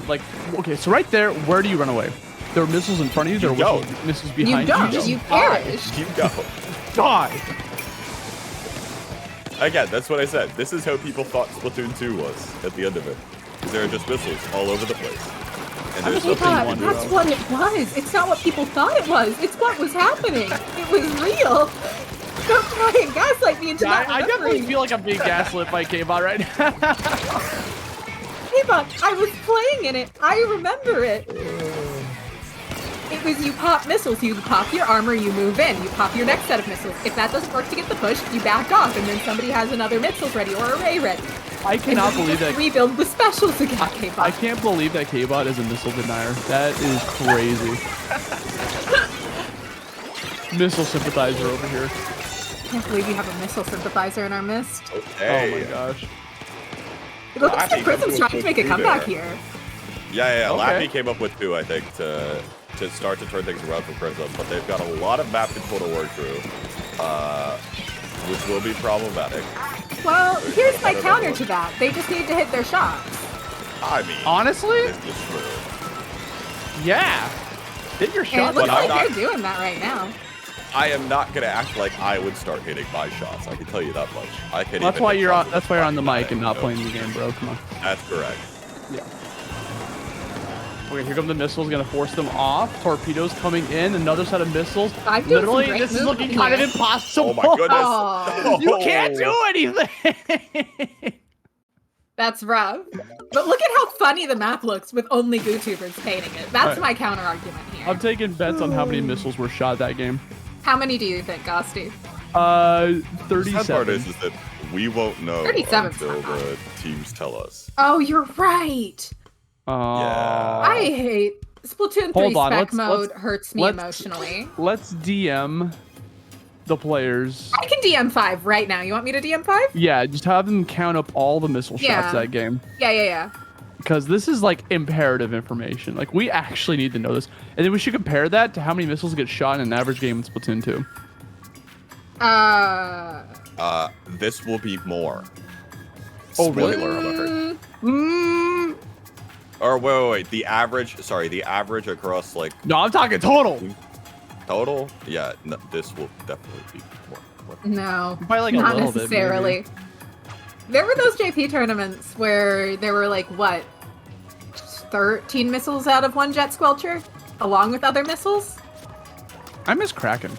Okay, so right there, where do you run away? There are missiles in front of you. There are missiles behind you. You don't. You perish. You go. Die. Again, that's what I said. This is how people thought Splatoon 2 was at the end of it. There are just missiles all over the place. And there's nothing that's what it was. It's not what people thought it was. It's what was happening. It was real. Don't try and gaslight me into not I definitely feel like I'm being gaslit by K-Bot right now. K-Bot, I was playing in it. I remember it. It was you pop missiles, you pop your armor, you move in, you pop your next set of missiles. If that doesn't work to get the push, you back off, and then somebody has another missiles ready or array ready. I cannot believe that. Rebuild the specials again, K-Bot. I can't believe that K-Bot is a missile denier. That is crazy. Missile sympathizer over here. I can't believe you have a missile sympathizer in our midst. Okay. Oh my gosh. It looks like Prism's trying to make a comeback here. Yeah. Okay. Lappy came up with 2, I think, to start to turn things around for Prism, but they've got a lot of map control to work through, which will be problematic. Well, here's my counter to that. They just need to hit their shots. I mean, honestly, this is true. Yeah. Hit your And shot. it looks like they're doing that right now. I am not gonna act like I would start hitting my shots. I can tell you that much. I can. That's why you're on. That's why you're on the mic and not playing the game, bro. Come on. That's correct. Yeah. Okay, here come the missiles. Gonna force them off. Torpedoes coming in. Another set of missiles. Literally, this is looking kind of impossible. Oh my goodness! Oh. You can't do anything. That's rough. But look at how funny the map looks with only GooTubers painting it. That's my counter argument here. I'm taking bets on how many missiles were shot that game. How many do you think, Ghosty? 37. The sad part is that we won't know 37 until the teams tell us. Oh, you're right. Yeah. I hate Splatoon 3 spec mode hurts me emotionally. Let's DM the players. I can DM 5 right now. You want me to DM 5? Yeah, just have them count up all the missile shots that game. Yeah. Because this is like imperative information. Like we actually need to know this. And then we should compare that to how many missiles get shot in an average game in Splatoon 2. This will be more. Oh, really? Spoiler alert. Mm. Or wait. The average across like. No, I'm talking total. Total? Yeah. No, this will definitely be more. No, Probably like not a little necessarily. bit. There were those JP tournaments where there were like, what, 13 missiles out of one Jet Squelcher? Along with other missiles? I miss Kraken.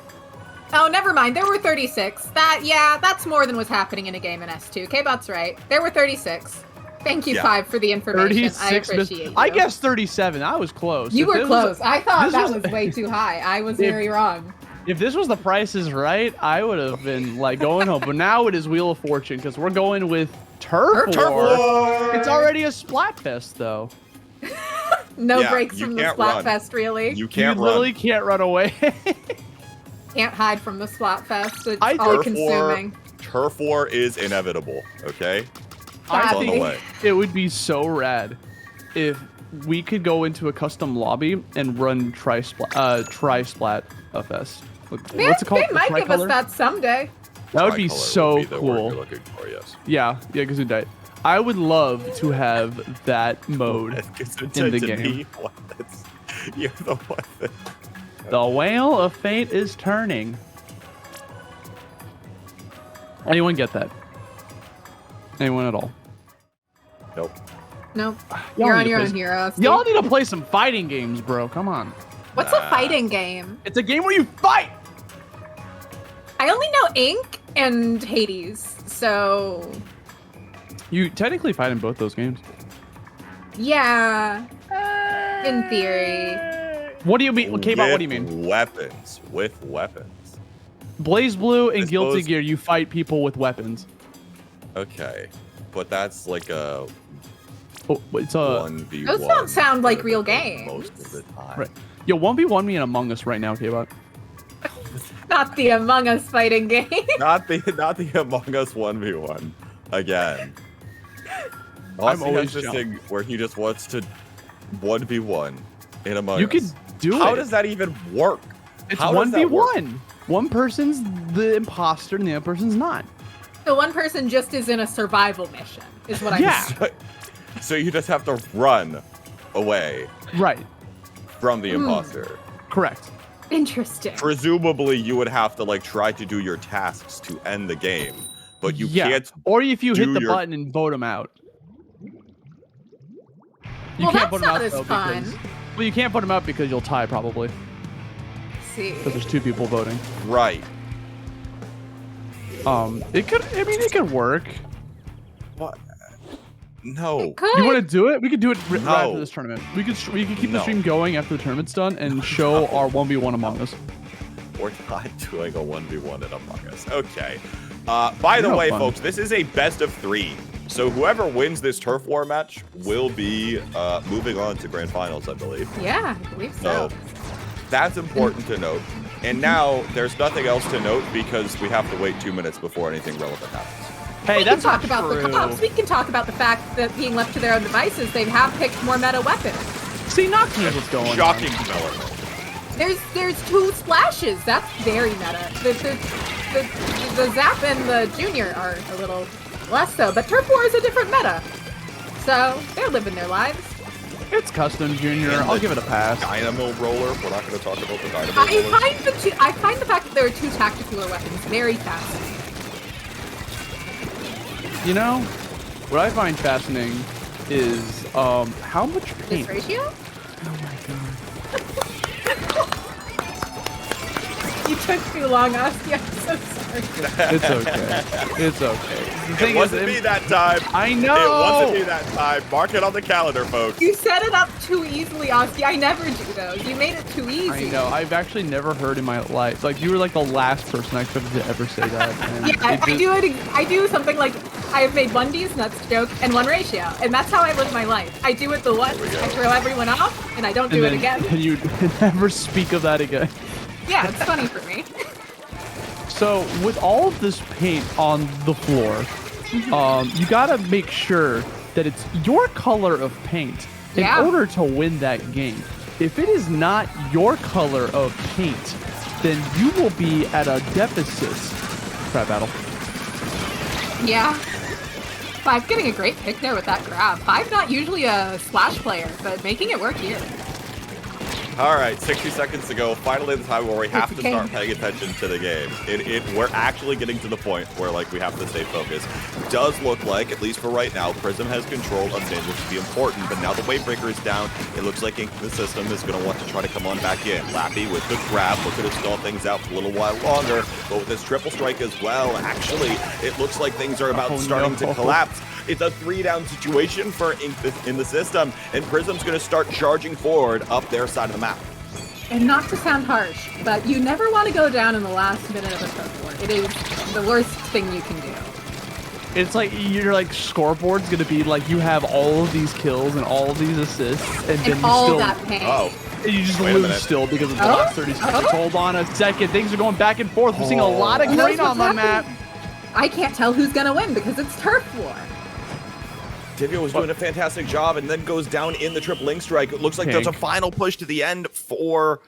Oh, never mind. There were 36. That's more than was happening in a game in S2. K-Bot's right. There were 36. Thank you, 5, for the information. I appreciate you. I guess 37. I was close. You were close. I thought that was way too high. I was very wrong. If this was The Price is Right, I would have been like going home. But now it is Wheel of Fortune because we're going with Turf War. It's already a Splatfest though. No breaks from the Splatfest, really. You can't You literally can't run away. Can't hide from the Splatfest. It's all-consuming. Turf War is inevitable. Okay. I on the way. It would be so rad if we could go into a custom lobby and run Tri-Splat Fest. What's it called? They might give us that someday. That would be so would be the word cool. you're looking for, yes. Yeah, Gesundheit. I would love to have that mode in the game. You're the weapon. The Wheel of Fate is turning. Anyone get that? Anyone at all? Nope. Nope. You're on your own, hero. Y'all need to play some fighting games, bro. Come on. What's a fighting game? It's a game where you fight. I only know Ink and Hades, so... You technically fight in both those games. Yeah. In theory. What do you mean? K-Bot, what do you mean? With weapons. Blaze Blue and Guilty Gear, you fight people with weapons. Okay. But that's like a... it's a 1v1. Those don't sound like real games. Most of the time. Right. Yo, 1v1 me in Among Us right now, K-Bot. Not the Among Us fighting game. Not the Among Us 1v1 again. I'm Austin always has this jump. thing where he just wants to 1v1 in Among You Us. can do How it. does that even work? It's How does that work? 1v1. One person's the imposter and the other person's not. So one person just is in a survival mission, is what I'm Yeah. saying. So you just have to run away Right. from the imposter. Correct. Interesting. Presumably, you would have to like try to do your tasks to end the game, but you can't. Or if you hit do the your- button and vote him out. You Well, can't that's vote him not out as though fun. because well, you can't vote him out because you'll tie probably See. because there's 2 people voting. Right. It could. I mean, it could work. What? No. Could. You want to do it? We could do it right No. after this tournament. We could keep the No. stream going after the tournament's done and show our 1v1 Among Us. We're not doing a 1v1 in Among Us. Okay. By the No way, fun. folks, this is a best of 3. So whoever wins this turf war match will be moving on to grand finals, I believe. Yeah, I believe So so. that's important to note. And now there's nothing else to note because we have to wait 2 minutes before anything relevant happens. Hey, We that's can not talk about true. the cops. We can talk about the fact that being left to their own devices, they have picked more meta weapons. See, not clear what's going on. Shocking development. There's 2 splashes. That's very meta. The Zap and the Junior are a little less so, but Turf War is a different meta. So they're living their lives. It's custom junior. And I'll the give it a pass. Dynamo roller. We're not going to talk about the dynamo I roller. find the fact that there are 2 tactical weapons very fascinating. You know, what I find fascinating is how much This paint. ratio? Oh my god. You took too long, Oski. I'm so sorry. It's okay. It's okay. The It thing wasn't is, me that time. I know. It wasn't me that time. Mark it on the calendar, folks. You set it up too easily, Oski. I never do those. You made it too easy. I know. I've actually never heard in my life. Like, you were like the last person I expected to ever say that. And Yeah, it just- I do something like I have made 1D's nuts joke and 1 ratio, and that's how I live my life. I do it the once, I throw everyone off, and I don't do it again. And you never speak of that again. Yeah, it's funny for me. So with all of this paint on the floor, you gotta make sure that it's your color of paint in Yeah. order to win that game. If it is not your color of paint, then you will be at a deficit. Crap battle. Yeah. Five getting a great pick there with that grab. Five not usually a splash player, but making it work here. All right, 60 seconds to go. Finally, the time where we have to okay. start paying attention to the game. We're actually getting to the point where like we have to stay focused. Does look like, at least for right now, Prism has control of mid, which would be important. But now the wave breaker is down. It looks like Ink the system is going to want to try to come on back in. Lappy with the grab, looking to stall things out for a little while longer. But with this triple strike as well, actually, it looks like things are about starting to collapse. It's a 3-down situation for Ink in the system, and Prism's going to start charging forward up their side of the map. And not to sound harsh, but you never want to go down in the last minute of a turf war. It is the worst thing you can do. It's like your like scoreboard's gonna be like you have all of these kills and all of these assists, and then you all still that pain. Oh, and you just Wait a lose minute. still because of the Oh? last 30 seconds. Hold on a second. Things are going back and forth. We're seeing a lot of Who knows green on what's the map. happening? I can't tell who's gonna win because it's turf war. Divya was doing a fantastic job and then goes down in the triple link strike. It looks like there's a Pink. final push to the end for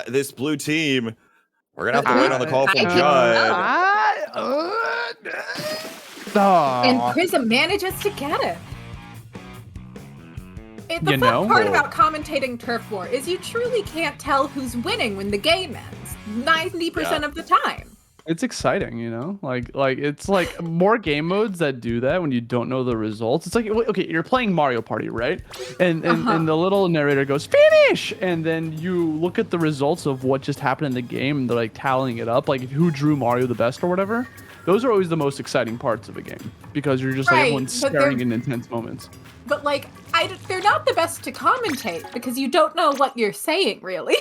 this blue team. We're going to have to wait on the call from I can Judd. And Prism manages to get it. The You fun know? part about commentating turf war is you truly can't tell who's winning when the game ends. 90% of the time. It's exciting, you know? Like it's like more game modes that do that when you don't know the results. It's like, okay, you're playing Mario Party, right? And the little narrator goes, finish! And then you look at the results of what just happened in the game and they're like tallying it up, like who drew Mario the best or whatever. Those are always the most exciting parts of a game because you're just like Right, everyone's but staring they're- in intense moments. But like, they're not the best to commentate because you don't know what you're saying, really.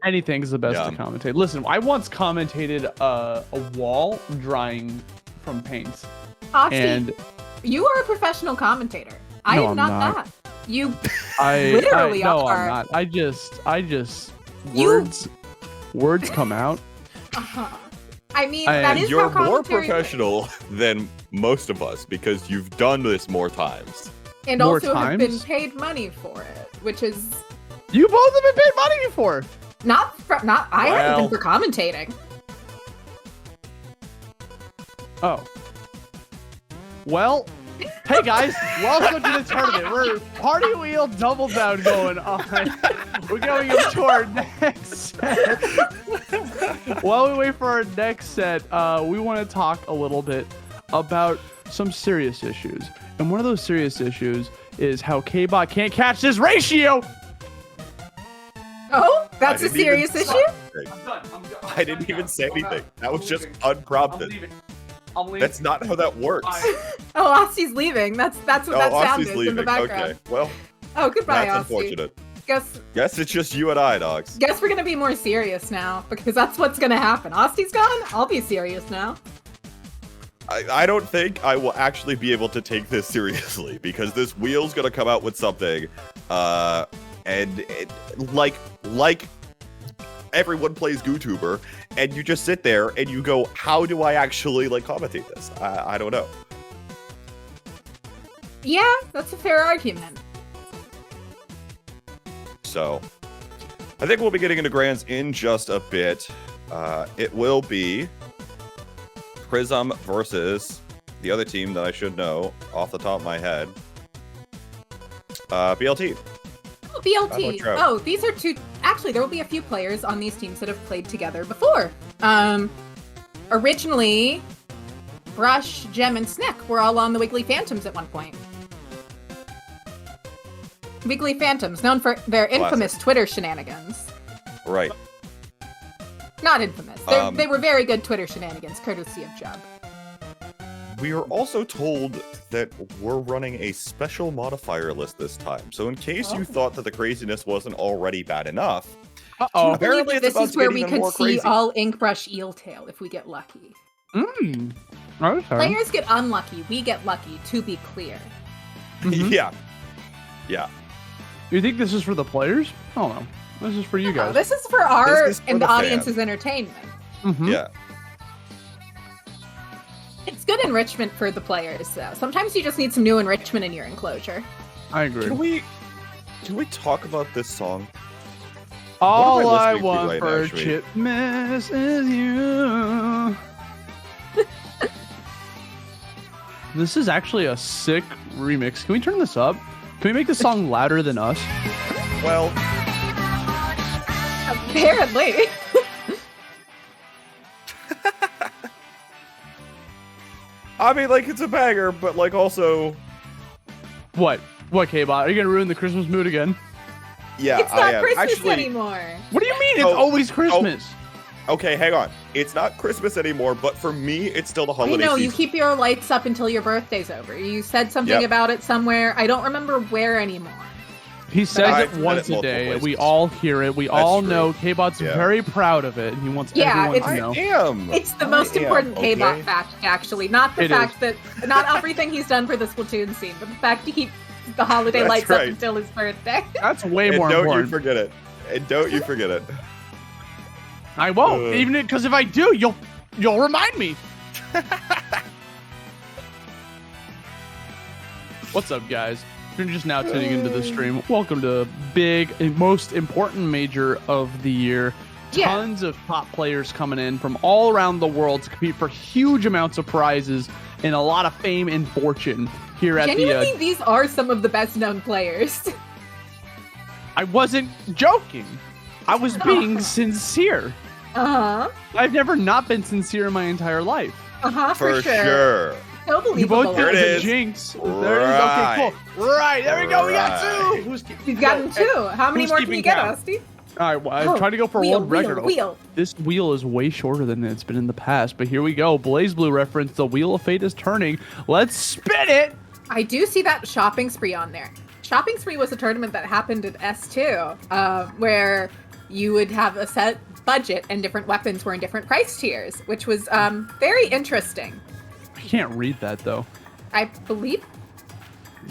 Anything is the best Yeah. to commentate. Listen, I once commentated a wall drying from paint. Oxy, And you are a professional commentator. I No, am I'm not, not. that. You I literally no, are. I'm not. I just You- words come out I mean, that is you're how more commentary professional than most of us because you've done this more times. and More also have times? been paid money for it, which is You both have been paid money before. I haven't Well. been for commentating. Oh. Well, hey guys, welcome to the tournament. We're Party Wheel Double Down going on. We're going into our next set. While we wait for our next set, we want to talk a little bit about some serious issues. And one of those serious issues is how K-Bot can't catch this ratio. Oh, that's I a didn't even serious say issue? anything. I didn't even say anything. That was just unprompted. I'm leaving. That's not how that works. Oh, Aussie's leaving. That's what that sound Aussie's is leaving. in the background. Okay, well, Oh, goodbye, that's Aussie. unfortunate. Guess Guess it's just you and I, dogs. we're gonna be more serious now because that's what's gonna happen. Aussie's gone. I'll be serious now. I don't think I will actually be able to take this seriously because this wheel's gonna come out with something, and it, like everyone plays YouTuber, and you just sit there and you go, how do I actually like commentate this? I don't know. Yeah, that's a fair argument. So, I think we'll be getting into Grands in just a bit. It will be Prism versus the other team that I should know off the top of my head. BLT. Oh, BLT. Trout. Oh, these are two. Actually, there will be a few players on these teams that have played together before. Originally, Brush, Gem, and Snick were all on the Wiggly Phantoms at one point. Wiggly Phantoms, known for their infamous Twitter shenanigans. Right. Not infamous. They were very good Twitter shenanigans, courtesy of Jub. We are also told that we're running a special modifier list this time. So in case you thought that the craziness wasn't already bad enough, Uh-oh. I believe Apparently that it's this about is to where get we even could more see crazy. all Inkbrush Eeltail if we get lucky. Okay. Players get unlucky, we get lucky, to be clear. Mhm. Yeah. You think this is for the players? I don't know. This is for you No, guys. this is for our This is for and the the audience's fans. entertainment. Mhm. Yeah. It's good enrichment for the players, though. Sometimes you just need some new enrichment in your enclosure. I agree. Can we talk about this song? All What am I I listening to want right for now, Shmi? Chipmas is you. This is actually a sick remix. Can we turn this up? Can we make this song louder than us? Well, Apparently. I mean, like, it's a banger, but, like, also, What? What, K-Bot? Are you gonna ruin the Christmas mood again? yeah, It's I not am. Christmas Actually, anymore. What do you mean? It's Oh, always Christmas. okay, hang on. It's not Christmas anymore, but for me, it's still the I holiday know, you season. keep your lights up until your birthday's over. You said something Yep. about it somewhere. I don't remember where anymore. He says I've it said once it a multiple day. places. We all hear it. We all true. know K-Bot's Yeah. very proud of it, and he wants Yeah, everyone to it's- know. I am. It's the I most am, important K-Bot okay? fact, actually. Not the It fact that, not everything he's done for the Splatoon scene, but the fact he keeps the holiday That's lights right. up until his birthday. That's way And more don't important. you forget it. And don't you forget it. I won't, Ugh. even because if I do, you'll remind me. What's up, guys? If you're just now tuning into the stream, welcome to big and most important major of the year. Yeah. Tons of top players coming in from all around the world to compete for huge amounts of prizes and a lot of fame and fortune here at Genuinely, the. these are some of the best known players. I wasn't joking. I was being sincere. Uh-huh. I've never not been sincere in my entire life. Uh-huh, for sure. So You believable. both There did it the is. jinx. There it is. Right. Okay, cool. Right, there we go. We got Right. two. You've gotten two. How many Who's more can keeping you get, count? Asti? All right, well, I'm Oh, trying to go for a wheel, world record. Wheel. This wheel is way shorter than it's been in the past, but here we go. Blaze Blue reference. The wheel of fate is turning. Let's spin it. I do see that shopping spree on there. Shopping spree was a tournament that happened at S2, where you would have a set budget and different weapons were in different price tiers, which was very interesting. I can't read that though. I believe.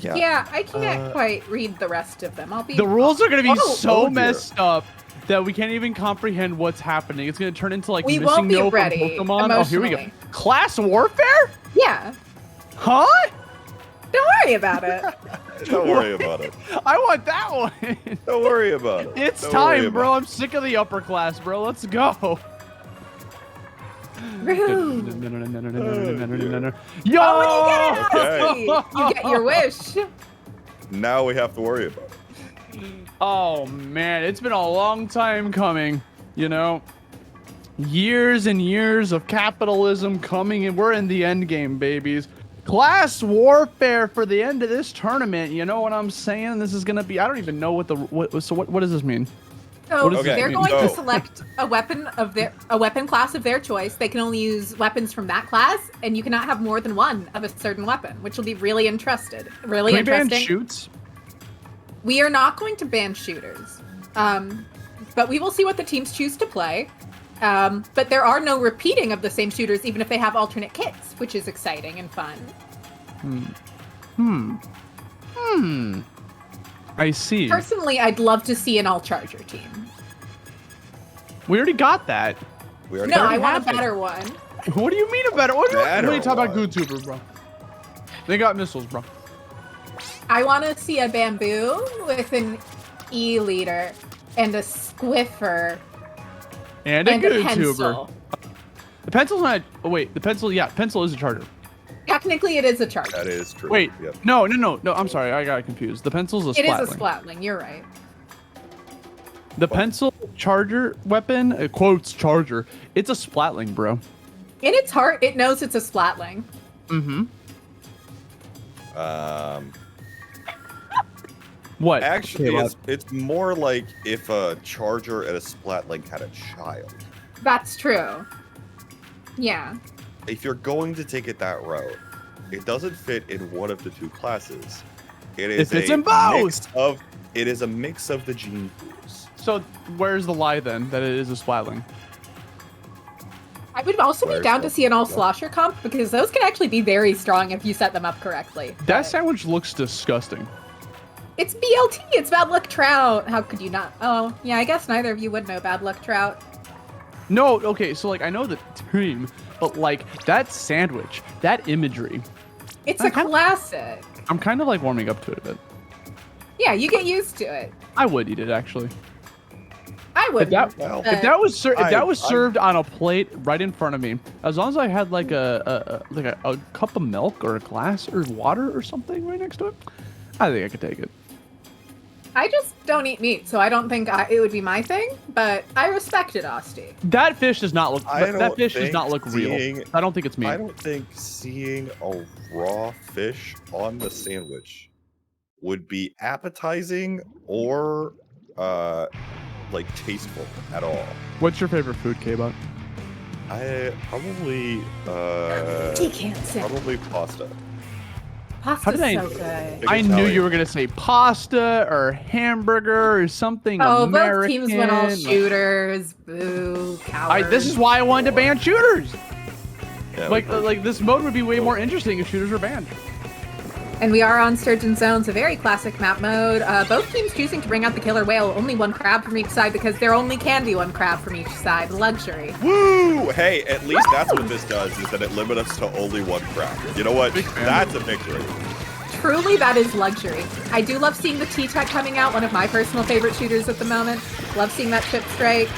Yeah, I can't quite read the rest of them. I'll be. The rules are going to be Oh, so dear. messed up. that we can't even comprehend what's happening. It's gonna turn into like we Missing won't be No from ready Pokemon. Oh, here we go. emotionally. Class warfare? Yeah. Huh? Don't worry about it. Don't worry about it. I want that one. Don't worry about it. It's Don't worry time, bro. about I'm sick of the upper class, bro. Let's go. Rude. Yo! Oh, Okay. you get your wish. it. Now we have to worry about it. Oh man, it's been a long time coming, you know. Years and years of capitalism coming, and we're in the end game, babies. Class warfare for the end of this tournament. You know what I'm saying? This is gonna be. I don't even know what the what. So what does this mean? So What does Okay, they're mean? going to so- select a weapon class of their choice. They can only use weapons from that class, and you cannot have more than one of a certain weapon, which will be really interesting. Really Can we ban interesting. shoots? We are not going to ban shooters, but we will see what the teams choose to play. But there are no repeating of the same shooters, even if they have alternate kits, which is exciting and fun. I see. Personally, I'd love to see an all-charger team. We already got that. We already No, got I it. want a have it. better one. What do you mean about it? What are you talking about, one. YouTuber, bro? They got missiles, bro. I want to see a bamboo with an E-leader and a squiffer And a and a YouTuber. pencil. The pencil's not. Oh wait, the pencil. Yeah, pencil is a charger. Technically, it is a charger. That is true. Wait, Yep. no. I'm sorry, I got confused. The pencil's a It is splatling. a splatling. You're right. The pencil charger weapon, quotes charger. It's a splatling, bro. In its heart, it knows it's a splatling. Mm-hmm. Um, What? actually, Okay, it's more like if a charger and a splatling had a child. That's true. Yeah. If you're going to take it that route, it doesn't fit in one of the two classes. It is fits a in both! mix of. It is a mix of the gene pools. So where's the lie then that it is a splatling? I would also be Where's down the- to see an all yeah. slosher comp because those can actually be very strong if you set them up correctly. That But sandwich looks disgusting. it's BLT. It's Bad Luck Trout. How could you not? Oh, yeah. I guess neither of you would know Bad Luck Trout. No, okay, so like I know the team, but like that sandwich, that imagery, It's I a kinda- classic. I'm kind of like warming up to it a bit. Yeah, you get used to it. I would eat it actually. I would. that- Well, If that was I- served on a plate right in front of me, as long as I had like a cup of milk or a glass or water or something right next to it, I think I could take it. I just don't eat meat, so I don't think it would be my thing. But I respect it, Osti. That fish does not look. I That don't fish does think not look real. seeing- I don't think it's meat. I don't think seeing a raw fish on the sandwich would be appetizing or like tasteful at all. What's your favorite food, K-Bot? I probably He can't say. probably pasta. Pasta's did I- so good. I knew Italian. you were gonna say pasta or hamburger or something Oh, American. both teams went all like- shooters. Boo, cowards. This is why I wanted to ban shooters. Yeah, Like this mode would be way more interesting if shooters were banned. And we are on Sturgeon Zones, a very classic map mode. Both teams choosing to bring out the killer whale. Only one crab from each side because there only can be one crab from each side. Luxury. Woo! Hey, at least that's what this does, is that it limits us to only one crowd. You know what? Big fan. That's a victory. Truly, that is luxury. I do love seeing the T-Tech coming out, one of my personal favorite shooters at the moment. Love seeing that chip strike.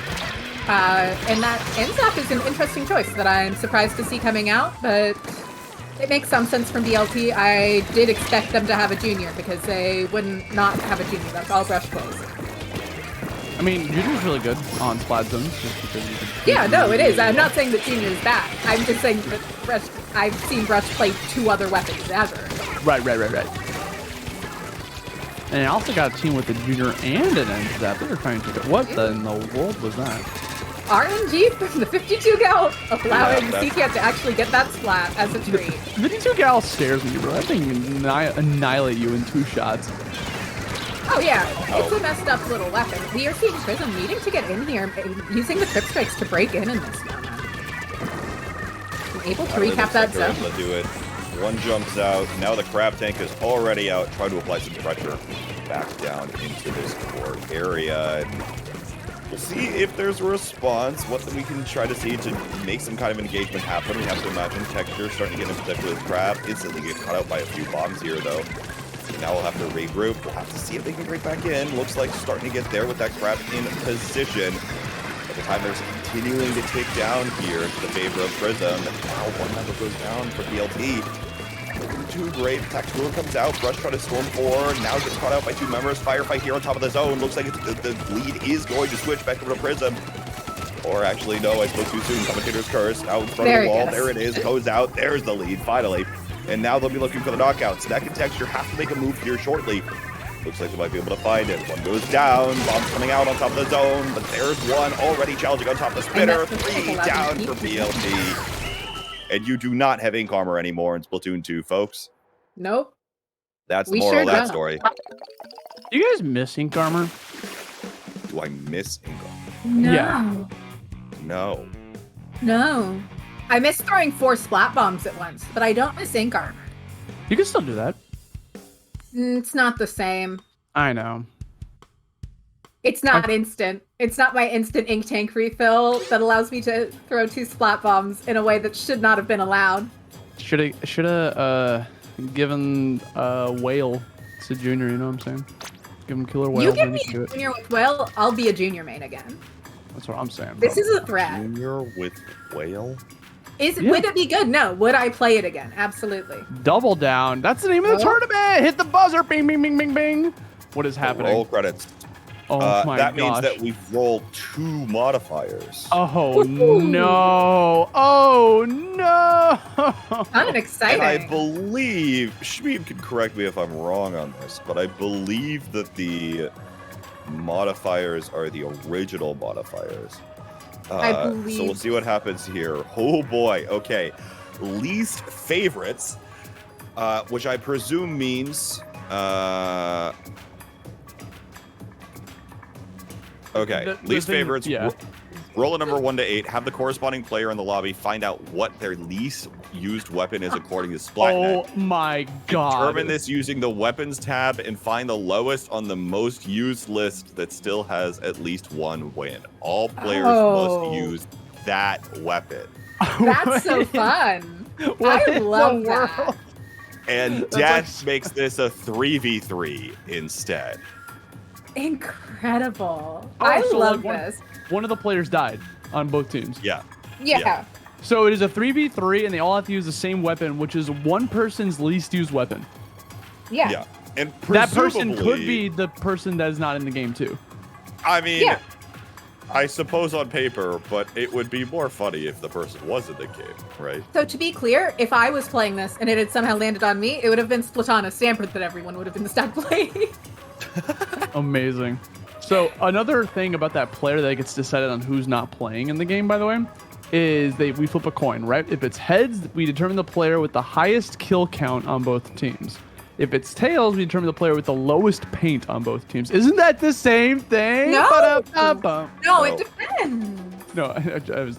And that NZAP is an interesting choice that I'm surprised to see coming out, but it makes some sense from BLT. I did expect them to have a junior because they wouldn't not have a junior. That's all brush clothes. I mean, Junior's really good on Splat Zones just because you can. Yeah, no, it is. I'm not saying that junior is bad. I'm just saying that I've seen Brush play 2 other weapons ever. Right. And I also got a team with a Junior and an NZAP. They were trying to. What in the world was that? RNG from the 52 gal allowing Yeah, that's- CCAT to actually get that splat as a treat. 52 gal scares me, bro. That thing can annihilate you in 2 shots. Oh yeah, it's a messed up little weapon. We are seeing Prism needing to get in here, using the trip strikes to break in this moment. I'm able to recap that They're zone. able to do it. One jumps out. Now the crab tank is already out, trying to apply some pressure back down into this core area. We'll see if there's a response, what we can try to see to make some kind of engagement happen. We have to imagine Texture starting to get into touch with Crab. Instantly get caught out by a few bombs here, though. So now we'll have to regroup. We'll have to see if they can break back in. Looks like starting to get there with that Crab in position. At the time, there's continuing to tick down here to the favor of Prism. Now one member goes down for BLT. Too great. Texture comes out. Brush try to storm forward. Now gets caught out by 2 members. Firefight here on top of the zone. Looks like the lead is going to switch back over to Prism. Or actually, no, I spoke too soon. Commentator's curse. Out in front of the wall. There it is. Goes out. There's the lead, finally. And now they'll be looking for the knockout. Snack and Texture have to make a move here shortly. Looks like they might be able to find it. One goes down. Bomb's coming out on top of the zone. But there's one already challenging on top of the spinner. 3 down for BLT. And you do not have ink armor anymore in Splatoon 2, folks. Nope. That's the moral of that story. Do you guys miss ink armor? Do I miss ink armor? No. Yeah. No. No. I miss throwing 4 splat bombs at once, but I don't miss ink armor. You can still do that. It's not the same. I know. It's not instant. It's not my instant ink tank refill that allows me to throw 2 splat bombs in a way that should not have been allowed. Should have given Whale to Junior, you know what I'm saying? Give him Killer Whale. You give me a Junior with Whale, I'll be a Junior main again. That's what I'm saying, bro. This is a threat. Junior with Whale? Would it be good? No. Would I play it again? Absolutely. Double down. That's the name of the tournament. Hit the buzzer. Bing, bing, bing, bing, bing. What is happening? Roll credits. Oh my that means gosh. that we've rolled 2 modifiers. Oh no! Oh no! Kind of exciting. And I believe, Shmeeb can correct me if I'm wrong on this, but I believe that the modifiers are the original modifiers. I believe. So we'll see what happens here. Oh boy, okay. Least favorites, which I presume means... Okay, least favorites. Yeah. Roll a number 1 to 8. Have the corresponding player in the lobby find out what their least used weapon is according to Splatnet. Oh my god! Determine this using the weapons tab and find the lowest on the most used list that still has at least 1 win. All players must use that weapon. That's so fun. I love that. And Death makes this a 3v3 instead. Incredible. Oh, I so, love like, this. One of the players died on both teams. Yeah. Yeah. So it is a 3v3, and they all have to use the same weapon, which is one person's least used weapon. Yeah. And that person could be the person that is not in the game too. I mean, I suppose on paper, but it would be more funny if the person was in the game, right? So to be clear, if I was playing this and it had somehow landed on me, it would have been Splatana Stampert that everyone would have been stuck playing. Amazing. So another thing about that player that gets decided on who's not playing in the game, by the way, is we flip a coin, right? If it's heads, we determine the player with the highest kill count on both teams. If it's tails, we determine the player with the lowest paint on both teams. Isn't that the same thing? No. Ba-da-ba-ba. No, it depends. No, I was...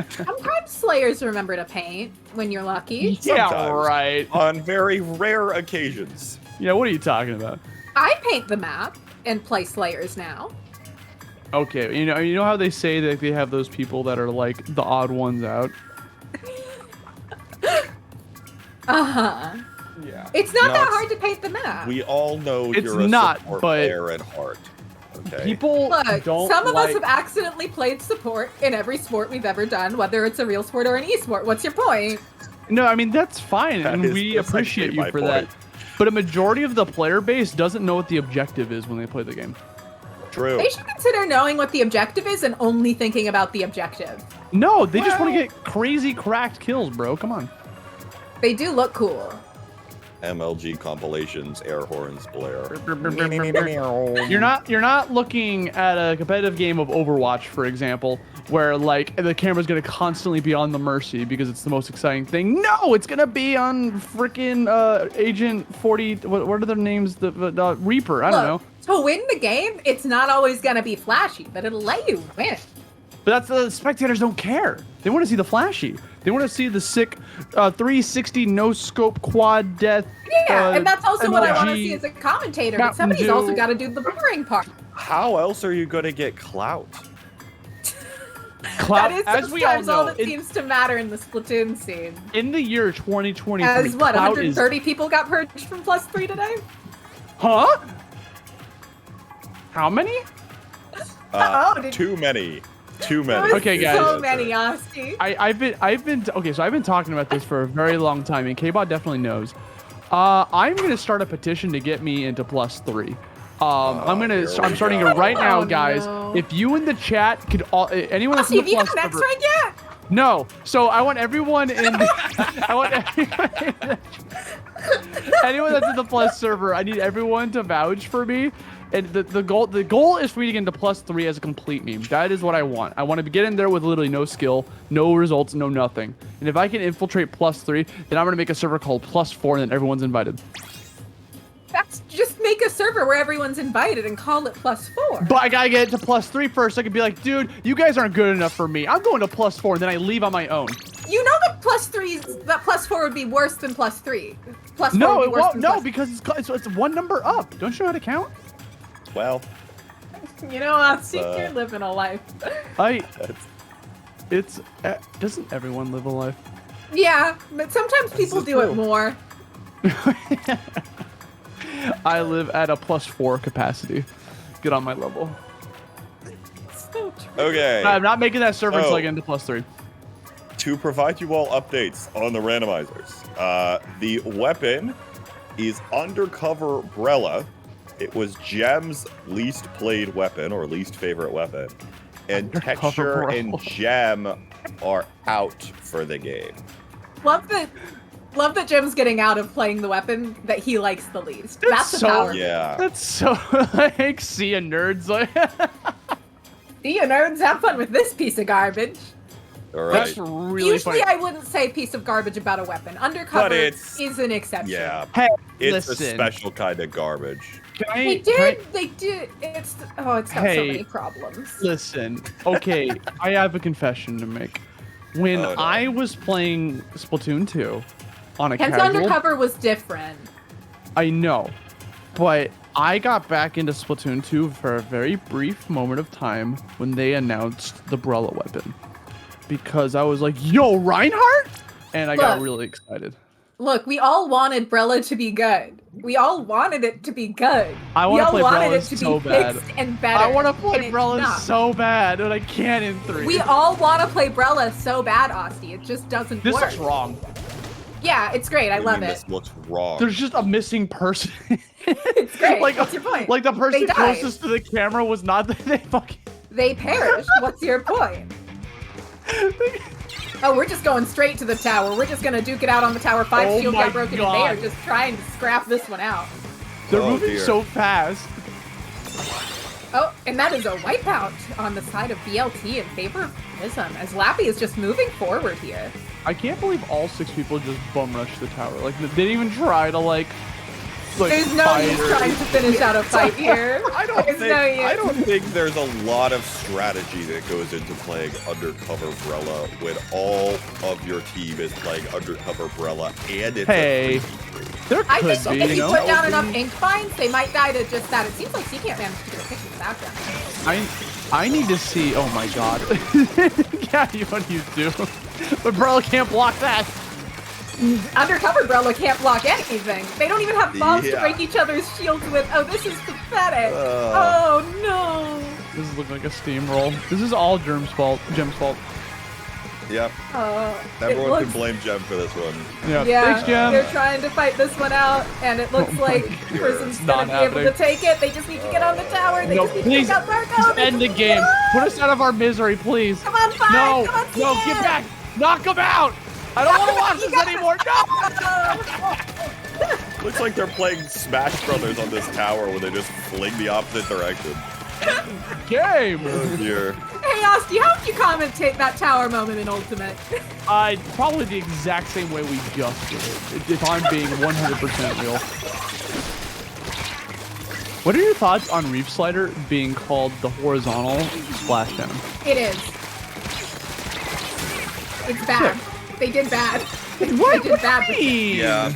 Sometimes Slayers remember to paint when you're lucky. Yeah, Sometimes. right. On very rare occasions. Yeah, what are you talking about? I paint the map and play Slayers now. Okay, you know how they say that they have those people that are like the odd ones out? Uh-huh. Yeah. It's not that hard to paint the map. We all know It's you're a not, support but- player at heart. Okay. People Look, don't some of like... us have accidentally played support in every sport we've ever done, whether it's a real sport or an e-sport. What's your point? No, I mean, that's fine, That and is we appreciate precisely you my for point. that. But a majority of the player base doesn't know what the objective is when they play the game. True. They should consider knowing what the objective is and only thinking about the objective. No, they just want to get crazy cracked kills, bro. Come on. They do look cool. MLG compilations, air horns, blare. You're not looking at a competitive game of Overwatch, for example, where like the camera's gonna constantly be on the Mercy because it's the most exciting thing. No, it's gonna be on freaking Agent 40. What are their names? The Reaper. I don't know. To win the game, it's not always gonna be flashy, but it'll let you win. But that's the spectators don't care. They want to see the flashy. They want to see the sick 360 no scope quad death. Yeah, and that's also what I want to MLG see as a commentator. But Mountain somebody's Dew. also got to do the boring part. how else are you gonna get clout? That is as we all know, that seems to matter in the Splatoon scene. in the year 2023, As what, clout 130 people got purged from +3 today? Huh? How many? Too many. Too many. Okay, guys. So many, Osti. I've been talking about this for a very long time, and K-Bot definitely knows. I'm gonna start a petition to get me into +3. I'm starting it right now, guys. No. If you in the chat could anyone that's Osti, in have the you plus got next server, rank yet? no. So I want everyone in the, anyone that's in the plus server. I need everyone to vouch for me. And the goal is for me to get into +3 as a complete meme. That is what I want. I want to get in there with literally no skill, no results, no nothing. And if I can infiltrate +3, then I'm gonna make a server called +4, and then everyone's invited. That's just make a server where everyone's invited and call it +4. But I gotta get it to +3 first. I could be like, dude, you guys aren't good enough for me. I'm going to +4, and then I leave on my own. You know that +4 would be worse than +3. +4 No, would it be worse won't. than No, +3. because it's one number up. Don't you know how to count? Well, You know, Osti, you're living a life. Doesn't everyone live a life? Yeah, but sometimes people is do it true. more. I live at a +4 capacity. Get on my level. So true. okay. I'm not making that server until Oh. I get into +3. To provide you all updates on the randomizers, the weapon is Undercover Brella. It was Gem's least played weapon, or least favorite weapon. And Undercover Texture Brella. and Gem are out for the game. Love that Jim's getting out of playing the weapon that he likes the least. That's the so- power. Yeah. That's so like, see ya nerds. Like, See you nerds, have fun with this piece of garbage. All right. that's really Usually funny. I wouldn't say piece of garbage about a weapon. Undercover it's- is an exception. Yeah. Hey, It's listen. a special kind of garbage. Can I- They can I- did, it's got so Hey. many problems. Listen, okay, I have a confession to make. When Oh, no. I was playing Splatoon 2 on a Ken's casual, Undercover was different. I know, but I got back into Splatoon 2 for a very brief moment of time when they announced the Brella weapon. Because I was like, yo, Reinhardt? And I got Look. really excited. Look, we all wanted Brella to be good. We all wanted it to be good. I we wanna all play wanted Brella it to so be bad. fixed and better. I want to and play it's Brella not. so bad, and I can't in 3. We all want to play Brella so bad, Osti. It just doesn't This work. looks wrong. Yeah, it's great. I What do you love mean it. This looks wrong. There's just a missing person. It's great. Like, What's your point? Like the person They died. closest to the camera was not they fucking. They perished. What's your point? Oh, we're just going straight to the tower. We're just gonna duke it out on the tower. 5 Oh shields my got broken, God. and they are just trying to scrap this one out. They're Oh, moving dear. so fast. Oh, and that is a wipeout on the side of BLT in favor of Prism, as Lappy is just moving forward here. I can't believe all 6 people just bum rushed the tower. Like they didn't even try to like There's no fight use or- trying to finish out a fight here. I don't There's think no use. I don't think there's a lot of strategy that goes into playing Undercover Brella when all of your team is playing Undercover Brella and it's Hey. a 3v3. There I could think be, if you you know. put down enough ink binds, they might die to just that. It seems like she can't manage to get a picture without them. I need to see. Oh my god. Yeah, what do you do? But Brella can't block that. Undercover Brella can't block anything. They don't even have bombs to Yeah. break each other's shields with. Oh, this is pathetic. Uh. Oh no. This is looking like a steamroll. This is all Jem's fault. Yep. It Everyone looks, can blame Gem for this one. Yeah. yeah, Thanks, Jem. they're trying to fight this one out, and it looks Oh my like God. Prism's It's gonna not be able to happening. take it. They just need to get on the tower. They No, just need to please, take out Marco. just They end the just game. need to- Put us out of our misery, please. Come on, Five. No, Come on, no, Tia. get back. Knock him out. I don't want to watch You this gotta- anymore. No. Looks like they're playing Smash Brothers on this tower where they just fling the opposite direction. Game. Oh dear. Hey, Osti, how would you commentate that tower moment in Ultimate? Probably the exact same way we just did, if I'm being 100% real. What are your thoughts on Reef Slider being called the horizontal splashdown? It is. It's bad. They did bad. They did bad. Hey! Yeah.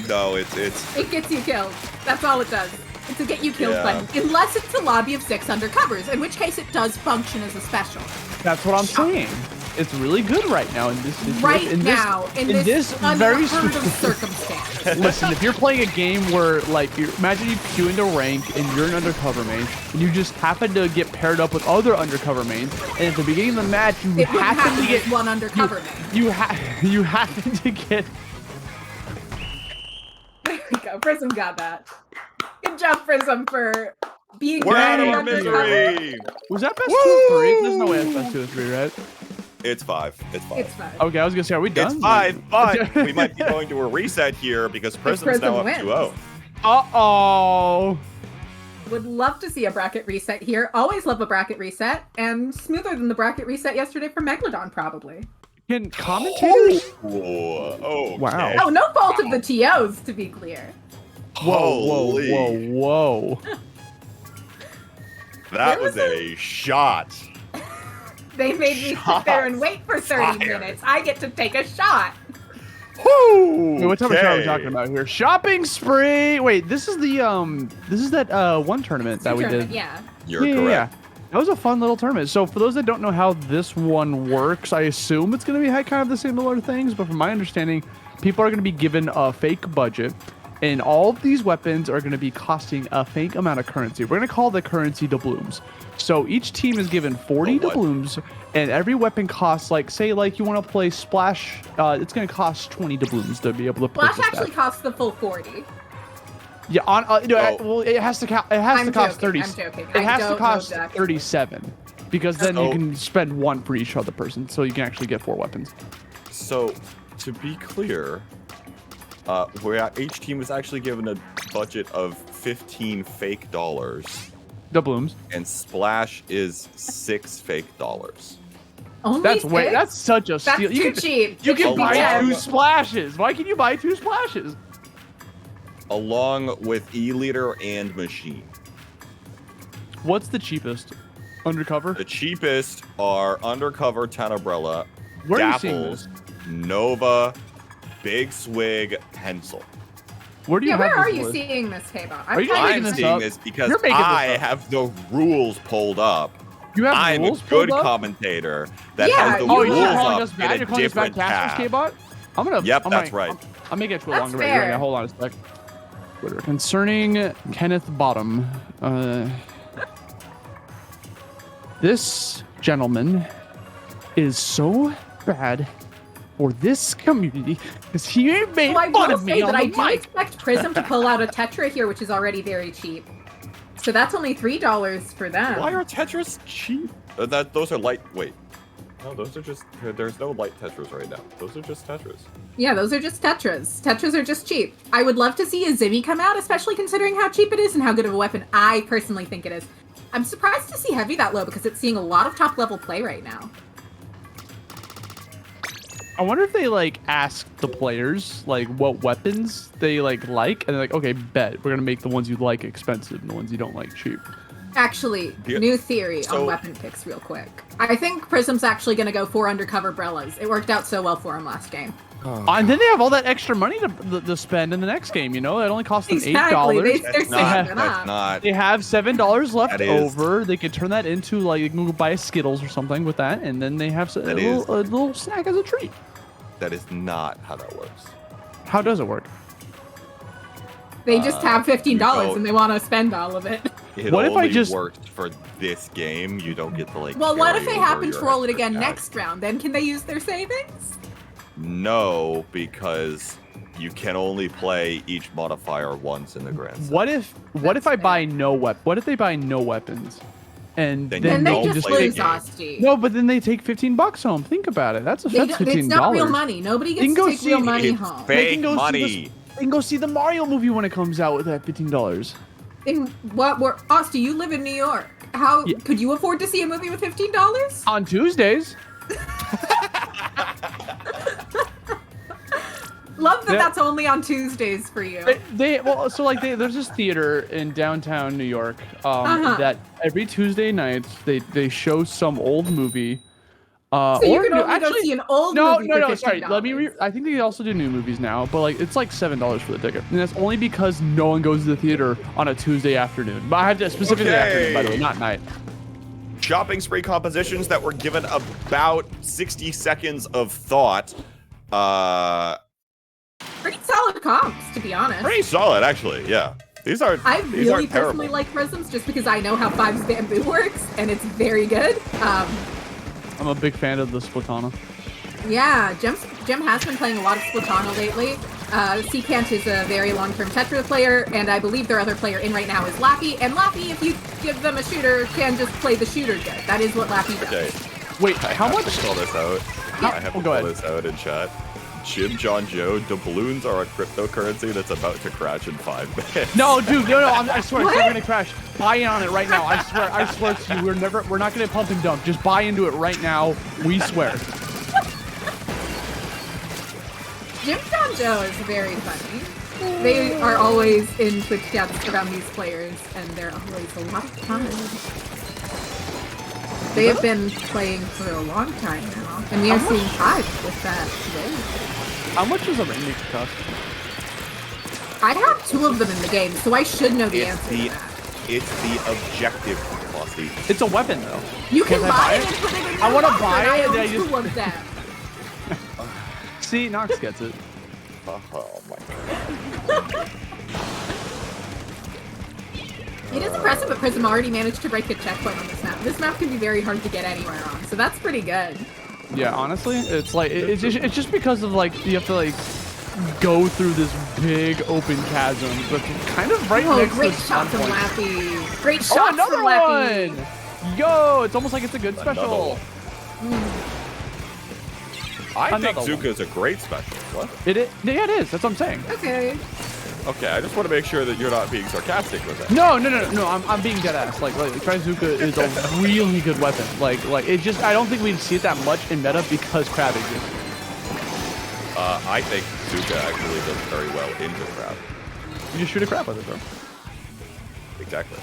No, it's It gets you killed. That's all it does. It's a get you killed button. Unless it's a lobby of 6 undercovers, in which case it does function as a special. That's what I'm saying. It's really good right now in this in this very circumstance. Listen, if you're playing a game where, like, imagine you queue into rank and you're an undercover main, and you just happen to get paired up with other undercover mains, and at the beginning of the match you happen to get one undercover main. You happen to get. There we go. Prism got that. Good job, Prism, for being We're out of ready our misery. Was that best 2 or 3? There's no way it's best 2 or 3, right? It's 5. It's 5. It's 5. Okay, I was gonna say, are we done? It's 5, but we might be going to a reset here because Prism's now up 2-0. Uh-oh. Would love to see a bracket reset here. Always love a bracket reset, and smoother than the bracket reset yesterday for Megalodon, probably. Can commentators? Oh, wow. Oh, no fault of the TOs, to be clear. Whoa. That was a shot. They made me sit there and wait for 30 minutes. I get to take a shot. Wait, what type of shot are we talking about here? Shopping spree. Wait, this is that one tournament that we did. Yeah. You're correct. Yeah. That was a fun little tournament. So for those that don't know how this one works, I assume it's going to be kind of the similar things. But from my understanding, people are going to be given a fake budget, and all of these weapons are going to be costing a fake amount of currency. We're going to call the currency doubloons. So each team is given 40 doubloons, and every weapon costs, like, say, like you want to play Splash, it's going to cost 20 doubloons to be able to purchase Splash actually costs the full 40. Yeah, well, it has to cost 30. I'm joking. It has to cost 37, because then you can spend 1 for each other person, so you can actually get 4 weapons. So, to be clear, each team was actually given a budget of 15 fake dollars. Doubloons. And Splash is 6 fake dollars. Only that's such a steal. That's too cheap. You can buy 2 10. splashes. Why can you buy 2 splashes? Along with E-Leader and Machine. What's the cheapest? Undercover? The cheapest are Undercover, Tenebella, Where are you seeing Dapples, Nova, Big Swig, Pencil. Where do you where have are this you list? seeing this, K-Bot? making I'm this seeing up? this because You're making this I up. have the rules pulled up. You have I'm a rules good pulled up? commentator that Yeah, has the you Oh, are. you're rules calling up us in bad? a You're calling us bad different casters, tab. K-Bot? I'm gonna. Yep, I'm that's gonna, right. I'll make it to a That's longer fair. video. Hold on a sec. Twitter. Concerning Kenneth Bottom, this gentleman is so bad for this community because he made I fun will of me say on that I the do mic. expect Prism to pull out a Tetra here, which is already very cheap. So that's only $3 for them. Why are Tetris cheap? Those are light. Wait. No, those are just. There's no light Tetris right now. Those are just Tetris. Yeah, those are just Tetras. Tetras are just cheap. I would love to see a Zimmy come out, especially considering how cheap it is and how good of a weapon I personally think it is. I'm surprised to see Heavy that low because it's seeing a lot of top level play right now. I wonder if they like ask the players like what weapons they like, and they're like, okay, bet we're gonna make the ones you like expensive and the ones you don't like cheap. Actually, Yeah. new theory So- on weapon picks real quick. I think Prism's actually going to go 4 undercover Brellas. It worked out so well for him last game. And then they have all that extra money to spend in the next game. You know, it only costs them Exactly. $8. They're That's not. saving it That's up. not. They have $7 left That is- over. They could turn that into like you can go buy Skittles or something with that, and then they have a That is- little snack as a treat. That is not how that works. How does it work? They just have $15 don't- and they want to spend all of it. It What if I only just- worked for this game. You don't get to like. Well, what if carry they over happen to your roll it extra again cash. next round? Then can they use their savings? No, because you can only play each modifier once in the grand set. What if I buy no weapon? What if they buy no weapons? And Then Then you they don't just play the lose, game. Asti. no, but then they take $15 home. Think about it. That's It's $15. not real money. Nobody You can gets go to take see- real money It's home. They fake can go see money. They can go see the Mario movie when it comes out with that $15. Asti, you live in New York. How Yeah. could you afford to see a movie with $15? On Tuesdays. Love that Yeah. that's only on Tuesdays for you. There's this theater in downtown New York that every Tuesday night they show some old movie So you can only go see an old movie for $15. Sorry. Let me. I think they also do new movies now, but like it's like $7 for the ticket, and that's only because no one goes to the theater on a Tuesday afternoon. But I have to specifically afternoon, by the way, not night. Shopping spree compositions that were given about 60 seconds of thought. Pretty solid comps, to be honest. Pretty solid, actually. Yeah. I really personally like Prisms just because I know how 5's bamboo works, and it's very good. I'm a big fan of the Splatana. Yeah, Jem has been playing a lot of Splatana lately. Seekant is a very long-term Tetra player, and I believe their other player in right now is Lappy. And Lappy, if you give them a shooter, can just play the shooter good. That is what Lappy does. Okay. Wait, how much? I have to call this out. I have to call this out in chat. Jim John Joe, doubloons are a cryptocurrency that's about to crash in 5 minutes. No, dude, no, I swear it's never gonna crash. Buy in on it right now. I swear to you, we're not gonna pump and dump. Just buy into it right now. We swear. Jim John Joe is very funny. They are always in Twitch chats around these players, and they're always a lot of fun. They have been playing for a long time now, and we are seeing 5 with that today. How much does a Rainmaker cost? I have 2 of them in the game, so I should know the answer to that. It's the objective velocity. It's a weapon, though. You can buy it and put it in your I want to locker, buy it, and and I I own 2 of them. See, Nox gets it. Oh my god. It is impressive that Prism already managed to break a checkpoint on this map. This map can be very hard to get anywhere on, so that's pretty good. Yeah, honestly, it's like it's just because of like you have to like go through this big open chasm, but kind of right next great to the shot spawn from point. Lappy. Great shot another from Lappy. one! Yo, it's almost like it's a good special. I think Another Zuka is a great special. What? Yeah, it is. That's what I'm saying. Okay. Okay, I just want to make sure that you're not being sarcastic with it. No. I'm being dead ass. Like Trizuka is a really good weapon. Like it just I don't think we'd see it that much in meta because Crab exists. I think Zuka actually does very well into Crab. You just shoot a crab with it, bro. Exactly.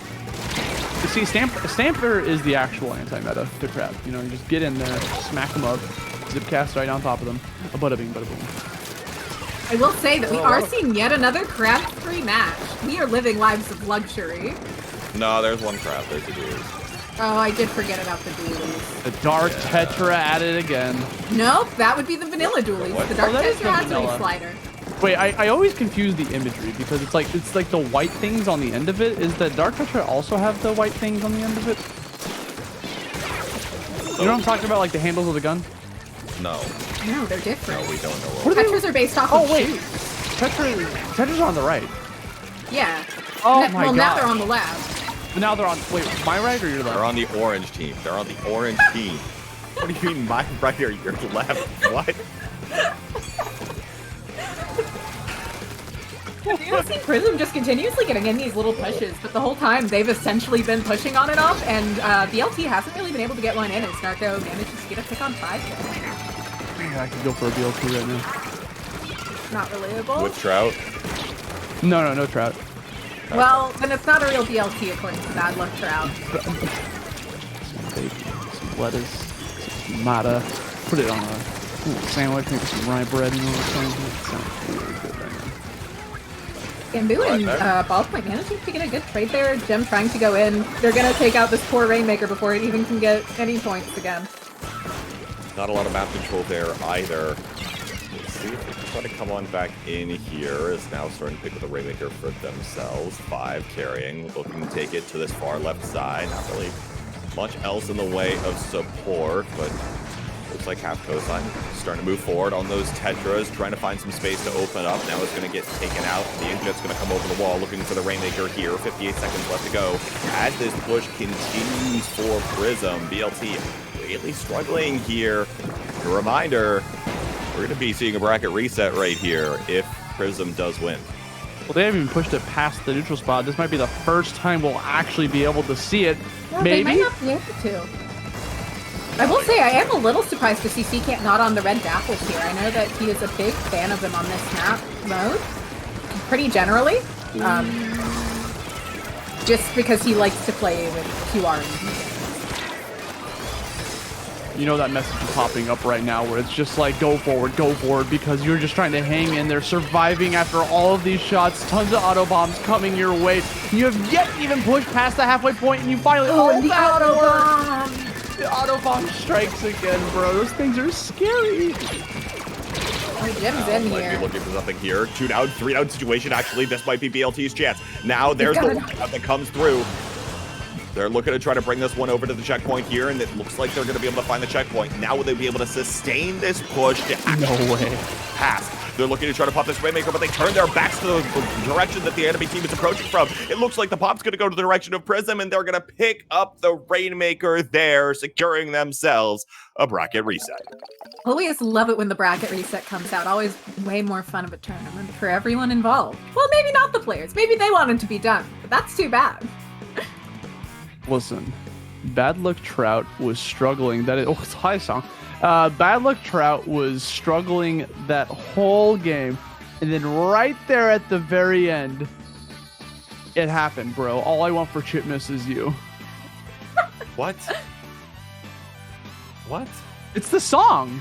You see, Stamper is the actual anti-meta to Crab. You know, you just get in there, smack them up, zip cast right on top of them. A bada bing, bada boom. I will say that we are seeing yet another crab-free match. We are living lives of luxury. No, there's one Crab. There's the duels. Oh, I did forget about the dualies. The Dark Tetra at it again. Nope, that would be the vanilla dualies. The Dark that is Tetra the has a vanilla. slider. Wait, I always confuse the imagery because it's like the white things on the end of it. Is that Dark Tetra also have the white things on the end of it? You know what I'm talking about, like the handles of the gun? No. No, they're different. No, we don't know. Tetras are based off of shoes. Tetra's on the right. Yeah. Oh my well, now God. they're on the left. But now they're on. Wait, my right or your left? They're on the orange team. They're on the orange team. What do you mean, my right or your left? What? You've seen Prism just continuously getting in these little pushes, but the whole time they've essentially been pushing on and off, and BLT hasn't really been able to get one in, and Snarko manages to get a pick on 5. Yeah, I could go for a BLT right now. Not relatable. With Trout? No Trout. Well, then it's not a real BLT according to Bad Luck Trout. Some bacon, some lettuce, some tomato. Put it on a little sandwich, maybe some rye bread and all that kind of thing. It sounds really good right now. Bamboo and Ballpoint managing to get a good trade there. Gem trying to go in. They're going to take out this poor Rainmaker before it even can get any points again. Not a lot of map control there either. Let's see if they can try to come on back in here. Is now starting to pick up the Rainmaker for themselves. 5 carrying, looking to take it to this far left side. Not really much else in the way of support, but looks like half cosine starting to move forward on those Tetras, trying to find some space to open up. Now it's going to get taken out. The Inkjet's going to come over the wall, looking for the Rainmaker here. 58 seconds left to go. As this push continues for Prism, BLT really struggling here. A reminder, we're going to be seeing a bracket reset right here if Prism does win. Well, they haven't even pushed it past the neutral spot. This might be the first time we'll actually be able to see it. Well, Maybe? they might not be able to. I will say, I am a little surprised to see Seekant not on the red dapples here. I know that he is a big fan of them on this map mode, pretty generally. Just because he likes to play with QR and you know that message is popping up right now where it's just like, go forward, because you're just trying to hang in there, surviving after all of these shots, tons of auto bombs coming your way. You have yet to even pushed past the halfway point, and you finally, and the auto bomb! The auto bomb strikes again, bro. Those things are scary. Oh, Jim's in Might here. be looking for something here. 2 down, 3 down situation. Actually, this might be BLT's chance. Now there's the lineup that comes through. They're looking to try to bring this one over to the checkpoint here, and it looks like they're going to be able to find the checkpoint. Now will they be able to sustain this push to actually pass? They're looking to try to pop this Rainmaker, but they turn their backs to the direction that the enemy team is approaching from. It looks like the pop's going to go to the direction of Prism, and they're going to pick up the Rainmaker there, securing themselves a bracket reset. Always love it when the bracket reset comes out. Always way more fun of a tournament for everyone involved. Well, maybe not the players. Maybe they want it to be done, but that's too bad. Listen, Bad Luck Trout was struggling. It's a high song. Bad Luck Trout was struggling that whole game, and then right there at the very end, it happened, bro. All I want for Chipmas is you. What? What? It's the song.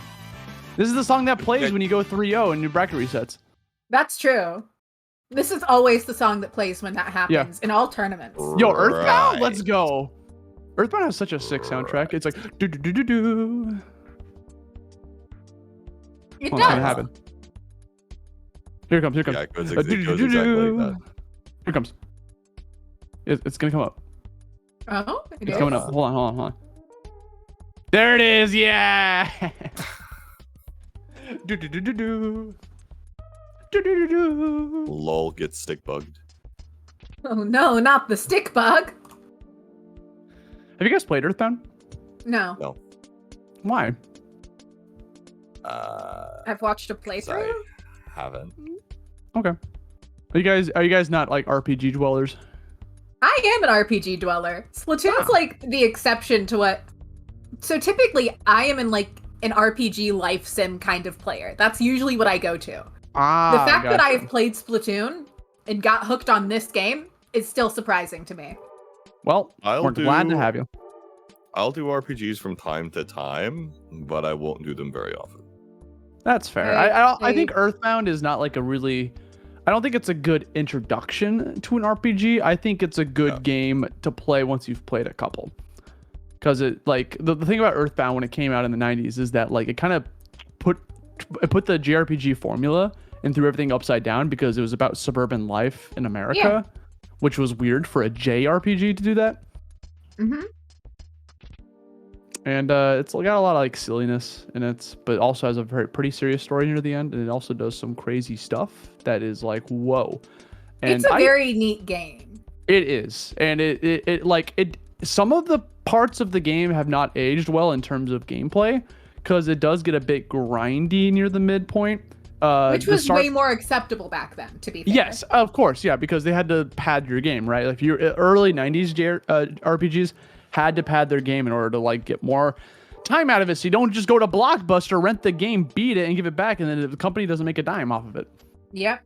This is the song that plays when you go 3-0 and your bracket resets. That's true. This is always the song that plays when that happens in all tournaments. Yo, Earthbound, let's go. Earthbound has such a sick soundtrack. It's like do do do do do. It What's does. gonna happen? Here it comes. Here it comes. Yeah, it goes exactly like that. Here it comes. It's gonna come up. Oh, It's coming up. Hold on. There it is. Yeah. do do do do do. Do do do do. Lol gets stick bugged. Oh no, not the stick bug. Have you guys played Earthbound? No. No. Why? I've watched a playthrough. I haven't. Okay. Are you guys not like RPG dwellers? I am an RPG dweller. Splatoon's like the exception to what. So typically, I am in like an RPG life sim kind of player. That's usually what I go to. The fact that I've played Splatoon and got hooked on this game is still surprising to me. Well, we're glad to have you. I'll do RPGs from time to time, but I won't do them very often. That's fair. I think Earthbound is not like a really... I don't think it's a good introduction to an RPG. I think it's a good game to play once you've played a couple. Because it like the thing about Earthbound when it came out in the 90s is that like it kind of put the JRPG formula and threw everything upside down because it was about suburban life in America, which was weird for a JRPG to do that. Mm-hmm. And it's got a lot of like silliness in it, but also has a pretty serious story near the end, and it also does some crazy stuff that is like whoa. And it's a very neat game. It is, and it some of the parts of the game have not aged well in terms of gameplay because it does get a bit grindy near the midpoint. Which was way more acceptable back then, to be fair. Yes, of course, yeah, because they had to pad your game, right? Like if you're early 90s RPGs had to pad their game in order to like get more time out of it. So you don't just go to Blockbuster, rent the game, beat it, and give it back, and then the company doesn't make a dime off of it. Yep.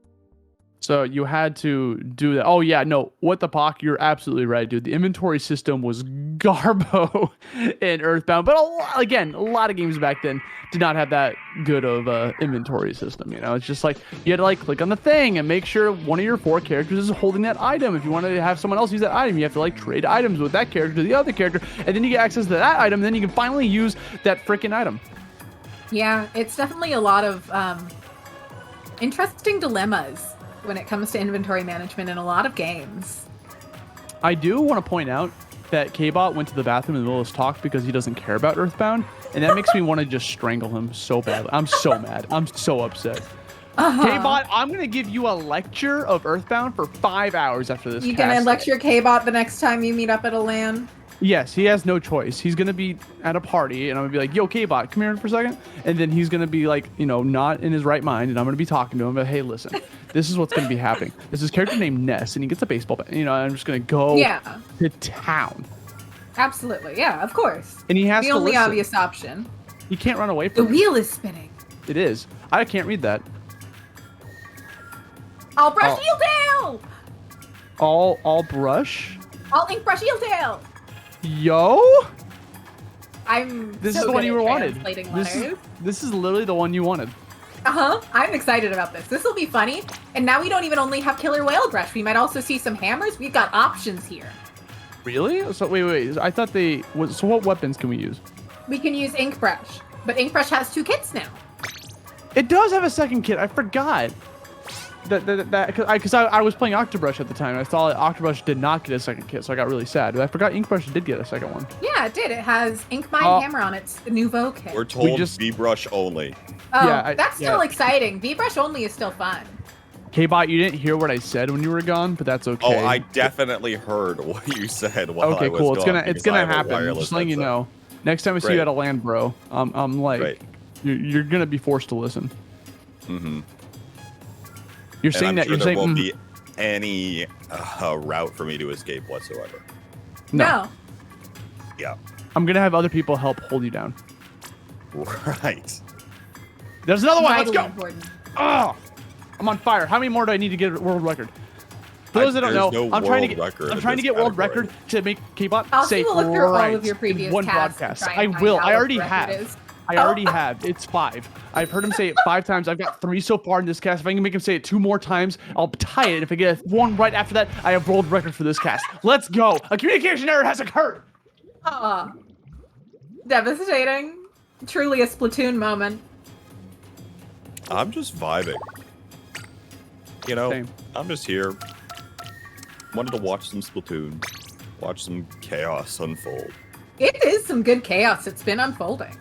So you had to do that. Oh yeah, no, what the pock? You're absolutely right, dude. The inventory system was garbo in Earthbound, but a lot of games back then did not have that good of a inventory system. You know, it's just like you had to like click on the thing and make sure one of your 4 characters is holding that item. If you want to have someone else use that item, you have to like trade items with that character to the other character, and then you get access to that item, and then you can finally use that freaking item. Yeah, it's definitely a lot of interesting dilemmas when it comes to inventory management in a lot of games. I do want to point out that K-Bot went to the bathroom in the middle of his talk because he doesn't care about Earthbound, and that makes me want to just strangle him so badly. I'm so mad. I'm so upset. K-Bot, I'm going to give you a lecture of Earthbound for 5 hours after this. You gonna lecture K-Bot the next time you meet up at a LAN? Yes, he has no choice. He's going to be at a party, and I'm going to be like, yo, K-Bot, come here for a second. And then he's going to be like, you know, not in his right mind, and I'm going to be talking to him, but hey, listen, this is what's going to be happening. This is a character named Ness, and he gets a baseball bat. You know, I'm just going to go to town. Absolutely, yeah, of course. And he has the to only listen. Obvious option. He can't run away from the wheel is spinning. It is. I can't read that. I'll brush heel tail! All brush? I'll ink brush heel tail! Yo? This is the one you wanted. This is literally the one you wanted. I'm excited about this. This will be funny. And now we don't even only have Killer Whale Brush. We might also see some hammers. We've got options here. Really? So wait. I thought so what weapons can we use? We can use Ink Brush, but Ink Brush has 2 kits now. It does have a second kit. I forgot. Because I was playing Octobrush at the time. I thought Octobrush did not get a second kit, so I got really sad. But I forgot Ink Brush did get a second one. Yeah, it did. It has Ink Mine Hammer on its nouveau kit. We're told V-Brush only. Oh, yeah, that's still exciting. V-Brush only is still fun. K-Bot, you didn't hear what I said when you were gone, but that's okay. Oh, I definitely heard what you said while I was cool. gone. It's gonna happen. Just letting you know. Next time I see you at a land, bro, I'm like, you're gonna be forced to listen. Mm-hmm. You're saying that. Sure there won't be any route for me to escape whatsoever. No. Yeah. I'm gonna have other people help hold you down. Right. There's another one. Let's go. Important. Oh, I'm on fire. How many more do I need to get a world record? For those that don't know, I'm trying to get world record to make K-Bot say look through all of your previous one broadcast. I will. I already have. I already have. It's 5. I've heard him say it 5 times. I've got 3 so far in this cast. If I can make him say it 2 more times, I'll tie it. If I get one right after that, I have world record for this cast. Let's go. A communication error has occurred. Devastating. Truly a Splatoon moment. I'm just vibing. You know, Same. I'm just here. Wanted to watch some Splatoon. Watch some chaos unfold. It is some good chaos. It's been unfolding.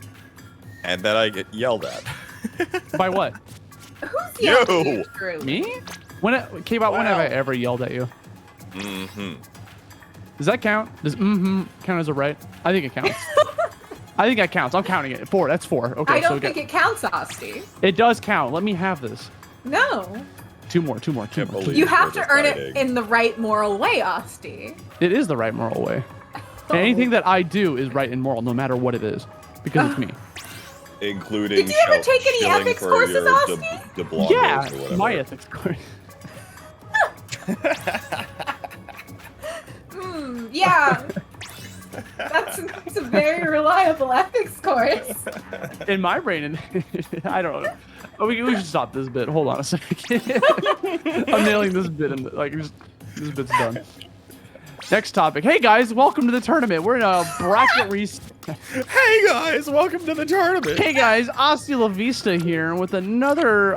And then I get yelled at. By what? Who's yelled at you, Drew? Me? K-Bot, when have I ever yelled at you? Mm-hmm. Does that count? Does count as a right? I think it counts. I think that counts. I'm counting it. 4. That's 4. Okay. I don't think it counts, Asti. It does count. Let me have this. No. 2 more. You have to earn it in the right moral way, Asti. It is the right moral way. And anything that I do is right and moral, no matter what it is, because it's me. Including. Did you ever take any ethics courses, Asti? Yeah, my ethics course. Yeah. That's a very reliable ethics course. In my brain, I don't know. Oh, we should stop this bit. Hold on a second. I'm nailing this bit, and this bit's done. Next topic. Hey guys, welcome to the tournament. We're in a bracket Hey guys, welcome to the tournament. Hey guys, Asti La Vista here with another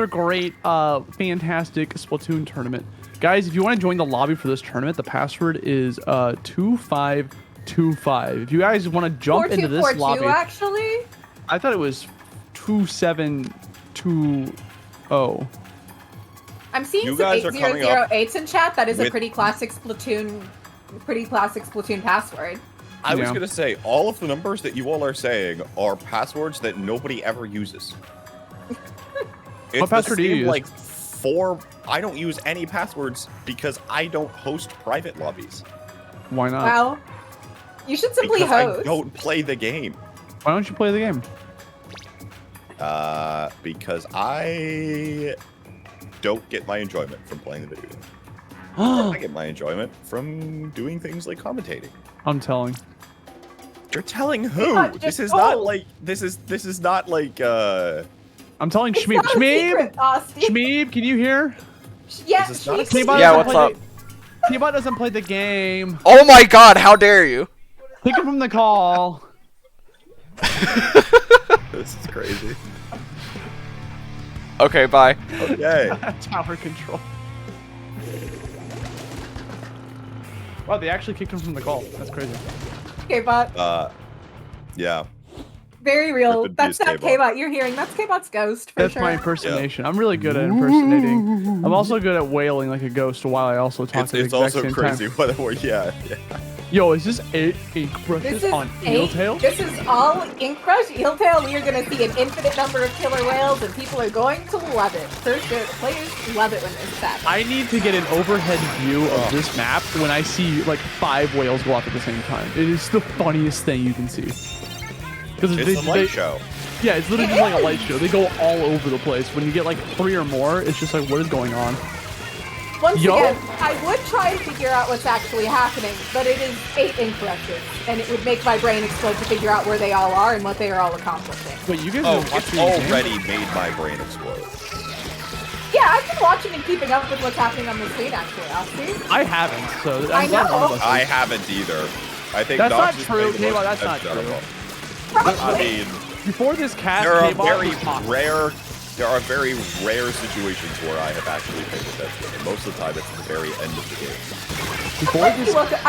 great, fantastic Splatoon tournament. Guys, if you want to join the lobby for this tournament, the password is 2525. If you guys want to jump into this lobby, actually, I thought it was 2720. I'm seeing some 8008s in chat. That is a pretty classic Splatoon password. I was gonna say all of the numbers that you all are saying are passwords that nobody ever uses. What password do you use? Like 4. I don't use any passwords because I don't host private lobbies. Why not? Well, you should simply host. I don't play the game. Why don't you play the game? Because I don't get my enjoyment from playing the video game. I get my enjoyment from doing things like commentating. I'm telling. You're telling who? This is not like I'm telling Shmeeb. Shmeeb, can you hear? Yeah, what's up? K-Bot doesn't play the game. Oh my god, how dare you? Take him from the call. This is crazy. Okay, bye. Okay. Tower control. Wow, they actually kicked him from the call. That's crazy. K-Bot. Yeah. Very real. That's not K-Bot you're hearing. That's K-Bot's ghost, for sure. That's my impersonation. Yeah. I'm really good at impersonating. I'm also good at wailing like a ghost while I also talk at the exact same time. It's also crazy. Yeah. Yo, is this 8 ink brushes on Eeltail? This is all ink brush Eeltail. We are going to see an infinite number of killer whales, and people are going to love it. For sure. Players love it when this happens. I need to get an overhead view of this map when I see like 5 whales go off at the same time. It is the funniest thing you can see. It's a light show. Yeah, it's literally just like a light show. They go all over the place. When you get like 3 or more, it's just like, what is going on? Once again, I would try and figure out what's actually happening, but it is 8 ink rushes, and it would make my brain explode to figure out where they all are and what they are all accomplishing. Wait, you guys it's already made my brain explode. Yeah, I've been watching and keeping up with what's happening on the screen, actually, Austin. I haven't, so I know. I haven't either. I think that's not Nox's true. thing was That's not general. true. I mean, before this cast, there are very rare situations where I have actually paid attention, and most of the time it's at the very end of the game.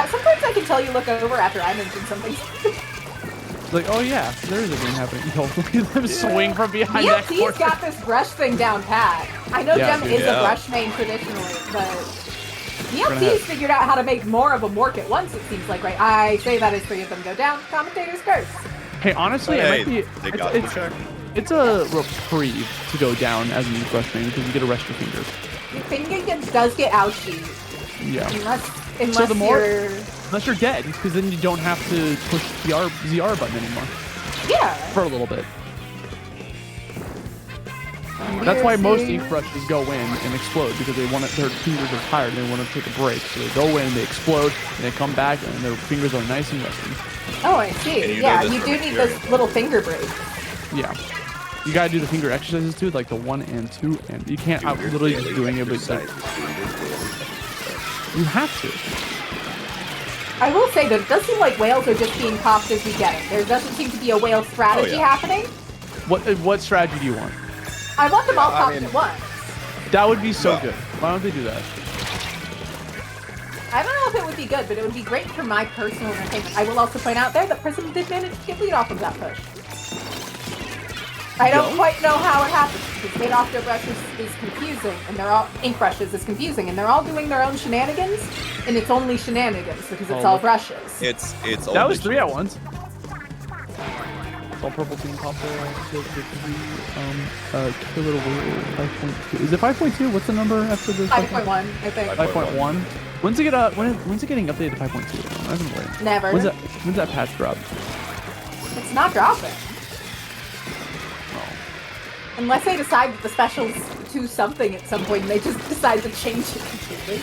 Sometimes I can tell you look over after I mention something. Like, oh yeah, there is a game happening. Look at them swing from behind that corner. He's got this brush thing down pat. I know Gem is a brush main traditionally, but DLC's figured out how to make more of them work at once, it seems like, right? I say that as 3 of them go down. Commentators first. Hey, honestly, it might be... It's a reprieve to go down as an brush main because you get to rest your fingers. Your finger does get ouchy. Yeah. Unless you're dead, because then you don't have to push the ZR button anymore. Yeah. For a little bit. That's why most ink brushes go in and explode, because their fingers are tired and they want to take a break. So they go in, they explode, and they come back, and their fingers are nice and resting. Oh, I see. Yeah, you do need those little finger breaks. Yeah. You gotta do the finger exercises too, like the 1 and 2, and you can't. I'm literally just doing it, but like, you have to. I will say that it does seem like whales are just being popped as we get it. There doesn't seem to be a whale strategy happening. What strategy do you want? I want them all popped at once. That would be so good. Why don't they do that? I don't know if it would be good, but it would be great for my personal entertainment. I will also point out there that Prism did manage to get lead off of that push. I don't quite know how it happens, because lead off their brushes is confusing, and they're all ink brushes is confusing, and they're all doing their own shenanigans, and it's only shenanigans because it's all brushes. It's that was 3 at once. All purple team pop there. Killer Whale 5.2. Is it 5.2? What's the number after this? 5.1, I think. 5.1. When's it getting updated to 5.2? I haven't played. Never. When's that patch drop? It's not dropping. Unless they decide that the specials do something at some point and they just decide to change it completely.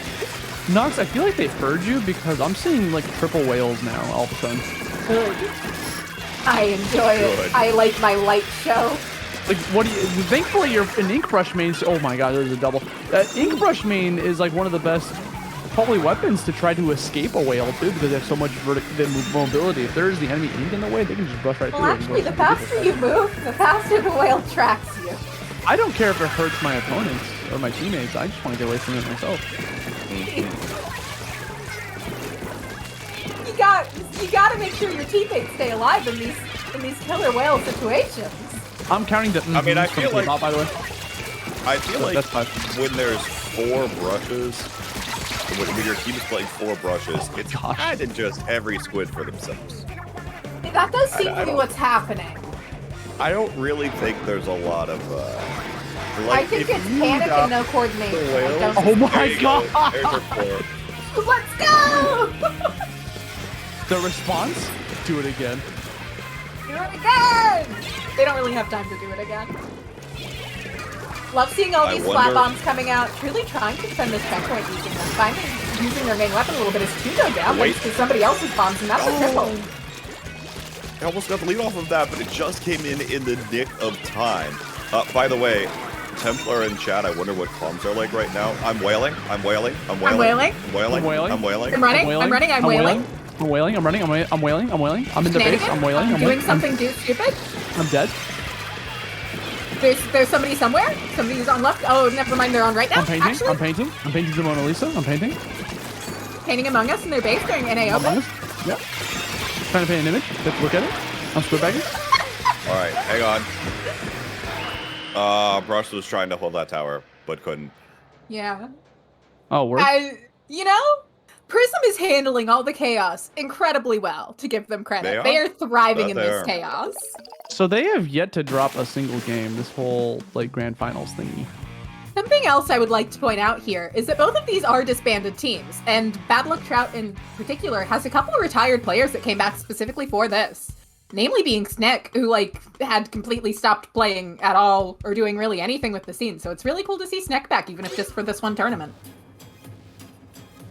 Nox, I feel like they heard you because I'm seeing like triple whales now all of a sudden. Good. I enjoy it. I like my light show. Like, thankfully you're an ink brush main. Oh my god, there's a double. Ink brush main is like one of the best probably weapons to try to escape a whale too, because they have so much mobility. If there's the enemy ink in the way, they can just brush right through it. Actually, the faster you move, the faster the whale tracks you. I don't care if it hurts my opponents or my teammates. I just want to get away from it myself. You gotta make sure your teammates stay alive in these killer whale situations. I'm counting the. I mean, I feel like. By the way, I feel like when there's 4 brushes. When your team is playing 4 brushes, it's kind of just every squid for themselves. That does seem to be what's happening. I don't really think there's a lot of, I think it's panic and no coordination. Oh my god! Let's go! The response? Do it again. Do it again! They don't really have time to do it again. Love seeing all these slap bombs coming out, truly trying to defend this checkpoint using them. Finally using their main weapon a little bit as 2 go down, thanks to somebody else's bombs, and that's a triple. I almost got the lead off of that, but it just came in the nick of time. By the way, Templar in chat, I wonder what comms are like right now. I'm wailing. I'm wailing. I'm wailing. I'm wailing. I'm wailing. I'm wailing. I'm running. I'm running. I'm wailing. I'm wailing. I'm running. I'm wailing. I'm wailing. I'm in the base. I'm wailing. I'm doing something stupid. I'm dead. There's somebody somewhere. Somebody's on left. Oh, never mind. They're on right now. I'm painting. Actually. I'm painting. I'm painting the Mona Lisa. I'm painting. Painting Among Us in their base during NA open. Yep. Trying to paint an image. Let's look at it. I'm squid bagging. All right, hang on. Brush was trying to hold that tower, but couldn't. Yeah. Oh, word. Prism is handling all the chaos incredibly well, to give them credit. They are thriving in this chaos. So they have yet to drop a single game this whole like grand finals thingy. Something else I would like to point out here is that both of these are disbanded teams, and Bad Luck Trout in particular has a couple of retired players that came back specifically for this. Namely being Snick, who had completely stopped playing at all or doing really anything with the scene. So it's really cool to see Snick back, even if just for this one tournament.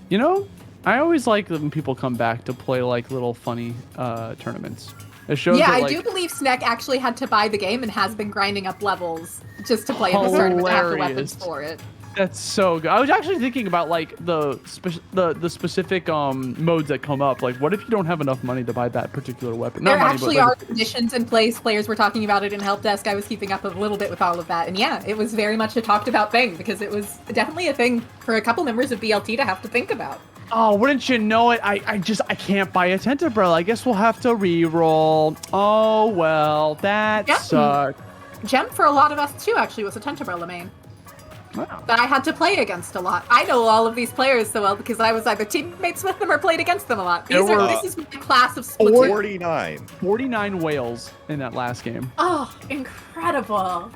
You know, I always like when people come back to play like little funny tournaments. It shows Yeah, that, I like, do believe Sneck actually had to buy the game and has been grinding up levels just to play in this tournament to have the weapons for it. That's so good. I was actually thinking about like the specific modes that come up. Like, what if you don't have enough money to buy that particular weapon? There actually are conditions in place. Players were talking about it in Help Desk. I was keeping up a little bit with all of that. And yeah, it was very much a talked about thing because it was definitely a thing for a couple members of BLT to have to think about. Oh, wouldn't you know it? I can't buy a Tentebrell. I guess we'll have to re-roll. Oh, well, that sucks. Gem for a lot of us too actually was a Tentebrella main. Wow. That I had to play against a lot. I know all of these players so well because I was either teammates with them or played against them a lot. This is my class of Splatoon. 49 whales in that last game. Oh, incredible.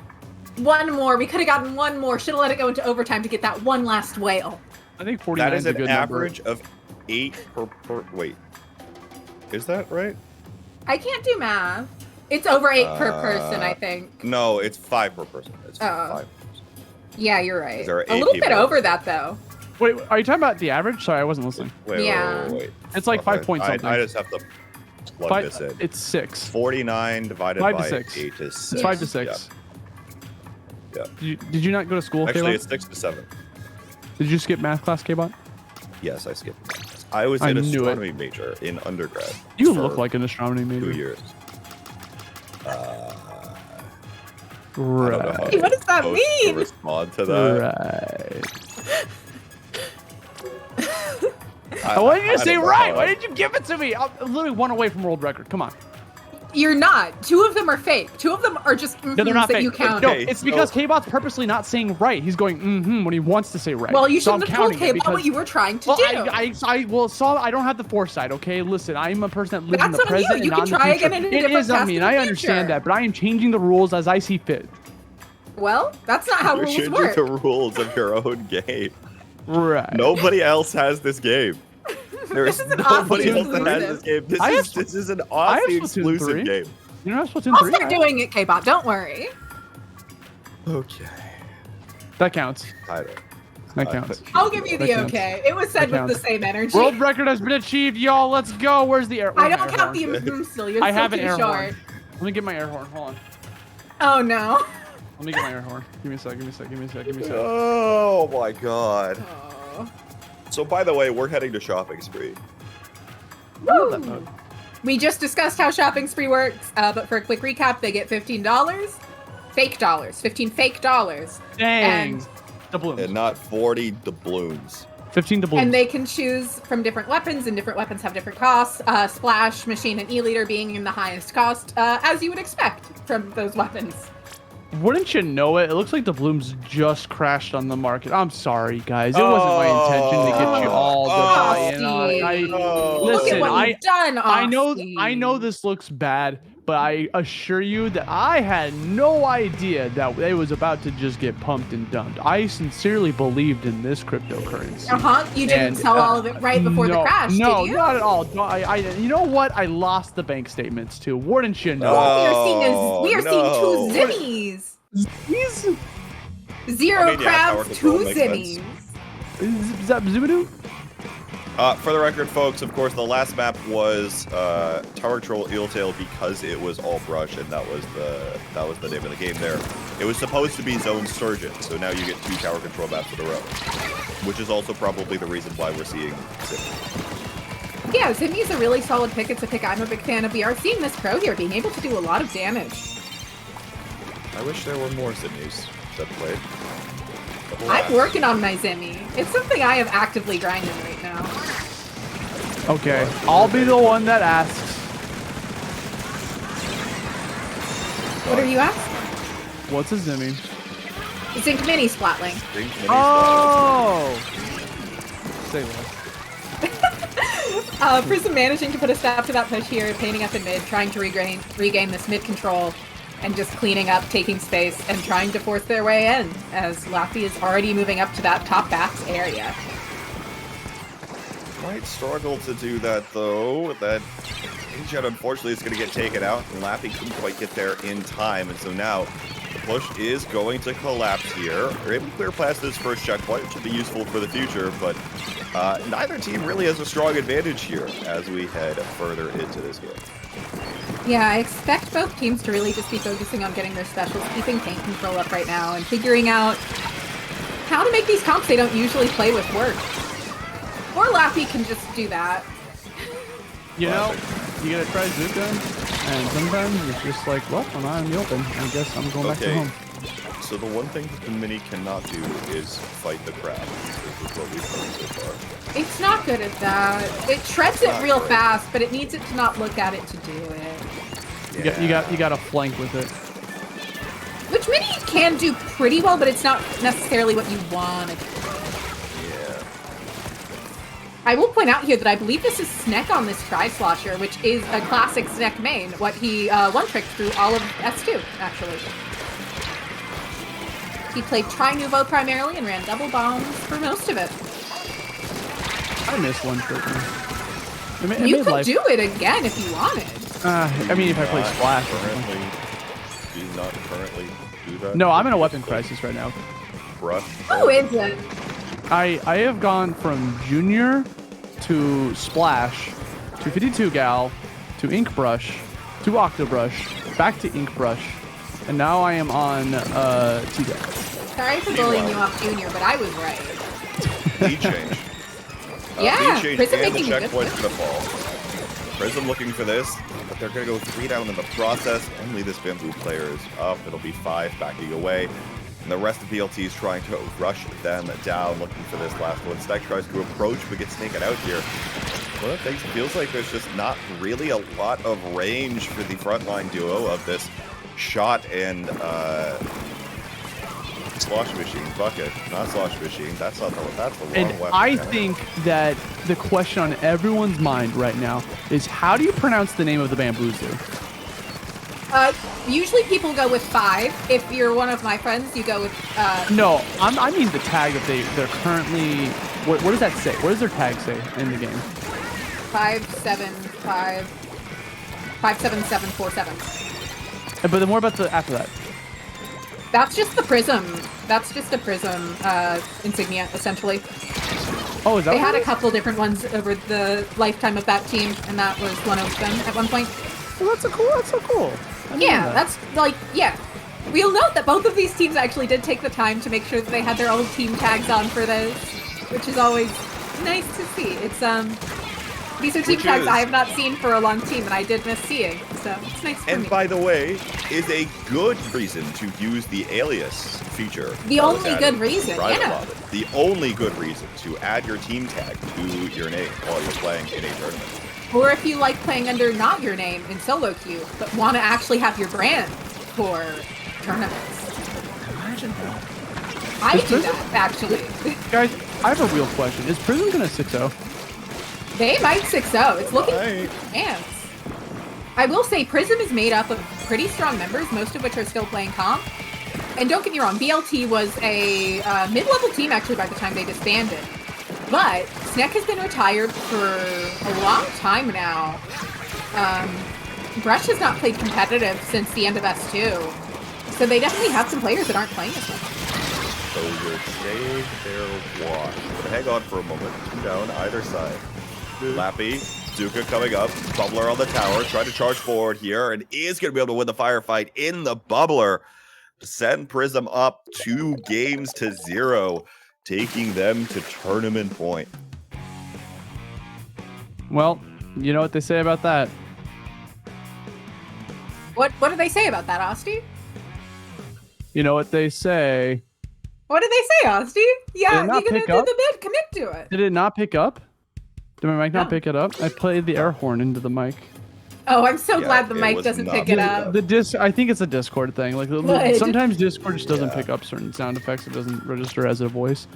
One more. We could have gotten one more. Should have let it go into overtime to get that one last whale. I think 49 is a good an average number. of 8 per... Wait. Is that right? I can't do math. It's over 8 per person, I think. No, it's 5 per person. It's 5. Yeah, you're right. There are a little 8 bit people. over that, though. Wait, are you talking about the average? Sorry, I wasn't listening. Wait. It's like 5 points something. I just have to plug this in. It's 6. 49 divided 5 to by 6. 8 is 6. It's 5 to 6. Yeah. Did you not go to school, Actually, K-Bot? it's 6 to 7. Did you skip math class, K-Bot? Yes, I skipped. I was an astronomy major in undergrad. You look like an astronomy major. 2 years. Right. What does that mean? To respond to that. Right. I wanted you to say right. Why did you give it to me? I'm literally 1 away from world record. Come on. You're not. 2 of them are fake. 2 of them are just No, they're not that fake. you count. No, it's because K-Bot's purposely not saying right. He's going when he wants to say right. Well, you so shouldn't have told K-Bot what you were trying to do. I don't have the foresight, okay? Listen, I'm a person that lives in the That's on present you. You and can not try in the future. again in a It different is on past me, in and the I understand future. that, but I am changing the rules as I see fit. Well, that's not how You're rules changing work. the rules of your own game. Right. Nobody else has this game. There is nobody else that has this game. This is an Aussie exclusive game. You know, Splatoon 3. I'll start doing it, K-Bot. Don't worry. Okay. That counts. I don't. That counts. I'll give you the That counts. okay. It was said That with the counts. same energy. World record has been achieved, y'all. Let's go. Where's the air? I where's don't my count air the horn? still. You're I still have an too air short. horn. Let me get my air horn. Hold on. Oh no. Let me get my air horn. Give me a sec. Give me a sec. Give me a sec. Give me a sec. Oh my god. Oh. So by the way, we're heading to shopping spree. Woo. We just discussed how shopping spree works, but for a quick recap, they get $15. Fake dollars. 15 fake dollars. Dang. And Doubloons. And not 40 doubloons. 15 doubloons. And they can choose from different weapons, and different weapons have different costs. Splash, Machine, and E-Leader being in the highest cost, as you would expect from those weapons. Wouldn't you know it? It looks like the blooms just crashed on the market. I'm sorry, guys. It wasn't my intention to get you all to buy in on it. Look at what you've done, I Austin. know this looks bad, but I assure you that I had no idea that it was about to just get pumped and dumped. I sincerely believed in this cryptocurrency. You didn't sell all of it right before the crash, no, did you? not at all. You know what? I lost the bank statements too. Wouldn't you know? We are seeing 2 zimmies. Zimmies? 0 crowds, 2 zimmies. Is that Zubadoo? For the record, folks, of course, the last map was Tower Control Eeltail because it was all brush, and that was the name of the game there. It was supposed to be Zone Surgeon, so now you get 2 Tower Control maps in a row, which is also probably the reason why we're seeing Zimmy. Yeah, Zimmy's a really solid pick. It's a pick I'm a big fan of. We are seeing this pro here being able to do a lot of damage. I wish there were more Zimmys that played. I'm working on my Zimmy. It's something I am actively grinding right now. Okay, I'll be the one that asks. What are you asking? What's a Zimmy? Zinc Mini Splatling. Oh! Say what? Prism managing to put a stop to that push here, painting up in mid, trying to regain this mid control, and just cleaning up, taking space, and trying to force their way in, as Laffy is already moving up to that top backs area. Might struggle to do that, though. That Jet, unfortunately, is going to get taken out, and Laffy couldn't quite get there in time, and so now the push is going to collapse here. They're able to clear past this first checkpoint, which should be useful for the future, but neither team really has a strong advantage here as we head further into this game. Yeah, I expect both teams to really just be focusing on getting their specials, keeping tank control up right now, and figuring out how to make these comps they don't usually play with work. Or Lappy can just do that. You know, you gotta try Zuka, and sometimes it's just like, well, I'm out in the open. I guess I'm going back to home. So the one thing that the Mini cannot do is fight the crab. This is what we've done so far. It's not good at that. It shreds it real fast, but it needs it to not look at it to do it. Yeah. You got to flank with it. Which Mini can do pretty well, but it's not necessarily what you want. Yeah. I will point out here that I believe this is Snek on this Tri-Slosher, which is a classic Snek main, what he one-tricked through all of S2, actually. He played Tri-Nouveau primarily and ran double bombs for most of it. I missed one trick. You could do it again if you wanted. I mean, if I play Splash. Do you not currently do that? No, I'm in a weapon crisis right now. Bruh. Who isn't? I have gone from Junior to Splash to 52 Gal to Ink Brush to Octobrush back to Ink Brush, and now I am on T-Deck. Sorry for bullying you off Junior, but I was right. Lead change. Yeah, lead change Prism and the making a good checkpoint's gonna fall. Prism looking for this, but they're gonna go 3 down in the process. Only this Bamboo player is up. It'll be 5 backing away. And the rest of BLT is trying to rush them down, looking for this last one. Stack tries to approach, but gets taken out here. One of the things, it feels like there's just not really a lot of range for the frontline duo of this Shot and Slosh Machine. Bucket, not Slosh Machine. That's not the, that's the wrong And weapon. I think that the question on everyone's mind right now is, how do you pronounce the name of the Bamboozler? Usually people go with 5. If you're one of my friends, you go with, No, I mean the tag that they're currently... What does that say? What does their tag say in the game? 57747. But then what about the after that? That's just the Prism. That's just a Prism insignia, essentially. Oh, is that They what had it a is? couple different ones over the lifetime of that team, and that was one of them at one point. Well, that's so cool. That's so cool. I didn't know Yeah, that. that's like, yeah. We'll note that both of these teams actually did take the time to make sure that they had their own team tags on for this, which is always nice to see. It's these are team Which tags is- I have not seen for a long team, and I did miss seeing, so it's nice for And me. by the way, is a good reason to use the alias feature. The that was only added good in reason, Private yeah. Lobby. The only good reason to add your team tag to your name while you're playing in a tournament. Or if you like playing under not your name in solo queue, but want to actually have your brand for tournaments. Imagine that. I Is do Prism- that, actually. Guys, I have a real question. Is Prism gonna 6-0? They might 6-0. It's looking Right. chance. I will say Prism is made up of pretty strong members, most of which are still playing comp. And don't get me wrong, BLT was a mid-level team actually by the time they disbanded. But Snek has been retired for a long time now. Brush has not played competitive since the end of S2. So they definitely have some players that aren't playing as much. So you're staying there watch. But hang on for a moment. 2 down either side. Lappy, Zuka coming up. Bubbler on the tower, trying to charge forward here, and is going to be able to win the firefight in the Bubbler. Send Prism up 2 games to 0, taking them to tournament point. Well, you know what they say about that. What do they say about that, Asti? You know what they say. What did they say, Asti? Yeah, Did it you're not gonna pick do up? the mid, commit to it. Did it not pick up? Did my mic not No. pick it up? I played the air horn into the mic. Oh, I'm so Yeah, glad the it mic was doesn't not pick it picked up. up. I think it's a Discord thing. Like Good. sometimes Discord just doesn't Yeah. pick up certain sound effects. It doesn't register as a voice.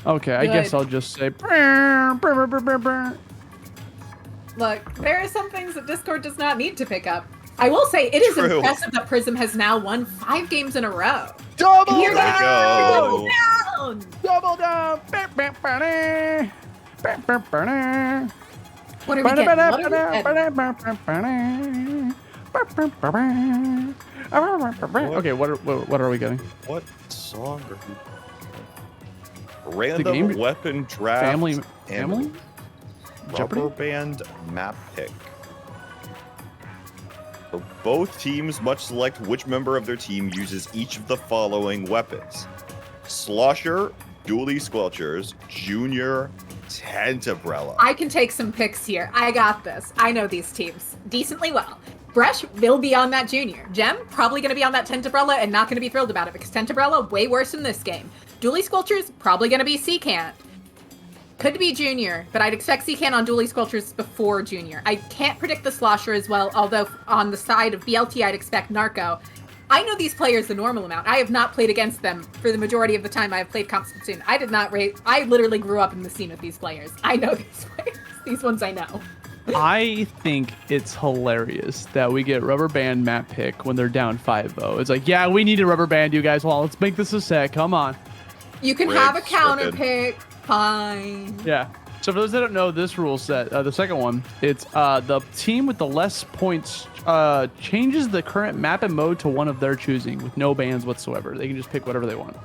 Okay, I Good. guess I'll just say. Look, there are some things that Discord does not need to pick up. I will say it is True. impressive that Prism has now won 5 games in a row. Double Here There we go. down! Double down. What are we getting? What are we getting? Okay, what are we getting? What song are we? Random weapon draft. Family. And Jeopardy? rubber band map pick. So both teams must select which member of their team uses each of the following weapons: Slosher, Dually Squelchers, Junior, Tentebrella. I can take some picks here. I got this. I know these teams decently well. Bresh will be on that Junior. Gem, probably going to be on that Tentebrella and not going to be thrilled about it because Tentebrella, way worse in this game. Dually Squelchers, probably going to be Seacant. Could be Junior, but I'd expect Seacant on Dually Squelchers before Junior. I can't predict the Slosher as well, although on the side of BLT, I'd expect Narco. I know these players the normal amount. I have not played against them for the majority of the time I have played Comp Splatoon. I literally grew up in the scene with these players. I know these players. These ones I know. I think it's hilarious that we get rubber band map pick when they're down 5-0. It's like, yeah, we need a rubber band, you guys. Well, let's make this a set. Come on. You can have a counter pick. Fine. Yeah. So for those that don't know, this rule set, the second one, it's the team with the less points changes the current map and mode to one of their choosing with no bans whatsoever. They can just pick whatever they want.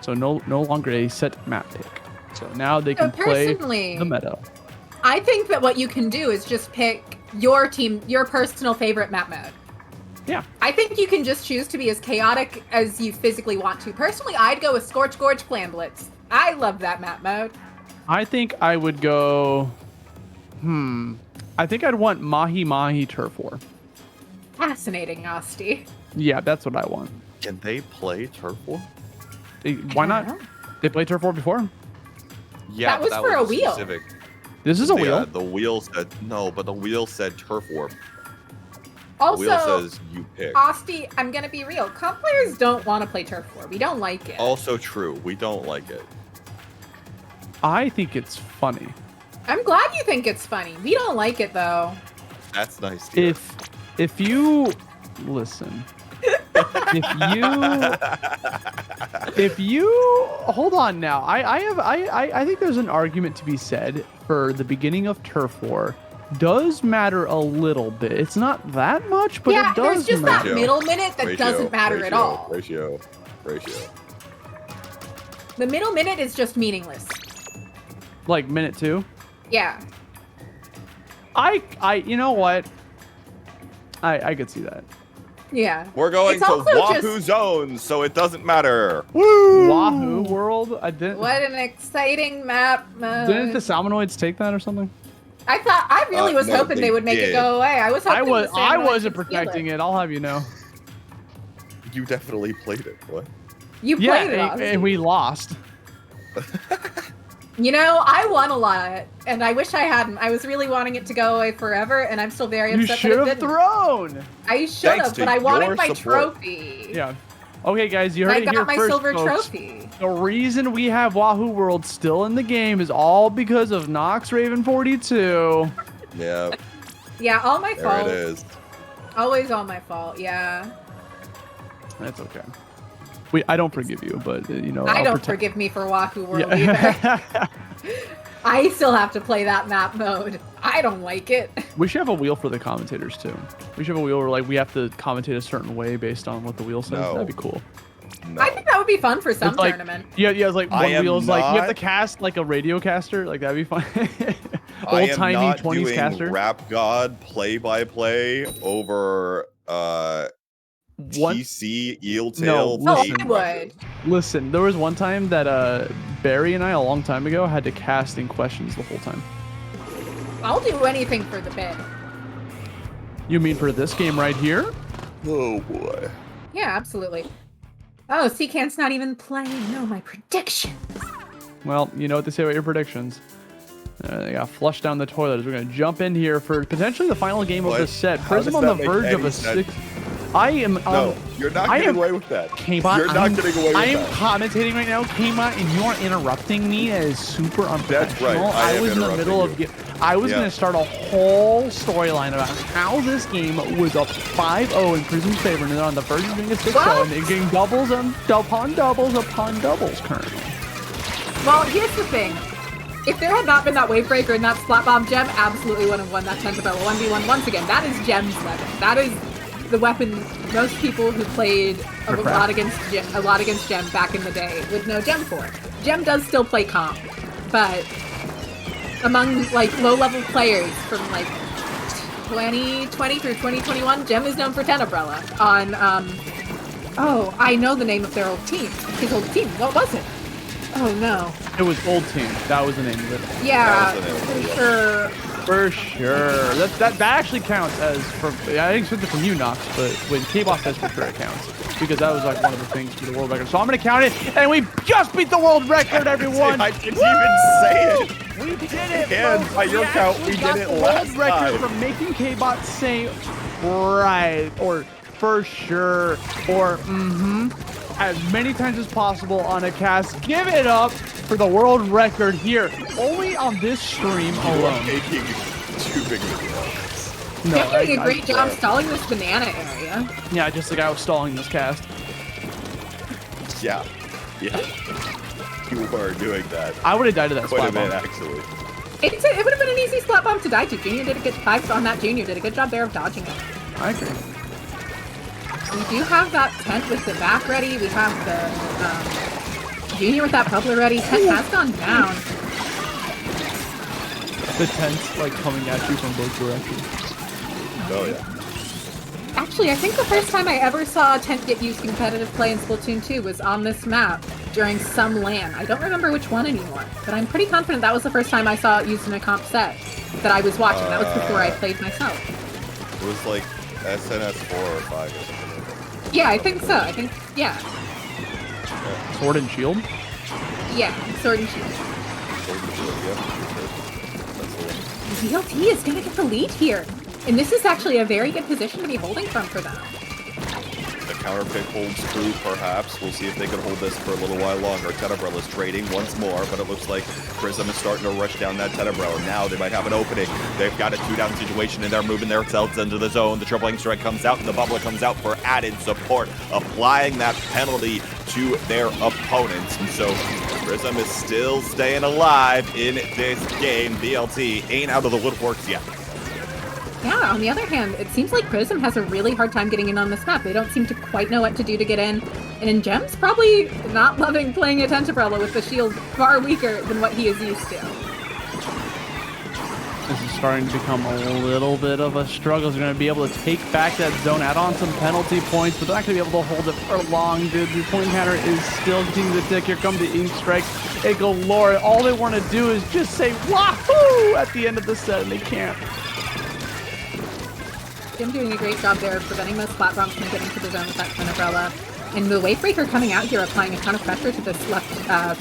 So no longer a set map pick. So now they can play the meta. I think that what you can do is just pick your team, your personal favorite map mode. Yeah. I think you can just choose to be as chaotic as you physically want to. Personally, I'd go with Scorch Gorge Clan Blitz. I love that map mode. I think I would go... I think I'd want Mahi Mahi Turf War. Fascinating, Asti. Yeah, that's what I want. Can they play Turf War? Why not? They played Turf War before? Yeah, that was for a wheel. Specific. This is a wheel. The wheel said no, but the wheel said Turf War. Also, the wheel says you pick. Asti, I'm gonna be real. Comp players don't want to play Turf War. We don't like it. Also true. We don't like it. I think it's funny. I'm glad you think it's funny. We don't like it though. That's nice to hear. If you listen. if you hold on now, I think there's an argument to be said for the beginning of Turf War. Does matter a little bit. It's not that much, but yeah, it does there's just matter. that middle minute that doesn't matter at all. Ratio. The middle minute is just meaningless. Like minute 2? Yeah. You know what? I could see that. Yeah. We're going It's to also Wahoo Zone, so it doesn't matter. Woo! Wahoo World? I didn't. What an exciting map mode. Didn't the Salmonoids take that or something? I really was no, hoping they would make it go away. I was hoping I wasn't protecting it. I'll have you know. You definitely played it. What? You played it, and we lost. You know, I won a lot, and I wish I hadn't. I was really wanting it to go away forever, and I'm still very upset that it didn't. You should have thrown. I should have, but I wanted my trophy. Yeah. Okay, guys, you heard it here first, I got my silver folks. trophy. The reason we have Wahoo World still in the game is all because of Nox Raven 42. Yeah. Yeah, all my fault. There it is. Always all my fault. Yeah. That's okay. I don't forgive you, but you know. I don't forgive me for Wahoo World either. I still have to play that map mode. I don't like it. We should have a wheel for the commentators too. We should have a wheel where like we have to commentate a certain way based on what the wheel says. No. That'd be cool. No. I think that would be fun for some It's like, tournament. Yeah, it's like one wheel's like you have to not- cast like a radio caster. Like that'd be fun. I Old am timey not 20s doing caster. Rap God play-by-play over What? TC Eeltail. No, Oh, listen. I would. Listen, there was one time that Barry and I a long time ago had to cast in questions the whole time. I'll do anything for the bid. You mean for this game right here? Oh boy. Yeah, absolutely. Oh, Seacant's not even playing. No, my predictions. Well, you know what they say about your predictions. They got flushed down the toilet as we're going to jump in here for potentially the final game of this set. How Prism does on the that make verge of any a sense? 6. I am. No, you're not I getting am- away with that. K-Bot, You're not getting away with I am that. commentating right now, K-Bot, and you are interrupting me. That is super unprofessional. That's right. I am was in the middle of. interrupting I was Yeah. going to start a whole storyline about how this game was up 5-0 in Prism's favor, and then on the verge of being a 6-0, What? and they're getting doubles upon doubles currently. Well, here's the thing. If there had not been that wave breaker and that splat bomb, Gem absolutely would have won that Tentacruel 1v1 once again. That is Gem's weapon. That is the weapon most people who played a lot against Gem back in the day would know Gem for. Gem does still play comp, but among like low-level players from like 2020 through 2021, Gem is known for Tenebrella on oh, I know the name of their old team. His old team. What was it? Oh no. It was Old Team. That was the name of it. Yeah, for sure. For sure. That actually counts as for. I didn't expect it from you, Nox, but when K-Boss says for sure it counts because that was like one of the things for the world record. So I'm gonna count it, and we just beat the world record, everyone. I didn't even say it. We did it. And by your count, we did it last world record time. for making K-Bot say right or for sure or as many times as possible on a cast. Give it up for the world record here, only on this stream alone. Making too big of a deal. No, you're doing a great job stalling this banana area. Yeah, just like I was stalling this cast. Yeah. You were doing that. I would have died to that Quite spot a bit, bomb. actually. It would have been an easy splat bomb to die to. Junior did a good five on that. Junior did a good job there of dodging it. I agree. We do have that tent with the back ready. We have the Junior with that bubbler ready. Tent has gone down. The tent's like coming at you from both directions. Oh yeah. Actually, I think the first time I ever saw a tent get used in competitive play in Splatoon 2 was on this map during some LAN. I don't remember which one anymore, but I'm pretty confident that was the first time I saw it used in a comp set that I was watching. That was before I played myself. It was like SNS 4 or 5 or something. Yeah, I think so. Yeah. Sword and shield? Yeah, Sword and Shield. Sword and Shield, yeah. That's the one. VLT is going to get the lead here. And this is actually a very good position to be holding from for them. The counter pick holds true, perhaps. We'll see if they can hold this for a little while longer. Tenebrella's trading once more, but it looks like Prism is starting to rush down that Tenebrella. Now they might have an opening. They've got a 2-down situation, and they're moving themselves into the zone. The tripling strike comes out, and the bubbler comes out for added support, applying that penalty to their opponents. And so Prism is still staying alive in this game. BLT ain't out of the woodworks yet. Yeah, on the other hand, it seems like Prism has a really hard time getting in on this map. They don't seem to quite know what to do to get in. And Gem's probably not loving playing a Tentabrella with the shield far weaker than what he is used to. This is starting to become a little bit of a struggle. They're going to be able to take back that zone, add on some penalty points, but they're not going to be able to hold it for long. The point counter is still continuing to tick. Here come the ink strikes. Hey, galore. All they want to do is just say wahoo at the end of the set, and they can't. Jim doing a great job there of preventing those splat bombs from getting to the zone with that Tenebrella. And the Wave Breaker coming out here applying a ton of pressure to this left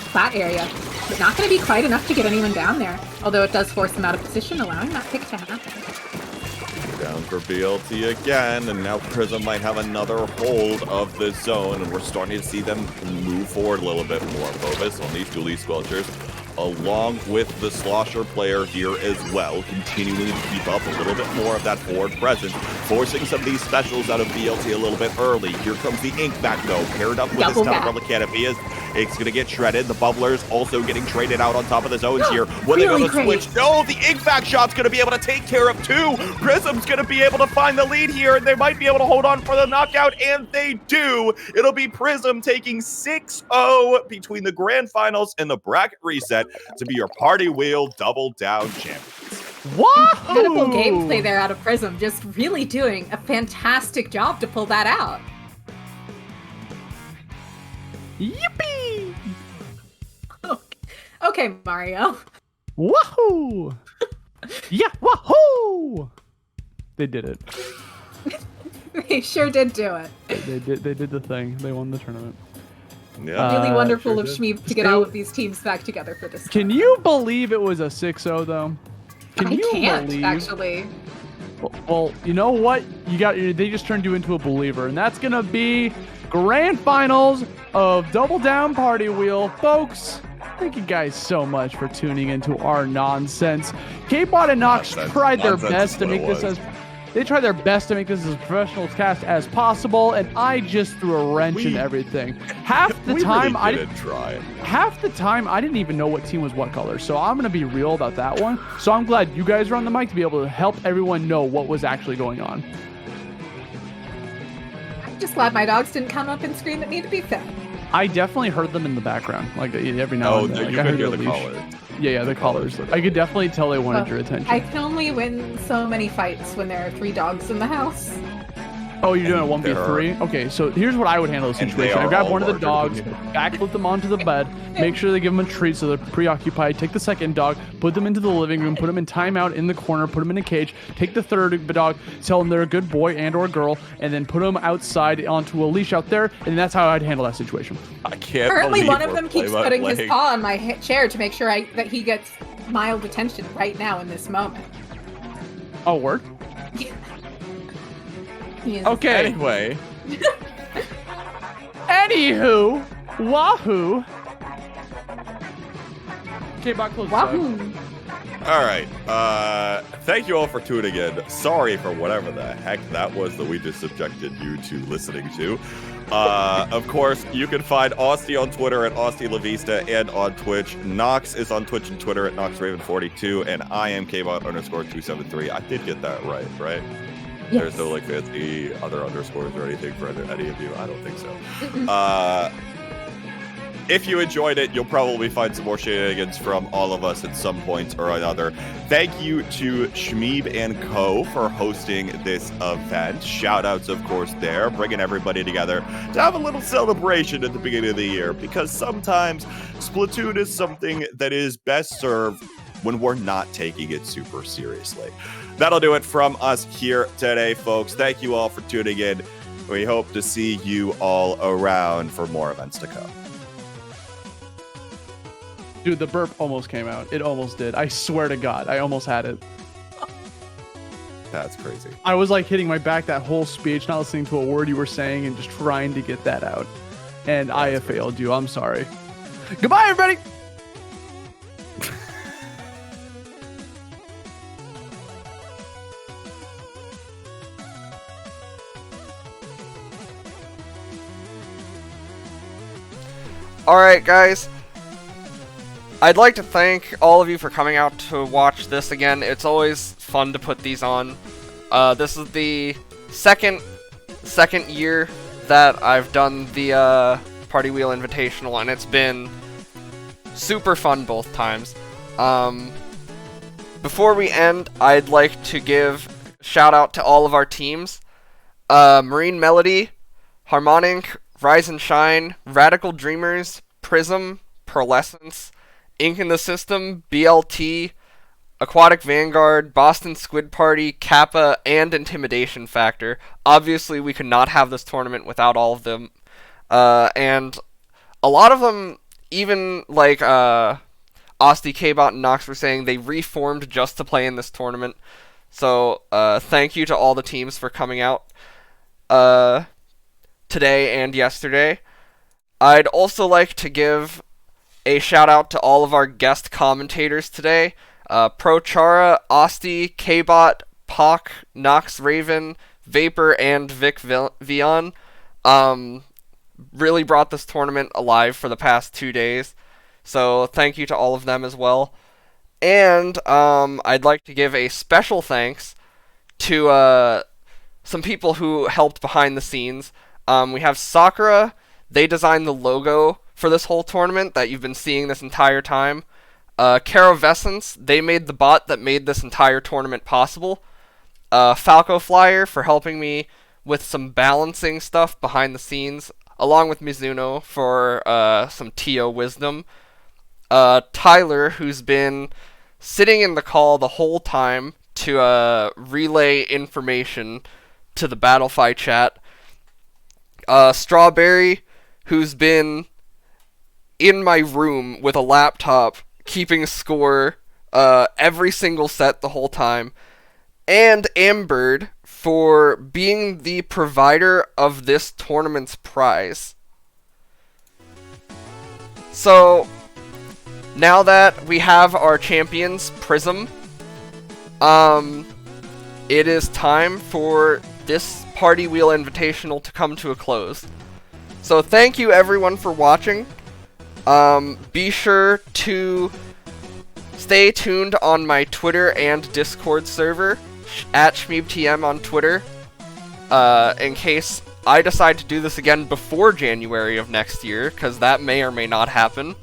flat area. But not going to be quite enough to get anyone down there. Although it does force them out of position, allowing that pick to happen. Down for BLT again, and now Prism might have another hold of the zone, and we're starting to see them move forward a little bit more. Bovis on these Dually Squelchers, along with the Slosher player here as well, continuing to keep up a little bit more of that forward presence, forcing some of these specials out of BLT a little bit early. Here comes the Ink back though, paired up with this Tenebrella Canopy. It's going to get shredded. The Bubbler's also getting traded out on top of the zones here. When they go to switch, no, the Ink back shot's going to be able to take care of two. Prism's going to be able to find the lead here, and they might be able to hold on for the knockout, and they do. It'll be Prism taking 6-0 between the grand finals and the bracket reset to be your Party Wheel Double Down champions. Wahoo! Incredible gameplay there out of Prism, just really doing a fantastic job to pull that out. Yippee! Okay, Mario. Wahoo! Yeah, wahoo! They did it. They sure did do it. They did the thing. They won the tournament. Yeah. Really wonderful sure of did. Shmeeb to get all of these teams back together for this. Can you believe it was a 6-0 though? Can I you can't, believe? actually. Well, you know what? They just turned you into a believer, and that's gonna be grand finals of Double Down Party Wheel, folks. Thank you guys so much for tuning into our nonsense. K-Bot and Nox tried their best to make this as They try their best to make this as professional cast as possible, and I just threw a wrench in everything. Half the time, I didn't even know what team was what color, so I'm gonna be real about that one. So I'm glad you guys are on the mic to be able to help everyone know what was actually going on. I'm just glad my dogs didn't come up and scream at me to be fed. I definitely heard them in the background, like every now and then. You could hear the callers. Yeah, the callers. I could definitely tell they wanted your attention. I can only win so many fights when there are 3 dogs in the house. Oh, you're doing a 1v3? Okay, so here's what I would handle the situation. I grab one of the dogs, backflip them onto the bed, make sure they give them a treat so they're preoccupied, take the second dog, put them into the living room, put them in timeout in the corner, put them in a cage, take the third dog, tell them they're a good boy and or girl, and then put them outside onto a leash out there, and that's how I'd handle that situation. I can't Currently, one of believe them keeps putting his paw on my chair to make sure that he gets mild attention right now in this moment. Oh, word? Okay. Anyway. Anywho. Wahoo. Okay, bot close. Wahoo. All right. Thank you all for tuning in. Sorry for whatever the heck that was that we just subjected you to listening to. Of course, you can find Austin on Twitter at AustiLaVista and on Twitch. Nox is on Twitch and Twitter at NoxRaven42, and I am KBot_273. I did get that right? Yes. There's no like fancy other underscores or anything for any of you. I don't think so. If you enjoyed it, you'll probably find some more shenanigans from all of us at some point or another. Thank you to Shmeeb and Co. for hosting this event. Shoutouts, of course, there, bringing everybody together to have a little celebration at the beginning of the year, because sometimes Splatoon is something that is best served when we're not taking it super seriously. That'll do it from us here today, folks. Thank you all for tuning in. We hope to see you all around for more events to come. Dude, the burp almost came out. It almost did. I swear to God, I almost had it. That's crazy. I was like hitting my back that whole speech, not listening to a word you were saying and just trying to get that out. And I have failed you. I'm sorry. Goodbye, everybody! Alright, guys. I'd like to thank all of you for coming out to watch this again. It's always fun to put these on. This is the second year that I've done the Party Wheel Invitational, and it's been super fun both times. Before we end, I'd like to give a shout out to all of our teams. Marine Melody, Harmonic, Rise and Shine, Radical Dreamers, Prism, Pearlescence, Ink in the System, BLT, Aquatic Vanguard, Boston Squid Party, Kappa, and Intimidation Factor. Obviously, we could not have this tournament without all of them. And a lot of them, even like Osti, Kbot, and Nox were saying, they reformed just to play in this tournament. So thank you to all the teams for coming out today and yesterday. I'd also like to give a shout out to all of our guest commentators today. Prochara, Osti, Kbot, Pock, Nox Raven, Vapor, and Vic Vion. Really brought this tournament alive for the past 2 days. So thank you to all of them as well. And I'd like to give a special thanks to some people who helped behind the scenes. We have Sakura. They designed the logo for this whole tournament that you've been seeing this entire time. Carovescence, they made the bot that made this entire tournament possible. Falco Flyer for helping me with some balancing stuff behind the scenes, along with Mizuno for some TO wisdom. Tyler, who's been sitting in the call the whole time to relay information to the Battlefy chat. Strawberry, who's been in my room with a laptop keeping score every single set the whole time. And Ambird for being the provider of this tournament's prize. So, now that we have our champions, Prism, it is time for this Party Wheel Invitational to come to a close. So thank you everyone for watching. Be sure to stay tuned on my Twitter and Discord server, at ShmeebTM on Twitter, in case I decide to do this again before January of next year, because that may or may not happen.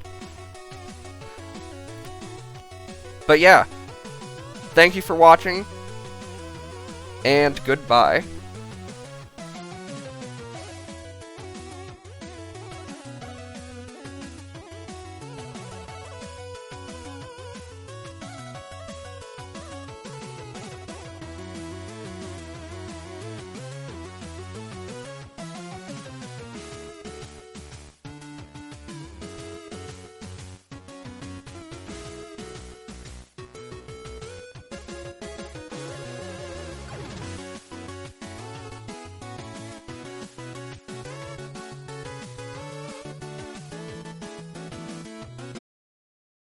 But yeah, thank you for watching, and goodbye.